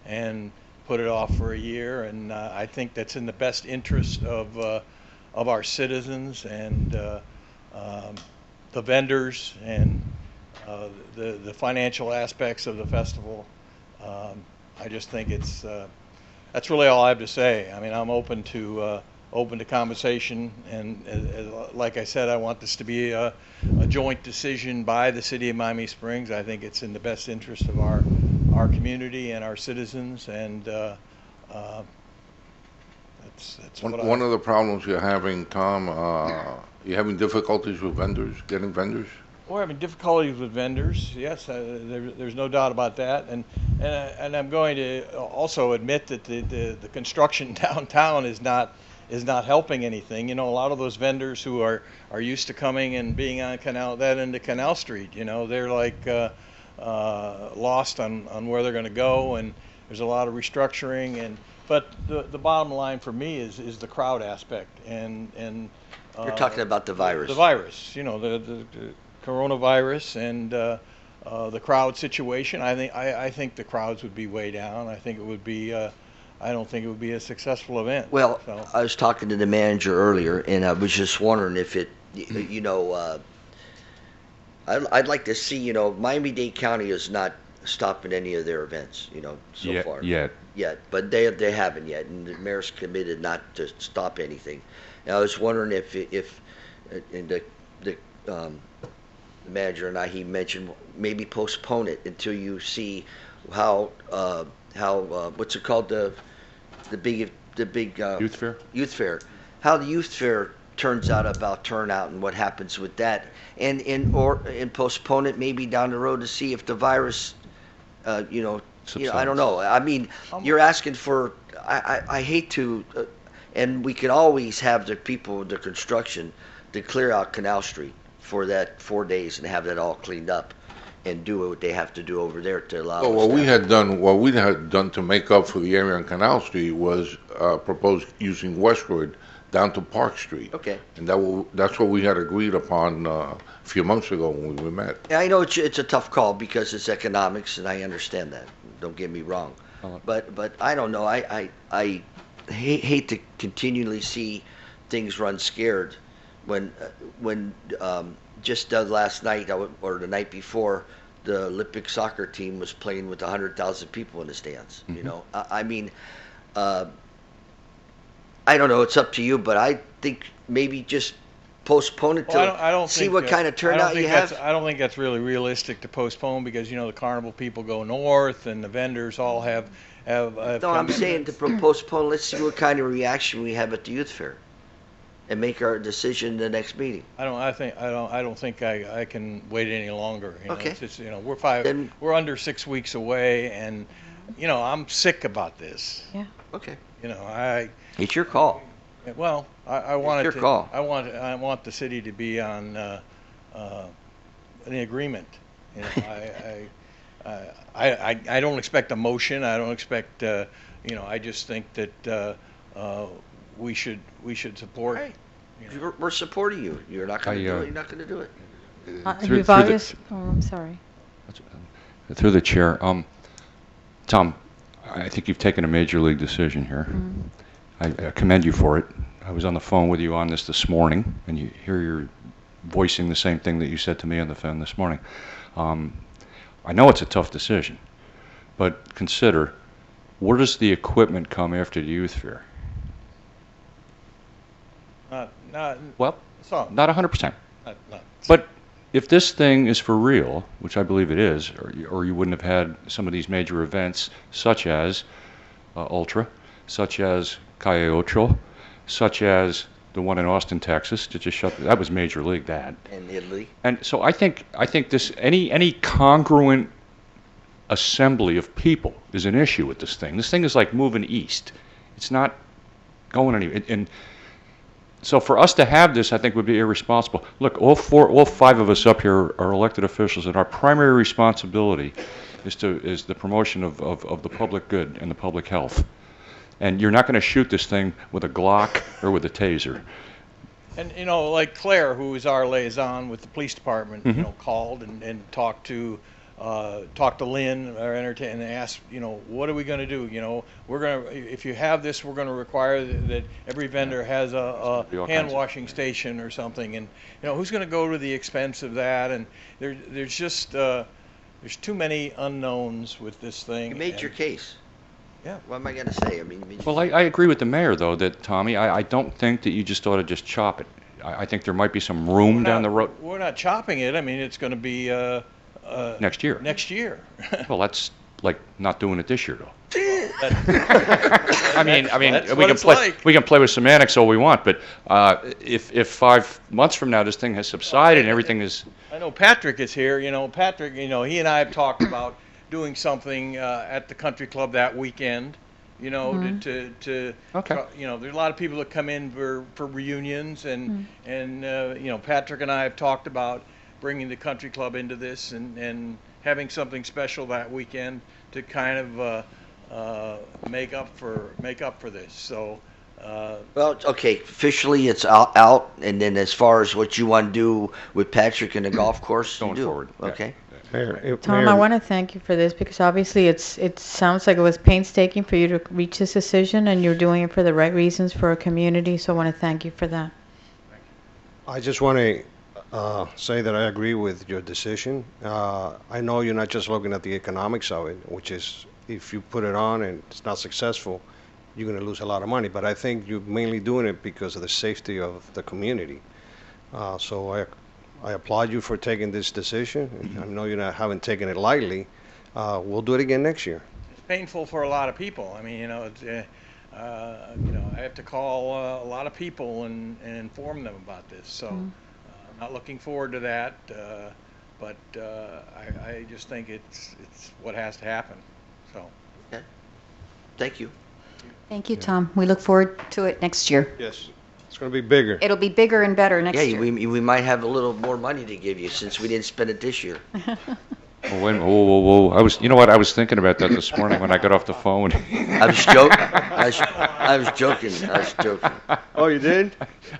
and put it off for a year. And I think that's in the best interest of our citizens and the vendors and the financial aspects of the festival. I just think that's really all I have to say. I mean, I'm open to conversation, and like I said, I want this to be a joint decision by the city of Miami Springs. I think it's in the best interest of our community and our citizens, and that's One of the problems you're having, Tom, you're having difficulties with vendors, getting vendors? We're having difficulties with vendors. Yes, there's no doubt about that, and I'm going to also admit that the construction downtown is not helping anything. You know, a lot of those vendors who are used to coming and being on that end of Canal Street, you know, they're like lost on where they're going to go, and there's a lot of restructuring. But the bottom line for me is the crowd aspect, and You're talking about the virus. The virus, you know, the coronavirus and the crowd situation. I think the crowds would be way down. I think it would be. I don't think it would be a successful event. Well, so. I was talking to the manager earlier, and I was just wondering if it, you know, I'd like to see, you know, Miami-Dade County is not stopping any of their events, you know, so far. Yet. But they haven't yet, and the mayor's committed not to stop anything. And I was wondering if and the manager and he mentioned maybe postpone it until you see how what's it called, the big Youth Fair? Youth Fair, how the Youth Fair turns out about turnout and what happens with that, and postpone it maybe down the road to see if the virus, you know, I don't know. I mean, you're asking for. I hate to, and we could always have the people, the construction, to clear out Canal Street for that 4 days and have that all cleaned up, and do what they have to do over there to allow. So what we had done to make up for the area on Canal Street was propose using Westwood down to Park Street. Okay. And that's what we had agreed upon a few months ago when we met. I know it's a tough call because it's economics, and I understand that. Don't get me wrong, but I don't know. I hate to continually see things run scared when just last night or the night before, the Olympic soccer team was playing with 100,000 people in the stands. You know, I mean, I don't know. It's up to you, but I think maybe just postpone it till I don't see think what kind of turnout you have. I don't think that's really realistic to postpone because, you know, the carnival people go north and the vendors all have No, I'm saying to postpone. Let's see what kind of reaction we have at the youth fair, and make our decision in the next meeting. I don't think I can wait any longer. You know? Okay. It's just, you know, we're under 6 weeks away, and you know, I'm sick about this. Yeah. Okay. You know, It's your call. Well, I want It's your call. I want the city to be on an agreement. You know, I don't expect a motion. I don't expect. You know, I just think that we should support. Right. We're supporting you. You're not going to do it. You're not going to do it. You've always, I'm sorry. Through the chair, Tom, I think you've taken a major league decision here. I commend you for it. I was on the phone with you on this morning, and you're voicing the same thing that you said to me on the phone this morning. I know it's a tough decision, but consider, where does the equipment come after the youth fair? Well, not 100%. But if this thing is for real, which I believe it is, or you wouldn't have had some of these major events, such as Ultra, such as Calle Ocho, such as the one in Austin, Texas, to just shut. That was major league. That. And Italy. And so I think this any congruent assembly of people is an issue with this thing. This thing is like moving east. It's not going anywhere. And so for us to have this, I think, would be irresponsible. Look, all five of us up here are elected officials, and our primary responsibility is the promotion of the public good and the public health. And you're not going to shoot this thing with a Glock or with a taser. And like Claire, who is our liaison with the police department, called and talked to Lynn, our entertainer, and asked, what are we going to do? We're going to, if you have this, we're going to require that every vendor has a hand washing station or something. And who's going to go to the expense of that? And there's just there's too many unknowns with this thing. You made your case. Yeah. What am I going to say? Well, I agree with the mayor, though, that, Tommy, I don't think that you just ought to just chop it. I think there might be some room down the road. We're not chopping it. I mean, it's going to be next year. Next year. Well, that's like not doing it this year, though. I mean, we can play with semantics all we want, but if 5 months from now this thing has subsided and everything is. I know Patrick is here. Patrick. He and I have talked about doing something at the country club that weekend. To there's a lot of people that come in for reunions, and Patrick and I have talked about bringing the country club into this and having something special that weekend to kind of make up for this. So. Well, okay. Officially, it's out, and then as far as what you want to do with Patrick and the golf course, going forward. Okay. Tom, I want to thank you for this because obviously it sounds like it was painstaking for you to reach this decision, and you're doing it for the right reasons for our community. So I want to thank you for that. I just want to say that I agree with your decision. I know you're not just looking at the economics of it, which is if you put it on and it's not successful, you're going to lose a lot of money. But I think you're mainly doing it because of the safety of the community. So I applaud you for taking this decision. I know you haven't taken it lightly. We'll do it again next year. It's painful for a lot of people. I mean, I have to call a lot of people and inform them about this. So I'm not looking forward to that. But I just think it's what has to happen. So. Okay. Thank you. Thank you, Tom. We look forward to it next year. Yes. It's going to be bigger. It'll be bigger and better next year. Yeah, we might have a little more money to give you since we didn't spend it this year. Oh, wait, whoa. I was thinking about that this morning when I got off the phone. I was joking. I was joking. Oh, you did?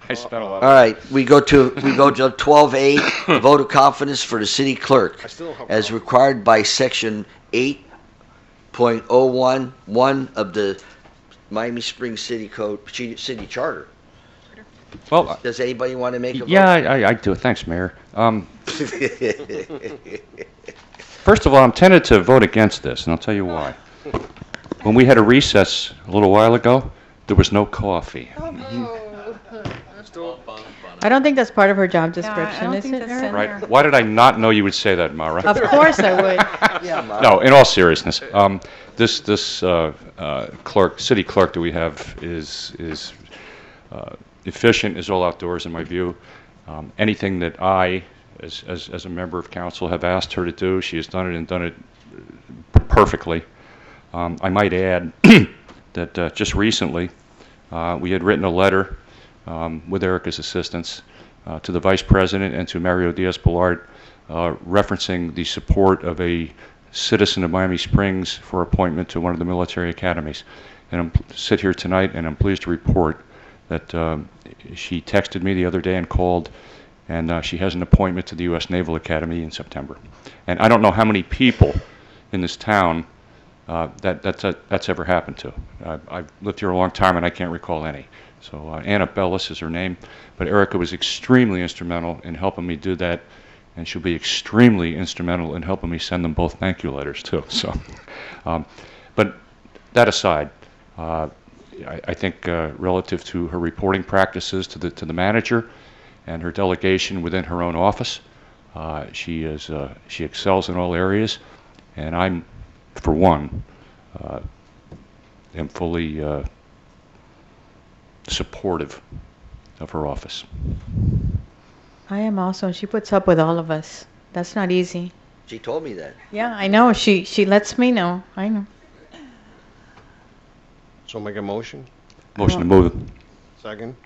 I spent a lot. All right, we go to 12A, vote of confidence for the city clerk, as required by section 8.011 of the Miami Springs City Code, City Charter. Well, does anybody want to make a vote? Yeah, I do. Thanks, Mayor. First of all, I'm tempted to vote against this, and I'll tell you why. When we had a recess a little while ago, there was no coffee. I don't think that's part of her job description, is it? Right? Why did I not know you would say that, Mara? Of course I would. Yeah, Mara. No, in all seriousness, this city clerk that we have is efficient, is all outdoors in my view. Anything that I, as a member of council, have asked her to do, she has done it and done it perfectly. I might add that just recently we had written a letter with Erica's assistance to the Vice President and to Mario Diaz-Balart referencing the support of a citizen of Miami Springs for appointment to one of the military academies. and sit here tonight, and I'm pleased to report that she texted me the other day and called, and she has an appointment to the U.S. Naval Academy in September. And I don't know how many people in this town that's ever happened to. I've lived here a long time, and I can't recall any. So Anna Bellis is her name, but Erica was extremely instrumental in helping me do that, and she'll be extremely instrumental in helping me send them both thank you letters too. So, but that aside, I think relative to her reporting practices to the manager and her delegation within her own office, she excels in all areas, and I'm, for one, am fully supportive of her office. I am also, and she puts up with all of us. That's not easy. She told me that. Yeah, I know. She lets me know. I know. So make a motion? Motion to move it. Second?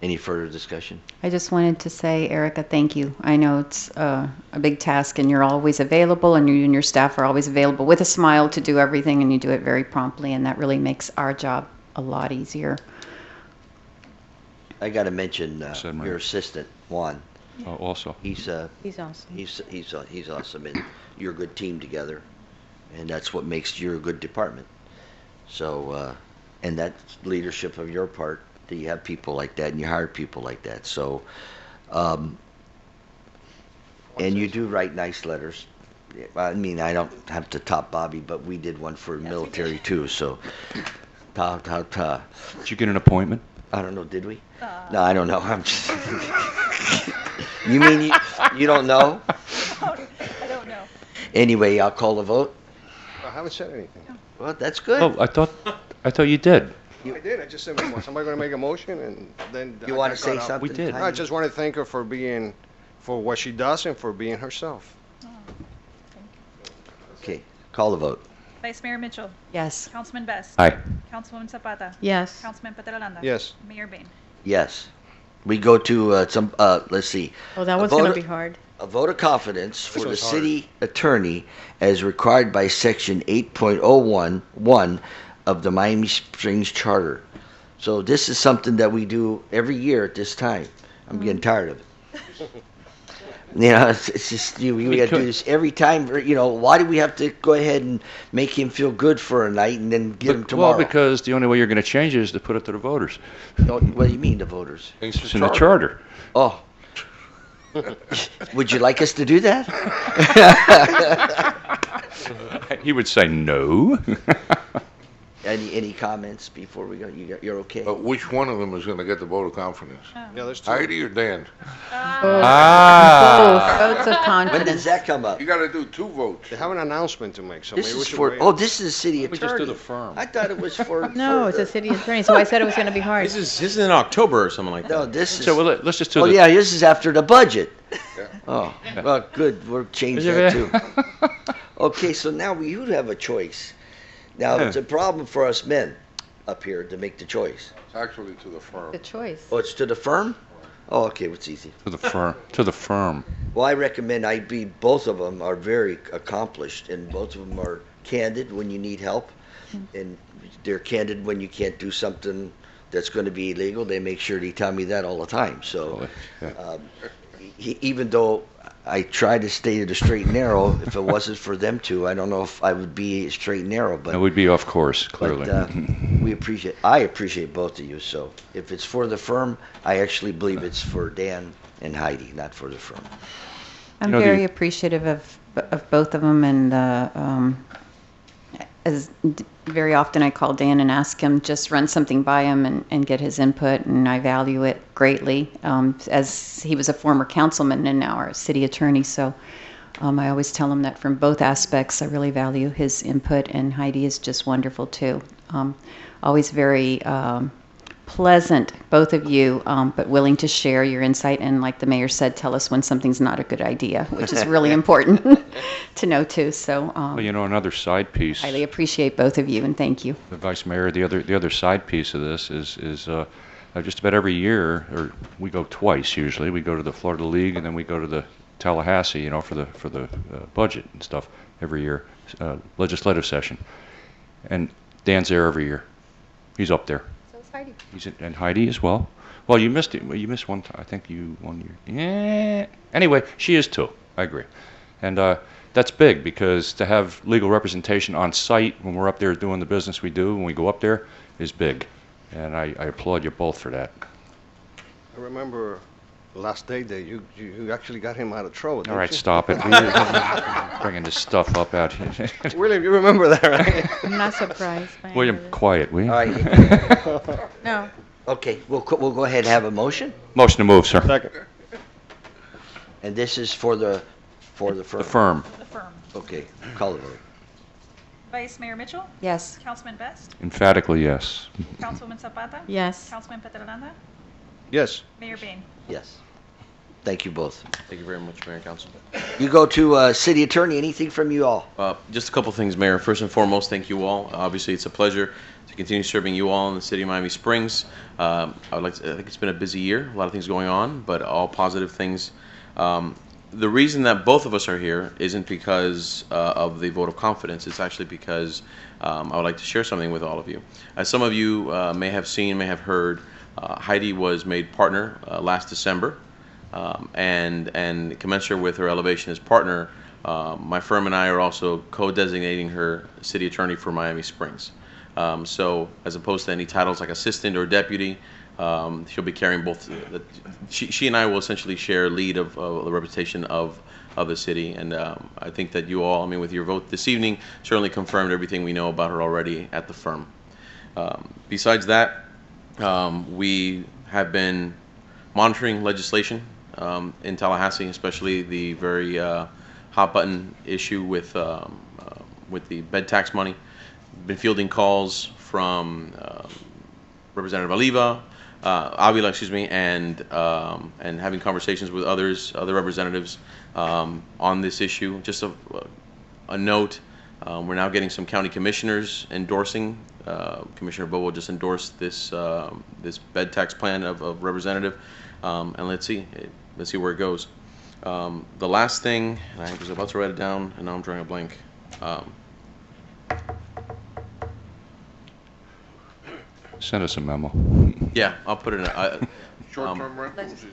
Any further discussion? I just wanted to say, Erica, thank you. I know it's a big task, and you're always available, and you and your staff are always available with a smile to do everything, and you do it very promptly, and that really makes our job a lot easier. I got to mention your assistant, Juan. Oh, also. He's awesome. He's awesome, and you're a good team together, and that's what makes you a good department. So, and that's leadership of your part, that you have people like that and you hire people like that. So, and you do write nice letters. I mean, I don't have to top Bobby, but we did one for military too. So, ta. Did you get an appointment? I don't know. Did we? No, I don't know. I'm just. You mean you don't know? I don't know. Anyway, I'll call the vote. I haven't said anything. Well, that's good. Oh, I thought you did. I did. I just said, somebody going to make a motion, and then You want to say something? We did. I just want to thank her for what she does and for being herself. Okay, call the vote. Vice Mayor Mitchell. Yes. Councilman Best. Aye. Councilwoman Zapata. Yes. Councilman Petrolanda. Yes. Mayor Bain. Yes. We go to let's see. Oh, that A was going to vote- be hard. A vote of confidence for the was hard. city attorney as required by section 8.011 of the Miami Springs Charter. So this is something that we do every year at this time. I'm getting tired of it. You know, it's just we got to do this every time. You know, why do we have to go ahead and make him feel good for a night and then get him tomorrow? Well, because the only way you're going to change it is to put it to the voters. What do you mean, the voters? It's in the charter. Oh. Would you like us to do that? He would say no. Any comments before we go? You're okay? Which one of them is going to get the vote of confidence? Yeah, there's two. Heidi or Dan? Both votes of When confidence. does that come up? You got to do two votes. They have an announcement to make, so This maybe we is should for. wait. Oh, this is city We attorney. just do the firm. I thought it was for. No, it's a city attorney, so I said it was going to be hard. This is in October or something like that. No, this is. So let's just do Oh the. yeah, this is after the budget. Oh, well, good. We'll change that too. Okay, so now we do have a choice. Now it's a problem for us men up here to make the choice. It's actually to the firm. The choice. Oh, it's to the firm. Oh, okay, it's easy. To the firm. To the firm. Well, I recommend both of them are very accomplished, and both of them are candid when you need help, and they're candid when you can't do something that's going to be illegal. They make sure they tell me that all the time. So, even though I try to stay the straight and narrow, if it wasn't for them two, I don't know if I would be straight and narrow. But That would be off course, clearly. I appreciate both of you. So, if it's for the firm, I actually believe it's for Dan and Heidi, not for the firm. I'm You know, very appreciative of both of them, and very often I call Dan and ask him, just run something by him and get his input, and I value it greatly, as he was a former councilman and now our city attorney, so I always tell him that from both aspects I really value his input, and Heidi is just wonderful too. Always very pleasant, both of you, but willing to share your insight, and like the mayor said, tell us when something's not a good idea, which is really important to know too. So Well, you know, another side piece. highly appreciate both of you, and thank you. The Vice Mayor, the other side piece of this is just about every year, or we go twice usually. We go to the Florida League, and then we go to the Tallahassee, you know, for the budget and stuff every year, legislative session. And Dan's there every year. He's up there. So is Heidi. And Heidi as well. Well, you missed it. You missed one time. I think you 1 year. Yeah. Anyway, she is too. I agree. And that's big because to have legal representation on site when we're up there doing the business we do when we go up there is big. And I applaud you both for that. I remember the last day that you actually got him out of trouble. All right, stop it. We're bringing this stuff up out here. William, you remember that, right? I'm not surprised. By William, any of quiet, will you? All right. this. No. Okay, we'll go ahead and have a motion, Motion to move, sir. Second. and this is for the firm. The firm. The firm. Okay, call the vote. Vice Mayor Mitchell? Yes. Councilman Best? Emphatically, yes. Councilwoman Zapata? Yes. Councilman Petrolanda? Yes. Mayor Bain? Yes. Thank you both. Thank you very much, Mayor and Council. You go to City Attorney. Anything from you all? Just a couple things, Mayor. First and foremost, thank you all. Obviously, it's a pleasure to continue serving you all in the city of Miami Springs. I think it's been a busy year, a lot of things going on, but all positive things. The reason that both of us are here isn't because of the vote of confidence. It's actually because I would like to share something with all of you. As some of you may have seen, may have heard, Heidi was made partner last December. And commensurate with her elevation as partner, my firm and I are also co-designating her city attorney for Miami Springs. So as opposed to any titles like assistant or deputy, she'll be carrying both. She and I will essentially share lead of the representation of the city. And I think that you all, with your vote this evening, certainly confirmed everything we know about her already at the firm. Besides that, we have been monitoring legislation in Tallahassee, especially the very hot button issue with the bed tax money. Been fielding calls from Representative Avila, and having conversations with other representatives on this issue. Just a note: we're now getting some county commissioners endorsing. Commissioner Bobo just endorsed this bed tax plan of representative, and let's see where it goes. The last thing, I was about to write it down, and now I'm drawing a blank. Send us a memo. Yeah, I'll put it in. Short-term rentals.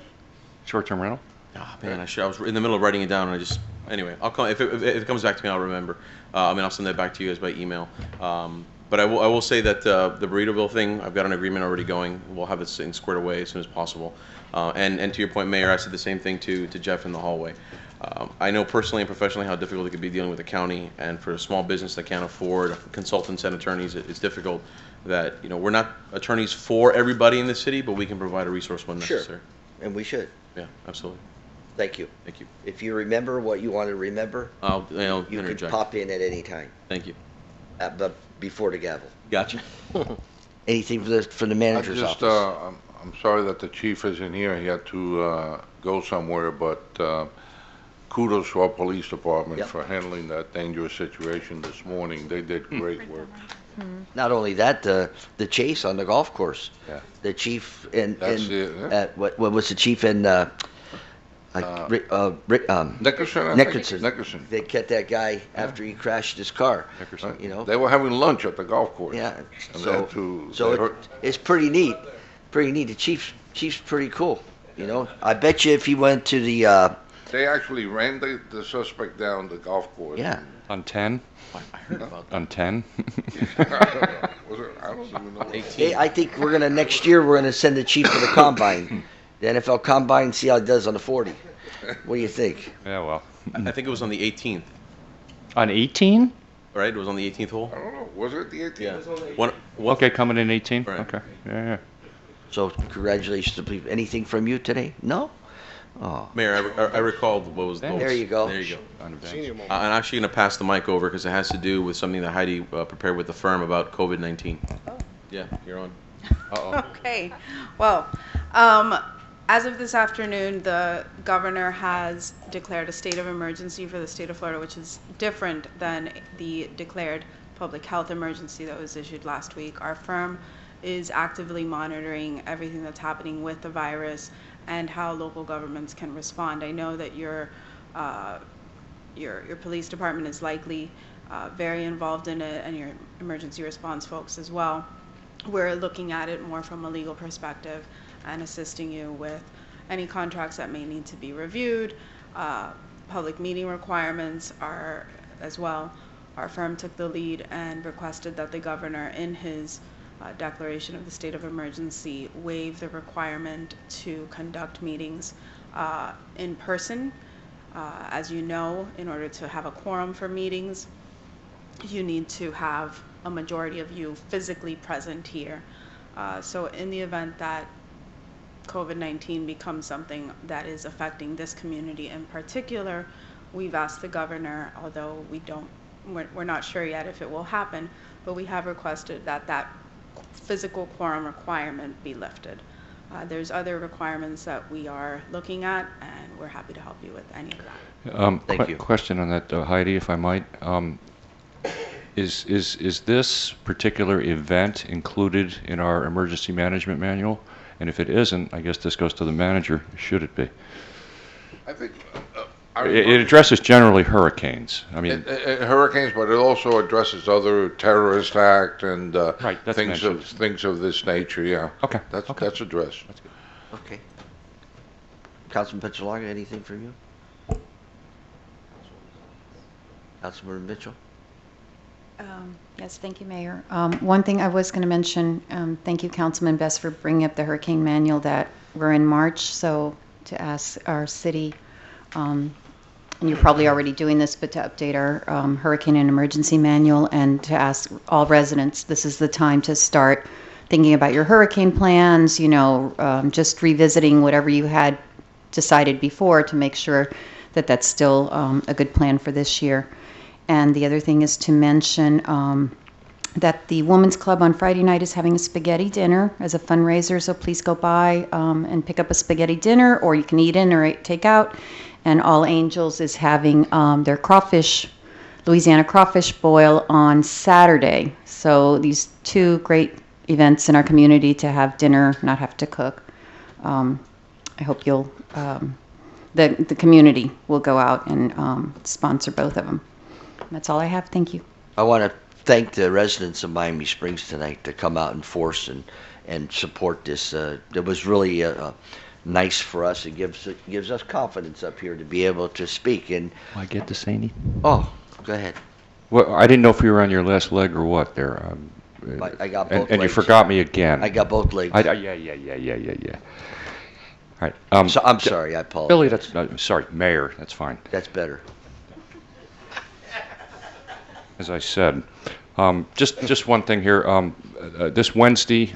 Short-term rental? Oh, man, I was in the middle of writing it down, and anyway, I'll come if it comes back to me, I'll remember. I'll send that back to you guys by email. But I will say that the Burritoville thing, I've got an agreement already going. We'll have this thing squared away as soon as possible. And to your point, Mayor, I said the same thing to Jeff in the hallway. I know personally and professionally how difficult it can be dealing with the county, and for a small business that can't afford consultants and attorneys, it's difficult. That we're not attorneys for everybody in the city, but we can provide a resource when necessary. Sure, and we should. Yeah, absolutely. Thank you. Thank you. If you remember what you want to remember, I'll you interject. can pop in at any time. Thank you. But before the gavel. Gotcha. Anything from the manager's office? I'm sorry that the chief isn't here. He had to go somewhere, but kudos to our police department for handling that dangerous situation this morning. They did great work. Not only that, the chase on the golf course. Yeah. The chief what was the chief in Nickerson. They kept that guy after he crashed his car. They were having lunch at the golf course. Yeah. And It's pretty neat. Pretty neat. The chief's pretty cool. I bet you if he went to the they actually ran the suspect down the golf course. Yeah. On 10? I heard about that. On 10? I don't even know. 18. I think next year we're gonna send the chief to the combine, the NFL combine, see how it does on the 40. What do you think? Yeah, well. I think it was on the 18th. On 18? Right? It was on the 18th hole? I don't know. Was it the 18th? Yeah. Okay, coming in 18? Right. Okay. Yeah. So congratulations to people. Anything from you today? No? Oh. Mayor, I recalled what was the There you go. There you go. I'm actually going to pass the mic over because it has to do with something that Heidi prepared with the firm about COVID-19. Oh. Yeah, you're on. Uh-oh. Okay. Well, as of this afternoon, the governor has declared a state of emergency for the state of Florida, which is different than the declared public health emergency that was issued last week. Our firm is actively monitoring everything that's happening with the virus and how local governments can respond. I know that your police department is likely very involved in it, and your emergency response folks as well. We're looking at it more from a legal perspective and assisting you with any contracts that may need to be reviewed. Public meeting requirements are as well. Our firm took the lead and requested that the governor, in his declaration of the state of emergency, waive the requirement to conduct meetings in person. As you know, in order to have a quorum for meetings, you need to have a majority of you physically present here. So in the event that COVID-19 becomes something that is affecting this community in particular, we've asked the governor, although we're not sure yet if it will happen, but we have requested that that physical quorum requirement be lifted. There's other requirements that we are looking at, and we're happy to help you with any of that. Thank you. Question on that, Heidi, if I might. Is this particular event included in our emergency management manual? And if it isn't, I guess this goes to the manager. Should it be? I think It addresses generally hurricanes. I mean, hurricanes, but it also addresses other terrorist act and Right, that's mentioned. things of this nature. Yeah. Okay. That's addressed. That's good. Okay. Councilman Pizzolaga, anything from you? Councilman Mitchell? Yes, thank you, Mayor. One thing I was going to mention, thank you, Councilman Best, for bringing up the hurricane manual that we're in March. So to ask our city, and you're probably already doing this, but to update our hurricane and emergency manual, and to ask all residents, this is the time to start thinking about your hurricane plans, just revisiting whatever you had decided before to make sure that that's still a good plan for this year. And the other thing is to mention that the Women's Club on Friday night is having a spaghetti dinner as a fundraiser, so please go by and pick up a spaghetti dinner, or you can eat in or take out. And All Angels is having their Louisiana crawfish boil on Saturday. So these two great events in our community to have dinner, not have to cook. I hope you'll, the community will go out and sponsor both of them. That's all I have. Thank you. I want to thank the residents of Miami Springs tonight to come out in force and support this. It was really nice for us. It gives us confidence up here to be able to speak. And I get to say anything? Oh, go ahead. Well, I didn't know if you were on your last leg or what there. I got both legs. And you forgot me again. I got both legs. Yeah. All right. So I'm sorry. I apologize. Billy, that's sorry, Mayor. That's fine. That's better. As I said, just one thing here. This Wednesday,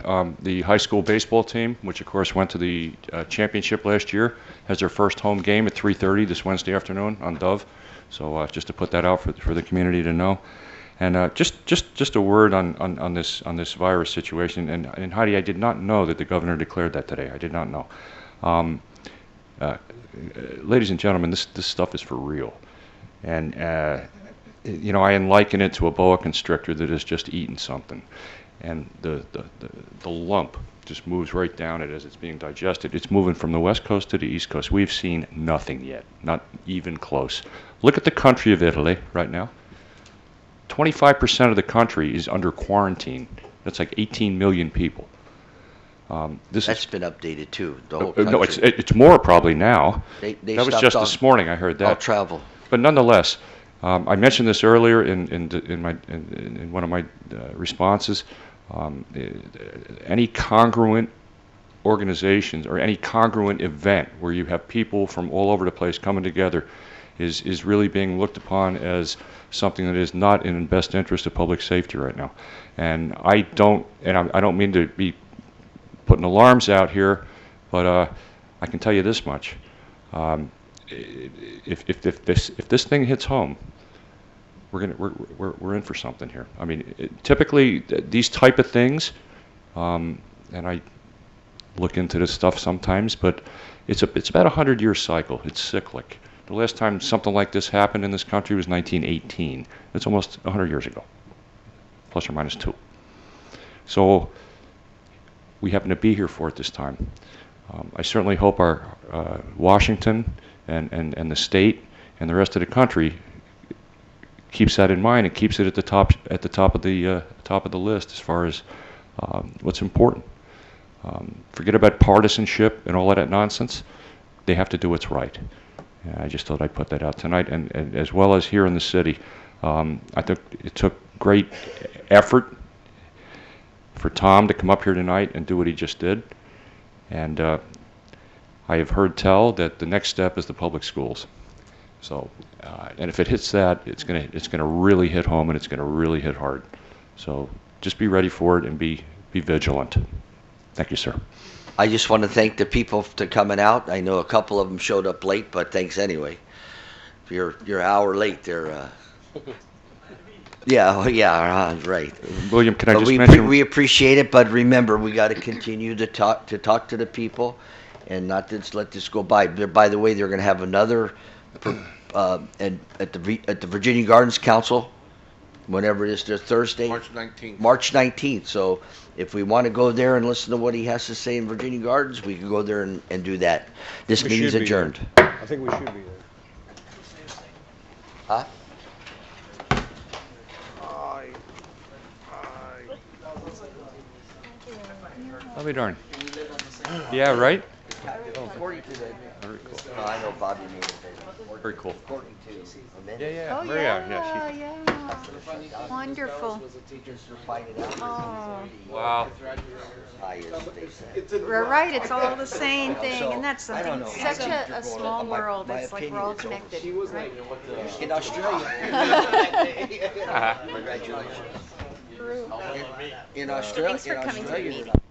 the high school baseball team, which of course went to the championship last year, has their first home game at 3:30 this Wednesday afternoon on Dove. So just to put that out for the community to know. And just a word on this virus situation. And Heidi, I did not know that the governor declared that today. I did not know. Ladies and gentlemen, this stuff is for real. And I liken it to a boa constrictor that has just eaten something, and the lump just moves right down it as it's being digested. It's moving from the west coast to the east coast. We've seen nothing yet, not even close. Look at the country of Italy right now. 25% of the country is under quarantine. That's like 18 million people. That's been updated too. The whole country. No, it's more probably now. They that was just this morning. I heard that. All travel. But nonetheless. I mentioned this earlier in one of my responses. Any congruent organizations or any congruent event where you have people from all over the place coming together is really being looked upon as something that is not in the best interest of public safety right now. And I don't mean to be putting alarms out here, but I can tell you this much. If this thing hits home, we're in for something here. I mean, typically these type of things, and I look into this stuff sometimes, but it's about a 100-year cycle. It's cyclic. The last time something like this happened in this country was 1918. That's almost 100 years ago, plus or minus 2. So we happen to be here for it this time. I certainly hope our Washington and the state and the rest of the country keeps that in mind and keeps it at the top of the list as far as what's important. Forget about partisanship and all of that nonsense. They have to do what's right. And I just thought I'd put that out tonight, and as well as here in the city. I think it took great effort for Tom to come up here tonight and do what he just did. And I have heard tell that the next step is the public schools. So, and if it hits that, it's gonna really hit home, and it's gonna really hit hard. So just be ready for it and be vigilant. Thank you, sir. I just want to thank the people for coming out. I know a couple of them showed up late, but thanks anyway. You're an hour late there. Yeah, right. William, can I But just we mention? we appreciate it, but remember, we got to continue to talk to the people, and not just let this go by. By the way, they're going to have another, and at the Virginia Gardens Council, whenever it is, their Thursday, March 19th. March 19th. So if we want to go there and listen to what he has to say in Virginia Gardens, we can go there and do that. This We meeting's should be there. adjourned. I think we should be there. Huh? I'll be darned. Yeah, right? According to the, Very cool. I know Bobby made it. Very cool. According to Amanda. Yeah, Oh, Maria, yeah, she- yeah. Wonderful. Oh. Wow. We're right, it's all the same thing, So, and that's I don't something, know. such a small My- world, my it's like opinion we're all is connected, right? In Australia. Congratulations. In Australia. Thanks for coming to the you're meeting. not-